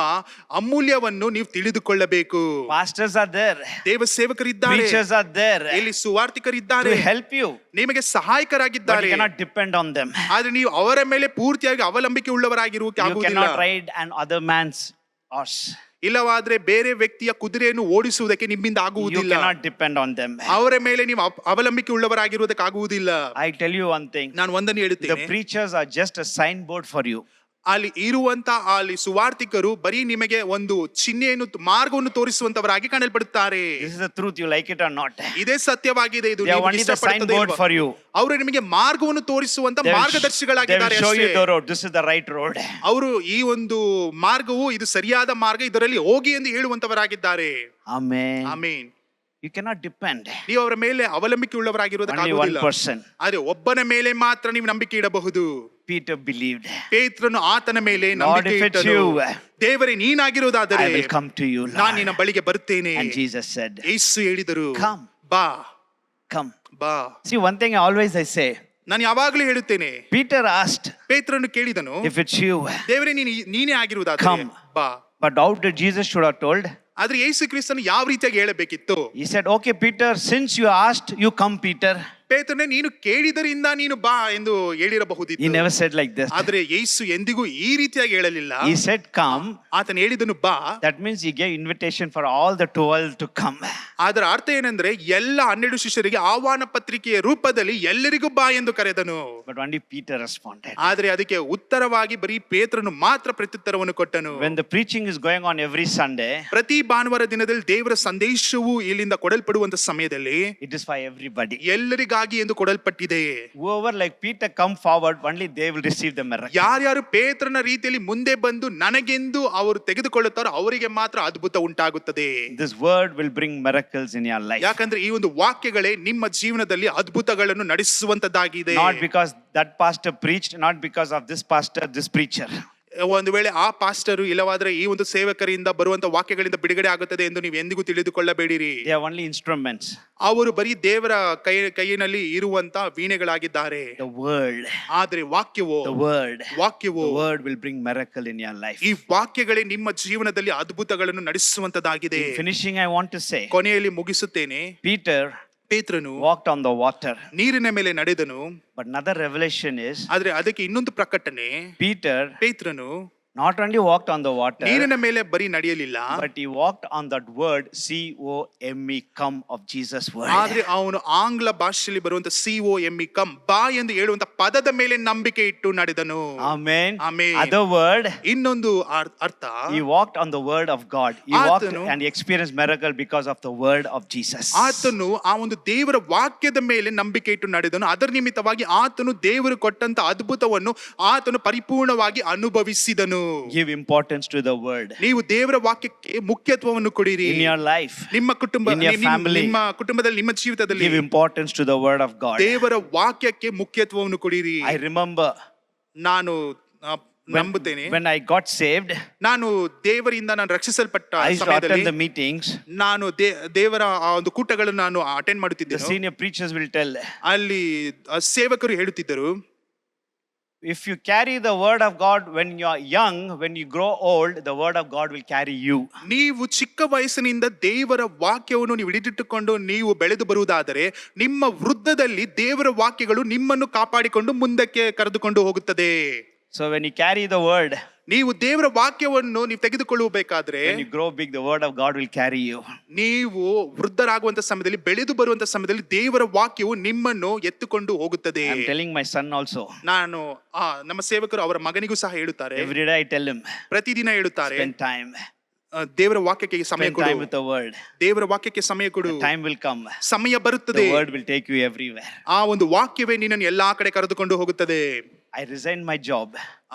ಅಮೂಲ್ಯವನ್ನು ನೀವು ತಿಳಿದುಕೊಳ್ಳಬೇಕು. Pastors are there, ದೇವ ಸೇವಕರಿದ್ದಾರೆ, preachers are there ಇಲ್ಲಿ ಸುವಾರ್ತಿಕರಿದ್ದಾರೆ, to help you, ನಿಮಗೆ but ಸಹಾಯಕರಾಗಿದ್ದಾರೆ. you cannot depend on them. ಆದ್ರೆ ನೀವು ಅವರ ಮೇಲೆ ಪೂರ್ತಿಯಾಗಿ ಅವಲಂಬಿಕೆ ಉಳ್ಳವರಾಗಿರುವುದಕ್ಕೆ You ಆಗುವುದಿಲ್ಲ. cannot ride an other man's horse. ಇಲ್ಲವಾದ್ರೆ ಬೇರೆ ವ್ಯಕ್ತಿಯ ಕುದುರೆಯನ್ನು ಓಡಿಸುವುದಕ್ಕೆ ನಿಮ್ಮಿಂದ You ಆಗುವುದಿಲ್ಲ. cannot depend on them. ಅವರ ಮೇಲೆ ನೀವು ಅವಲಂಬಿಕೆ ಉಳ್ಳವರಾಗಿರುವುದಕ್ಕೆ ಆಗುವುದಿಲ್ಲ. I tell you one thing, ನಾನು ಒಂದನ್ನು the ಹೇಳುತ್ತೇನೆ, preachers are just a signboard for you. ಅಲ್ಲಿ ಇರುವಂತ ಅಲ್ಲಿ ಸುವಾರ್ತಿಕರು ಬರೀ ನಿಮಗೆ ಒಂದು ಚಿಹ್ನೆಯನ್ನು, ಮಾರ್ಗವನ್ನು ತೋರಿಸುವಂತವರಾಗಿ ಕಾಣಲ್ಪಡುತ್ತಾರೆ. This is the truth, you like it or not. ಇದೇ ಸತ್ಯವಾಗಿದೆ. ಇದು They are ನೀವು only the ಇಷ್ಟಪಡುತ್ತದೆ signboard ಇಲ್ವಾ? for you. ಅವರು ನಿಮಗೆ ಮಾರ್ಗವನ್ನು ತೋರಿಸುವಂತ They will ಮಾರ್ಗದರ್ಶಿಗಳಾಗಿದ್ದಾರೆ show you ಅಷ್ಟೇ. the road. This is the right road. ಅವರು ಈ ಒಂದು ಮಾರ್ಗವು ಇದು ಸರಿಯಾದ ಮಾರ್ಗ, ಇದರಲ್ಲಿ ಹೋಗಿ ಎಂದು ಹೇಳುವಂತವರಾಗಿದ್ದಾರೆ. Amen. Amen. You cannot depend. ನೀವು ಅವರ ಮೇಲೆ ಅವಲಂಬಿಕೆ ಉಳ್ಳವರಾಗಿರುವುದಕ್ಕೆ Only one ಆಗುವುದಿಲ್ಲ. person. ಆದ್ರೆ ಒಬ್ಬನ ಮೇಲೆ ಮಾತ್ರ ನೀವು ನಂಬಿಕೆ ಇಡಬಹುದು. Peter believed. ಪೇತ್ರನು ಆತನ ಮೇಲೆ Lord, ನಂಬಿಕೆ if it's ಇಟ್ಟನು. you, ದೇವರೇ ನೀನಾಗಿರುವುದಾದರೆ I will come to you, ನಾನು Lord. ನಿನ್ನ ಬಳಿಗೆ ಬರುತ್ತೇನೆ. And Jesus said, ಯೇಸು ಹೇಳಿದರು, Come. ಬಾ come. ಬಾ. See, one thing I say, ನಾನು ಯಾವಾಗಲೂ ಹೇಳುತ್ತೇನೆ, Peter asked, ಪೇತ್ರನು ಕೇಳಿದನು, if it's you, ದೇವರೇ ನೀನೇ ಆಗಿರುವುದಾದರೆ Come. ಬಾ. but how did Jesus should have told? ಆದ್ರೆ ಯೇಸು ಕ್ರಿಸ್ತನು ಯಾವ ರೀತಿಯಾಗಿ ಹೇಳಬೇಕಿತ್ತು? He said, okay Peter, since you asked, you come Peter. ಪೇತ್ರನೇ ನೀನು ಕೇಳಿದರಿಂದ ನೀನು ಬಾ ಎಂದು He ಹೇಳಿರಬಹುದಿತ್ತು. never said like this. ಆದ್ರೆ ಯೇಸು ಎಂದಿಗೂ ಈ ರೀತಿಯಾಗಿ ಹೇಳಲಿಲ್ಲ. He said, come. ಆತನು ಹೇಳಿದನು ಬಾ. That means he gave invitation for all the 12 to come. ಅದರ ಅರ್ಥ ಏನಂದ್ರೆ ಎಲ್ಲ 12 ಶಿಷ್ಯರಿಗೆ ಆಹ್ವಾನ ಪತ್ರಿಕೆಯ ರೂಪದಲ್ಲಿ ಎಲ್ಲರಿಗೂ ಬಾ ಎಂದು ಕರೆದನು. But only Peter responded. ಆದ್ರೆ ಅದಕ್ಕೆ ಉತ್ತರವಾಗಿ ಬರೀ ಪೇತ್ರನು ಮಾತ್ರ ಪ್ರತ್ಯುತ್ತರವನ್ನು ಕೊಟ್ಟನು. When the preaching is going on every Sunday, ಪ್ರತಿ ಭಾನುವಾರ ದಿನದಲ್ಲಿ ದೇವರ ಸಂದೇಶವು ಇಲ್ಲಿಂದ ಕೊಡಲ್ಪಡುವಂತ ಸಮಯದಲ್ಲಿ it is for everybody. ಎಲ್ಲರಿಗಾಗಿ ಎಂದು ಕೊಡಲ್ಪಟ್ಟಿದೆ. Whoever like Peter come forward, only they will receive the miracle. ಯಾರ್ಯಾರು ಪೇತ್ರನ ರೀತಿಯಲ್ಲಿ ಮುಂದೆ ಬಂದು ನನಗೆಂದು ಅವರು ತೆಗೆದುಕೊಳ್ಳುತ್ತಾರೋ ಅವರಿಗೆ ಮಾತ್ರ ಅದ್ಭುತ ಉಂಟಾಗುತ್ತದೆ. This word will bring miracles in your life. ಯಾಕಂದ್ರೆ ಈ ಒಂದು ವಾಕ್ಯಗಳೇ ನಿಮ್ಮ ಜೀವನದಲ್ಲಿ ಅದ್ಭುತಗಳನ್ನು ನಡೆಸುವಂತದ್ದಾಗಿದೆ. Not because that pastor preached, not because of this pastor, this preacher. ಒಂದು ವೇಳೆ ಆ ಪಾಸ್ಟರು ಇಲ್ಲವಾದ್ರೆ ಈ ಒಂದು ಸೇವಕರಿಂದ ಬರುವಂತ ವಾಕ್ಯಗಳಿಂದ ಬಿಡುಗಡೆ ಆಗುತ್ತದೆ ಎಂದು ನೀವು ಎಂದಿಗೂ ತಿಳಿದುಕೊಳ್ಳಬೇಡಿರಿ. They are only instruments. ಅವರು ಬರೀ ದೇವರ ಕೈಯಲ್ಲಿ ಇರುವಂತ ವೀಣೆಗಳಾಗಿದ್ದಾರೆ. The word. ಆದ್ರೆ ವಾಕ್ಯವು The word will bring miracle in your life. ಈ ವಾಕ್ಯಗಳೇ ನಿಮ್ಮ ಜೀವನದಲ್ಲಿ ಅದ್ಭುತಗಳನ್ನು ನಡೆಸುವಂತದ್ದಾಗಿದೆ. In finishing, I want to say, ಕೊನೆಯಲ್ಲಿ ಮುಗಿಸುತ್ತೇನೆ. ಪೇತ್ರನು walked on the water. ನೀರಿನ ಮೇಲೆ ನಡೆದನು. But another revelation is, ಆದ್ರೆ ಅದಕ್ಕೆ ಇನ್ನೊಂದು ಪ್ರಕಟಣೆ, ಪೇತ್ರನು not only walked on the water, ನೀರಿನ ಮೇಲೆ ಬರೀ ನಡೆಯಲಿಲ್ಲ, but he walked on that word COME, come of Jesus word. ಆದ್ರೆ ಅವನು ಆಂಗ್ಲ ಭಾಷೆಯಲ್ಲಿ ಬರುವಂತ COME, come, ಬಾ ಎಂದು ಹೇಳುವಂತ ಪದದ ಮೇಲೆ ನಂಬಿಕೆ ಇಟ್ಟು ನಡೆದನು. Amen. Amen. Other word, ಇನ್ನೊಂದು ಅರ್ಥ, he walked on the word of God. He walked and he experienced miracle because of the word of Jesus. ಆತನು ಆ ಒಂದು ದೇವರ ವಾಕ್ಯದ ಮೇಲೆ ನಂಬಿಕೆ ಇಟ್ಟು ನಡೆದನು. ಅದರ ನಿಮಿತ್ತವಾಗಿ ಆತನು ದೇವರು ಕೊಟ್ಟಂತ ಅದ್ಭುತವನ್ನು ಆತನು ಪರಿಪೂರ್ಣವಾಗಿ ಅನುಭವಿಸಿದನು. Give importance to the word. ನೀವು ದೇವರ ವಾಕ್ಯಕ್ಕೆ ಮುಖ್ಯತ್ವವನ್ನು ಕೊಡಿರಿ. In your life, ನಿಮ್ಮ ಕುಟುಂಬ, in your family, ನಿಮ್ಮ ಕುಟುಂಬದಲ್ಲಿ, ನಿಮ್ಮ ಜೀವಿತದಲ್ಲಿ give importance to the word of God. ದೇವರ ವಾಕ್ಯಕ್ಕೆ ಮುಖ್ಯತ್ವವನ್ನು ಕೊಡಿರಿ. I remember, ನಾನು ನಂಬುತ್ತೇನೆ, when I got saved, ನಾನು ದೇವರಿಂದ ನಾನು ರಕ್ಷಿಸಲ್ಪಟ್ಟ I used to attend the meetings. ನಾನು ದೇವರ ಆ ಒಂದು ಕೂಟಗಳನ್ನು ನಾನು ಅಟೆಂಡ್ ಮಾಡುತ್ತಿದ್ದೆ. The senior preachers will tell, ಅಲ್ಲಿ ಸೇವಕರು ಹೇಳುತ್ತಿದ್ದರು, if you carry the word of God when you are young, when you grow old, the word of God will carry you. ನೀವು ಚಿಕ್ಕ ವಯಸ್ಸಿನಿಂದ ದೇವರ ವಾಕ್ಯವನ್ನು ನೀವು ಹಿಡಿದಿಟ್ಟುಕೊಂಡು ನೀವು ಬೆಳೆದು ಬರುವುದಾದರೆ ನಿಮ್ಮ ವೃದ್ಧದಲ್ಲಿ ದೇವರ ವಾಕ್ಯಗಳು ನಿಮ್ಮನ್ನು ಕಾಪಾಡಿಕೊಂಡು ಮುಂದಕ್ಕೆ ಕರೆದುಕೊಂಡು ಹೋಗುತ್ತದೆ. So when you carry the word, ನೀವು ದೇವರ ವಾಕ್ಯವನ್ನು ನೀವು ತೆಗೆದುಕೊಳ್ಳಬೇಕಾದ್ರೆ, when you grow big, the word of God will carry you. ನೀವು ವೃದ್ಧರಾಗುವಂತ ಸಮಯದಲ್ಲಿ, ಬೆಳೆದು ಬರುವಂತ ಸಮಯದಲ್ಲಿ ದೇವರ ವಾಕ್ಯವು ನಿಮ್ಮನ್ನು ಎತ್ತುಕೊಂಡು ಹೋಗುತ್ತದೆ. I am telling my son also. ನಾನು ನಮ್ಮ ಸೇವಕರು ಅವರ ಮಗನಿಗೂ ಸಹ ಹೇಳುತ್ತಾರೆ, every day I tell him, ಪ್ರತಿದಿನ ಹೇಳುತ್ತಾರೆ, spend time. ದೇವರ ವಾಕ್ಯಕ್ಕೆ ಸಮಯ Spend ಕೊಡು. time with the word. ದೇವರ ವಾಕ್ಯಕ್ಕೆ ಸಮಯ ಕೊಡು. The time will come. ಸಮಯ ಬರುತ್ತದೆ. The word will take you everywhere. ಆ ಒಂದು ವಾಕ್ಯವೇ ನಿನ್ನನ್ನು ಎಲ್ಲಾ ಕಡೆ ಕರೆದುಕೊಂಡು ಹೋಗುತ್ತದೆ. I resigned my job.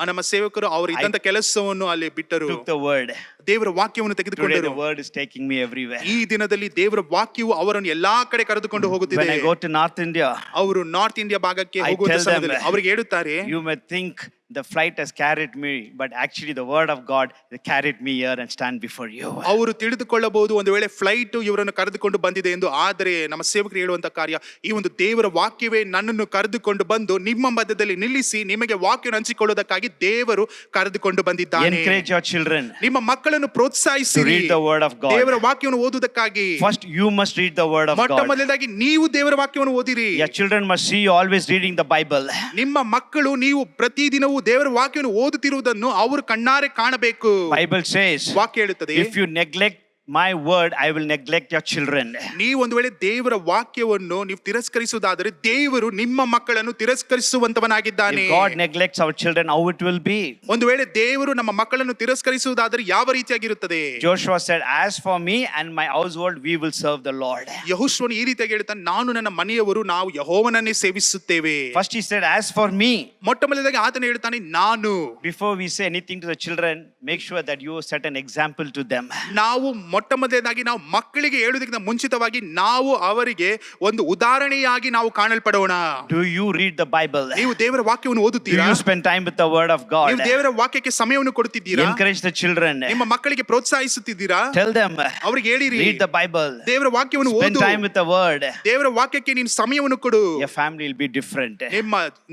ನಮ್ಮ ಸೇವಕರು ಅವರು ಇದ್ದಂತ ಕೆಲಸವನ್ನು ಅಲ್ಲಿ ಬಿಟ್ಟರು. Took the word. ದೇವರ ವಾಕ್ಯವನ್ನು Today ತೆಗೆದುಕೊಂಡರು. the word is taking me everywhere. ಈ ದಿನದಲ್ಲಿ ದೇವರ ವಾಕ್ಯವು ಅವರನ್ನು ಎಲ್ಲಾ ಕಡೆ ಕರೆದುಕೊಂಡು ಹೋಗುತ್ತಿದೆ. When I go to North India, ಅವರು ನಾರ್ತ್ ಇಂಡಿಯಾ ಭಾಗಕ್ಕೆ ಹೋಗುವ ಸಮಯದಲ್ಲಿ ಅವರಿಗೆ ಹೇಳುತ್ತಾರೆ, you may think the flight has carried me, but actually the word of God carried me here and stand before you. ಅವರು ತಿಳಿದುಕೊಳ್ಳಬಹುದು ಒಂದು ವೇಳೆ ಫ್ಲೈಟ್ ಇವರನ್ನು ಕರೆದುಕೊಂಡು ಬಂದಿದೆ ಎಂದು. ಆದರೆ ನಮ್ಮ ಸೇವಕರು ಹೇಳುವಂತ ಕಾರ್ಯ, ಈ ಒಂದು ದೇವರ ವಾಕ್ಯವೇ ನನ್ನನ್ನು ಕರೆದುಕೊಂಡು ಬಂದು ನಿಮ್ಮ ಮಧ್ಯದಲ್ಲಿ ನಿಲ್ಲಿಸಿ ನಿಮಗೆ ವಾಕ್ಯವನ್ನು ಹಂಚಿಕೊಳ್ಳುವುದಕ್ಕಾಗಿ ದೇವರು ಕರೆದುಕೊಂಡು ಬಂದಿದ್ದಾನೆ. Encourage your children. ನಿಮ್ಮ ಮಕ್ಕಳನ್ನು ಪ್ರೋತ್ಸಾಹಿಸಿ to read the word of God. ದೇವರ ವಾಕ್ಯವನ್ನು ಓದುವುದಕ್ಕಾಗಿ First you must read the word of God. ಮೊಟ್ಟ ಮೊದಲನೇದಾಗಿ ನೀವು ದೇವರ ವಾಕ್ಯವನ್ನು ಓದಿರಿ. Your children must see you always reading the Bible. ನಿಮ್ಮ ಮಕ್ಕಳು ನೀವು ಪ್ರತಿದಿನವೂ ದೇವರ ವಾಕ್ಯವನ್ನು ಓದುತ್ತಿರುವುದನ್ನು ಅವರು ಕಣ್ಣಾರೆ ಕಾಣಬೇಕು. Bible says, ವಾಕ್ಯ ಹೇಳುತ್ತದೆ, if you neglect my word, I will neglect your children. ನೀವು ಒಂದು ವೇಳೆ ದೇವರ ವಾಕ್ಯವನ್ನು ನೀವು ತಿರಸ್ಕರಿಸುವುದಾದರೆ ದೇವರು ನಿಮ್ಮ ಮಕ್ಕಳನ್ನು ತಿರಸ್ಕರಿಸುವಂತವನಾಗಿದ್ದಾನೆ. If God neglects our children, how it will be? ಒಂದು ವೇಳೆ ದೇವರು ನಮ್ಮ ಮಕ್ಕಳನ್ನು ತಿರಸ್ಕರಿಸುವುದಾದರೆ ಯಾವ ರೀತಿಯಾಗಿರುತ್ತದೆ? Joshua said, as for me and my household, we will serve the Lord. ಯೆಹೋಶುವನು ಈ ರೀತಿಯಾಗಿ ಹೇಳ್ತಾನೆ, ನಾನು ನನ್ನ ಮನೆಯವರು ನಾವು ಯೆಹೋವನನ್ನೇ ಸೇವಿಸುತ್ತೇವೆ. First he said, as for me. ಮೊಟ್ಟ ಮೊದಲನೇದಾಗಿ ಆತನು ಹೇಳ್ತಾನೆ, ನಾನು. Before we say anything to the children, make sure that you set an example to them. ನಾವು ಮೊಟ್ಟ ಮೊದಲನೇದಾಗಿ ನಾವು ಮಕ್ಕಳಿಗೆ ಹೇಳುವುದಕ್ಕಿಂತ ಮುಂಚಿತವಾಗಿ ನಾವು ಅವರಿಗೆ ಒಂದು ಉದಾಹರಣೆಯಾಗಿ ನಾವು ಕಾಣಲ್ಪಡೋಣ. Do you read the Bible? ನೀವು ದೇವರ ವಾಕ್ಯವನ್ನು Do ಓದುತ್ತೀರಾ? you spend time with the word of God? ನೀವು ದೇವರ ವಾಕ್ಯಕ್ಕೆ ಸಮಯವನ್ನು ಕೊಡುತ್ತಿದ್ದೀರಾ? Encourage the children. ನಿಮ್ಮ ಮಕ್ಕಳಿಗೆ ಪ್ರೋತ್ಸಾಹಿಸುತ್ತಿದ್ದೀರಾ? Tell them, ಅವರಿಗೆ ಹೇಳಿರಿ, read the Bible. ದೇವರ ವಾಕ್ಯವನ್ನು Spend ಓದು. time with the word. ದೇವರ ವಾಕ್ಯಕ್ಕೆ ನೀನು ಸಮಯವನ್ನು ಕೊಡು. Your family will be different.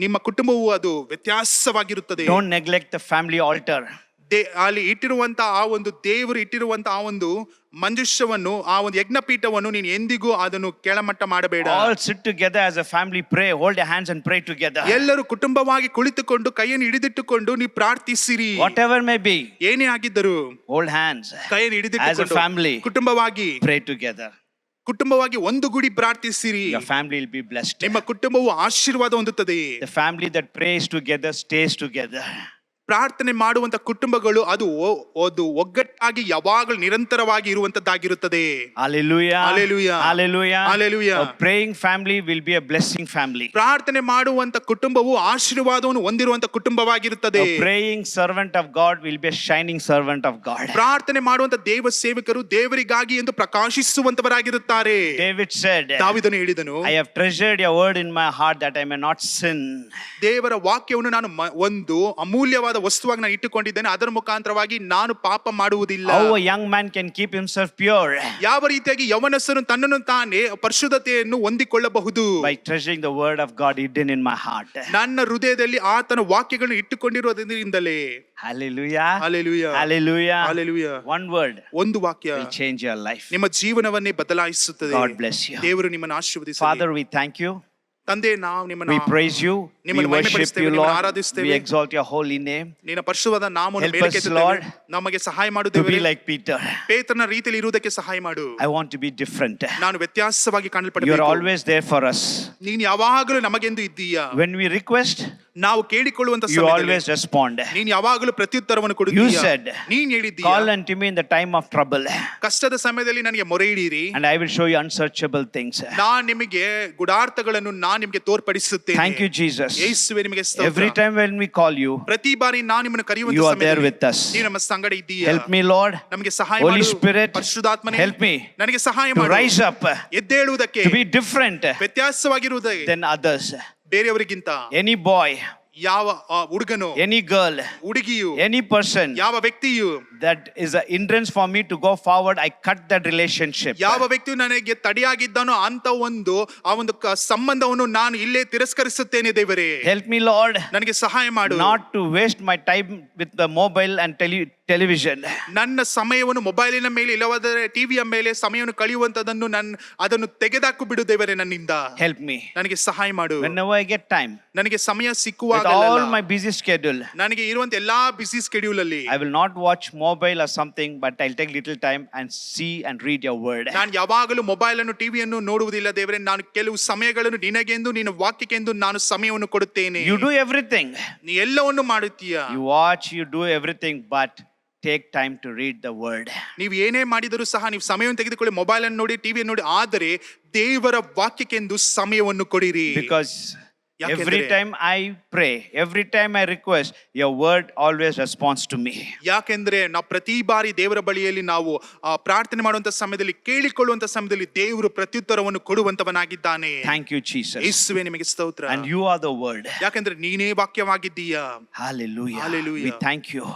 ನಿಮ್ಮ ಕುಟುಂಬವು ಅದು ವ್ಯತ್ಯಾಸವಾಗಿರುತ್ತದೆ. Don't neglect the family altar. ಅಲ್ಲಿ ಇಟ್ಟಿರುವಂತ ಆ ಒಂದು ದೇವರು ಇಟ್ಟಿರುವಂತ ಆ ಒಂದು ಮಂಜುಷವನ್ನು ಆ ಒಂದು ಯಜ್ಞಪೀಠವನ್ನು ನೀನು ಎಂದಿಗೂ ಅದನ್ನು ಕೆಳಮಟ್ಟ ಮಾಡಬೇಡ. All sit together as a family, pray, hold your hands and pray together. ಎಲ್ಲರೂ ಕುಟುಂಬವಾಗಿ ಕುಳಿತುಕೊಂಡು ಕೈಯನ್ನು ಹಿಡಿದಿಟ್ಟುಕೊಂಡು ನೀವು ಪ್ರಾರ್ಥಿಸಿರಿ. Whatever may be, ಏನೇ ಆಗಿದ್ದರು hold hands ಕೈಯನ್ನು as a ಹಿಡಿದಿಟ್ಟುಕೊಂಡು family, ಕುಟುಂಬವಾಗಿ pray together. ಕುಟುಂಬವಾಗಿ ಒಂದು ಗುಡಿ ಪ್ರಾರ್ಥಿಸಿರಿ. Your family will be blessed. ನಿಮ್ಮ ಕುಟುಂಬವು ಆಶೀರ್ವಾದ ಹೊಂದುತ್ತದೆ. The family that prays together stays together. ಪ್ರಾರ್ಥನೆ ಮಾಡುವಂತ ಕುಟುಂಬಗಳು ಅದು ಒಗ್ಗಟ್ಟಾಗಿ ಯಾವಾಗಲೂ ನಿರಂತರವಾಗಿ ಇರುವಂತದ್ದಾಗಿರುತ್ತದೆ. Hallelujah. Hallelujah. Hallelujah. Hallelujah. A praying family will be a blessing family. ಪ್ರಾರ್ಥನೆ ಮಾಡುವಂತ ಕುಟುಂಬವು ಆಶೀರ್ವಾದವನ್ನು ಹೊಂದಿರುವಂತ ಕುಟುಂಬವಾಗಿರುತ್ತದೆ. A praying servant of God will be a shining servant of God. ಪ್ರಾರ್ಥನೆ ಮಾಡುವಂತ ದೇವ ಸೇವಕರು ದೇವರಿಗಾಗಿ ಎಂದು ಪ್ರಕಾಶಿಸುವಂತವರಾಗಿರುತ್ತಾರೆ. David said, ದಾವೀದನು ಹೇಳಿದನು, I have treasured your word in my heart that I may not sin. ದೇವರ ವಾಕ್ಯವನ್ನು ನಾನು ಒಂದು ಅಮೂಲ್ಯವಾದ ವಸ್ತುವಾಗಿ ನಾನು ಇಟ್ಟುಕೊಂಡಿದ್ದೇನೆ, ಅದರ ಮುಖಾಂತರವಾಗಿ ನಾನು ಪಾಪ ಮಾಡುವುದಿಲ್ಲ. How a young man can keep himself pure? ಯಾವ ರೀತಿಯಾಗಿ ಯವನಸ್ಥನು ತನ್ನನ್ನು ತಾನೇ ಪರಿಶುದ್ಧತೆಯನ್ನು ಹೊಂದಿಕೊಳ್ಳಬಹುದು? By treasuring the word of God hidden in my heart. ನನ್ನ ಹೃದಯದಲ್ಲಿ ಆತನ ವಾಕ್ಯಗಳನ್ನು ಇಟ್ಟುಕೊಂಡಿರುವುದರಿಂದಲೇ. Hallelujah. Hallelujah. Hallelujah. Hallelujah. One word ಒಂದು ವಾಕ್ಯ will change your life. ನಿಮ್ಮ ಜೀವನವನ್ನೇ ಬದಲಾಯಿಸುತ್ತದೆ. God bless you. ದೇವರು ನಿಮ್ಮನ್ನು ಆಶೀರ್ವದಿಸಲಿ. Father, we thank you. ತಂದೆ, ನಾವು ನಿಮ್ಮನ್ನು We praise you. We ನಿಮ್ಮನ್ನು worship ಮಹಿಮೆಪಡಿಸುತ್ತೇವೆ, you, ನಿಮ್ಮನ್ನು Lord. ಆರಾಧಿಸುತ್ತೇವೆ. We exalt your holy name. ನಿನ್ನ ಪರಿಶುದ್ಧವಾದ ನಾಮವನ್ನು Help us, ಮೇಲಕ್ಕೆತ್ತುತ್ತೇವೆ. Lord, ನಮಗೆ ಸಹಾಯ To ಮಾಡುತ್ತೇವೆ. be like Peter. ಪೇತ್ರನ ರೀತಿಯಲ್ಲಿ ಇರುವುದಕ್ಕೆ ಸಹಾಯ ಮಾಡು. I want to be different. ನಾನು ವ್ಯತ್ಯಾಸವಾಗಿ You are ಕಾಣಲ್ಪಡಬೇಕು. always there for us. ನೀನು ಯಾವಾಗಲೂ ನಮಗೆಂದು ಇದ್ದೀಯಾ. When we request, ನಾವು ಕೇಳಿಕೊಳ್ಳುವಂತ you ಸಮಯದಲ್ಲಿ always respond. ನೀನು ಯಾವಾಗಲೂ ಪ್ರತ್ಯುತ್ತರವನ್ನು You ಕೊಡುತ್ತೀಯಾ. said, ನೀನು ಹೇಳಿದ್ದೀಯಾ, call unto me in the time of trouble, ಕಷ್ಟದ ಸಮಯದಲ್ಲಿ ನನಗೆ ಮೊರೆ ಇಡಿರಿ, and I will show you unsearchable things. ನಾನು ನಿಮಗೆ ಗುಡಾರ್ಥಗಳನ್ನು ನಾನು ನಿಮಗೆ ತೋರ್ಪಡಿಸುತ್ತೇನೆ. Thank you, Jesus. ಯೇಸುವೇ, ನಿಮಗೆ ಸ್ತೋತ್ರ. Every time when we call you, ಪ್ರತಿ ಬಾರಿ ನಾನು ನಿಮ್ಮನ್ನು ಕರೆಯುವಂತ you are there ಸಮಯದಲ್ಲಿ with us. ನೀನು ನಮ್ಮ ಸಂಗಡ ಇದ್ದೀಯಾ. Help me, Lord. ನಮಗೆ ಸಹಾಯ Holy ಮಾಡು. Spirit, ಪರಿಶುದ್ಧಾತ್ಮನೇ, help me ನನಗೆ ಸಹಾಯ to ಮಾಡು. rise up, ಎದ್ದೇಳುವುದಕ್ಕೆ, to be different ವ್ಯತ್ಯಾಸವಾಗಿರುವುದಕ್ಕೆ than others. ಬೇರೆಯವರಿಗಿಂತ. Any boy, ಯಾವ ಹುಡುಗನು, any girl, ಹುಡುಗಿಯು, any person ಯಾವ ವ್ಯಕ್ತಿಯು, that is an hindrance for me to go forward, I cut that relationship. ಯಾವ ವ್ಯಕ್ತಿಯು ನನಗೆ ತಡೆಯಾಗಿದ್ದಾನೋ ಅಂತ ಆ ಒಂದು ಸಂಬಂಧವನ್ನು ನಾನು ಇಲ್ಲೇ ತಿರಸ್ಕರಿಸುತ್ತೇನೆ. ದೇವರೇ, Help me, Lord, ನನಗೆ ಸಹಾಯ ಮಾಡು. not to waste my time with the mobile and television. ನನ್ನ ಸಮಯವನ್ನು ಮೊಬೈಲಿನ ಮೇಲೆ ಇಲ್ಲವಾದರೆ ಟಿವಿಯ ಮೇಲೆ ಸಮಯವನ್ನು ಕಳೆಯುವಂತದನ್ನು ಅದನ್ನು ತೆಗೆದಾಕು ಬಿಡು ದೇವರೇ ನನ್ನಿಂದ. Help me. ನನಗೆ ಸಹಾಯ ಮಾಡು. Whenever I get time, ನನಗೆ ಸಮಯ with ಸಿಕ್ಕುವಾಗ all my busy schedule, ನನಗೆ ಇರುವಂತ ಎಲ್ಲಾ ಬಿಸಿ ಸ್ಕೆಡ್ಯೂಲ್ ಅಲ್ಲಿ I will not watch mobile or something, but I'll take little time and see and read your word. ನಾನು ಯಾವಾಗಲೂ ಮೊಬೈಲ್ ಅನ್ನು ಟಿವಿಯನ್ನು ನೋಡುವುದಿಲ್ಲ ದೇವರೇ. ನಾನು ಕೆಲವು ಸಮಯಗಳನ್ನು ನಿನಗೆಂದು ನಿನ್ನ ವಾಕ್ಯಕ್ಕೆಂದು ನಾನು ಸಮಯವನ್ನು ಕೊಡುತ್ತೇನೆ. You do everything. ನೀ ಎಲ್ಲವನ್ನು ಮಾಡುತ್ತೀಯಾ. You watch, you do everything, but take time to read the word. ನೀವು ಏನೇ ಮಾಡಿದರೂ ಸಹ ನೀವು ಸಮಯವನ್ನು ತೆಗೆದುಕೊಳ್ಳಿ, ಮೊಬೈಲ್ ಅನ್ನು ನೋಡಿ, ಟಿವಿಯನ್ನು ನೋಡಿ, ಆದರೆ ದೇವರ ವಾಕ್ಯಕ್ಕೆಂದು ಸಮಯವನ್ನು ಕೊಡಿರಿ. Because every time I pray, every time I request, your word always responds to me. ಯಾಕೆಂದ್ರೆ ನಾವು ಪ್ರತಿ ಬಾರಿ ದೇವರ ಬಳಿಯಲ್ಲಿ ನಾವು ಪ್ರಾರ್ಥನೆ ಮಾಡುವಂತ ಸಮಯದಲ್ಲಿ, ಕೇಳಿಕೊಳ್ಳುವಂತ ಸಮಯದಲ್ಲಿ ದೇವರು ಪ್ರತ್ಯುತ್ತರವನ್ನು ಕೊಡುವಂತವನಾಗಿದ್ದಾನೆ. Thank you, Jesus. ಯೇಸುವೇ, ನಿಮಗೆ ಸ್ತೋತ್ರ. And you are the word. ಯಾಕೆಂದ್ರೆ ನೀನೇ ವಾಕ್ಯವಾಗಿದ್ದೀಯಾ. Hallelujah. Hallelujah. We thank you.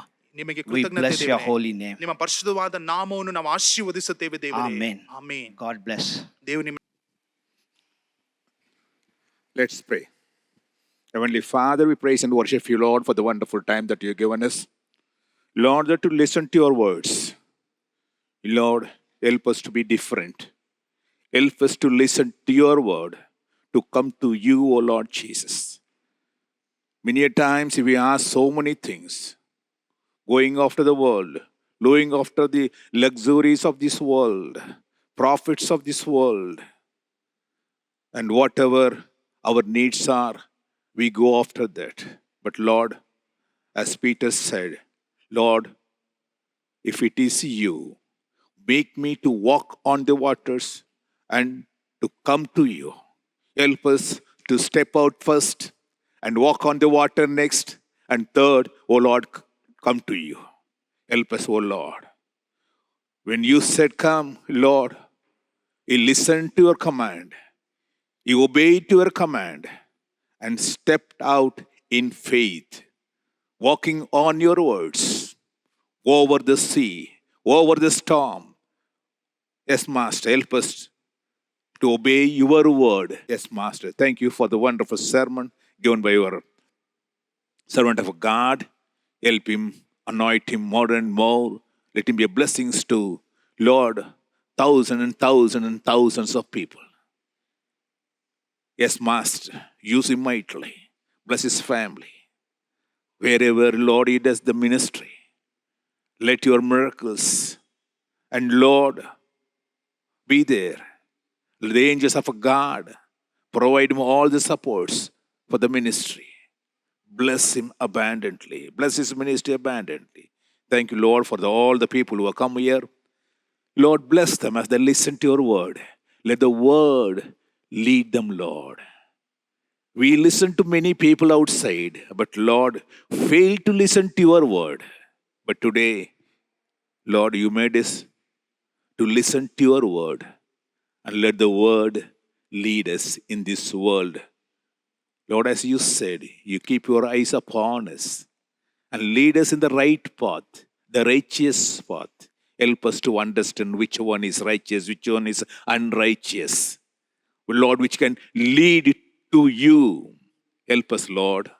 ನಿಮಗೆ We ಕೃತಜ್ಞತೆ bless your ದೇವರೇ. holy name. ನಿಮ್ಮ ಪರಿಶುದ್ಧವಾದ ನಾಮವನ್ನು ನಾವು ಆಶೀರ್ವದಿಸುತ್ತೇವೆ ದೇವರೇ. Amen. ಆಮೆನ್. God bless. ದೇವರು ನಿಮ್ಮ Let's pray. Heavenly Father, we praise and worship you, Lord, for the wonderful time that you have given us. Lord, that to listen to your words. Lord, help us to be different. Help us to listen to your word, to come to you, O Lord Jesus. Many a times we ask so many things, going after the world, going after the luxuries of this world, profits of this world, and whatever our needs are, we go after that. But Lord, as Peter said, Lord, if it is you, make me to walk on the waters and to come to you. Help us to step out first and walk on the water next, and third, O Lord, come to you. Help us, O Lord. When you said come, Lord, he listened to your command. He obeyed your command and stepped out in faith, walking on your words, over the sea, over the storm. Yes, Master, help us to obey your word. Yes, Master. Thank you for the wonderful sermon given by your servant of God. Help him Anoint him more and more. Let him be a blessing to, Lord, thousands and thousands and thousands of people. Yes, Master, use him mightily. Bless his family. Wherever, Lord, he does the ministry, let your miracles and, Lord, be there. Let the angels of God provide him all the supports for the ministry. Bless him abundantly. Bless his ministry abundantly. Thank you, Lord, for all the people who have come here. Lord, bless them as they listen to your word. Let the word lead them, Lord. We listen to many people outside, but Lord, fail to listen to your word. But today, Lord, you made us to listen to your word, and let the word lead us in this world. Lord, as you said, you keep your eyes upon us and lead us in the right path, the righteous path. Help us to understand which one is righteous, which one is unrighteous. Lord, which can lead to you. Help us, Lord.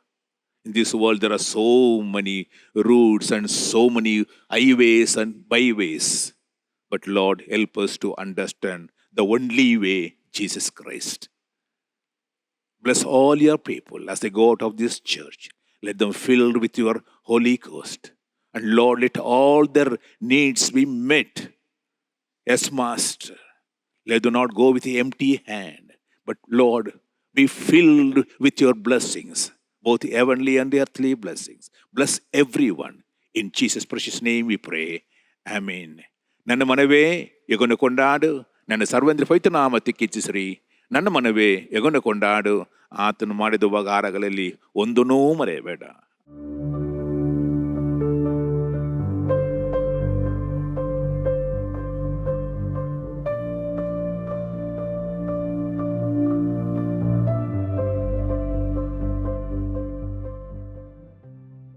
In this world, there are so many routes and so many highways and byways. But Lord, help us to understand the only way, Jesus Christ. Bless all your people as they go out of this church. Let them filled with your Holy Ghost. And Lord, let all their needs be met. Yes, Master. Let them not go with the empty hand. But Lord, be filled with your blessings, both heavenly and earthly blessings. Bless everyone. In Jesus' precious name we pray. Amen. ನನ್ನ ಮನವೇ ಯೆಹೋವನ ಕೊಂಡಾಡು, ನನ್ನ ಸರ್ವೇಂದ್ರ ಪವಿತ್ರ ನಾಮಕ್ಕೆ ಕೀರ್ತಿಸಿರಿ. ನನ್ನ ಮನವೇ ಯೆಹೋವನ ಕೊಂಡಾಡು, ಆತನು ಮಾಡಿದ ಉಪಕಾರಗಳಲ್ಲಿ ಒಂದನ್ನೂ ಮರೆಯಬೇಡ.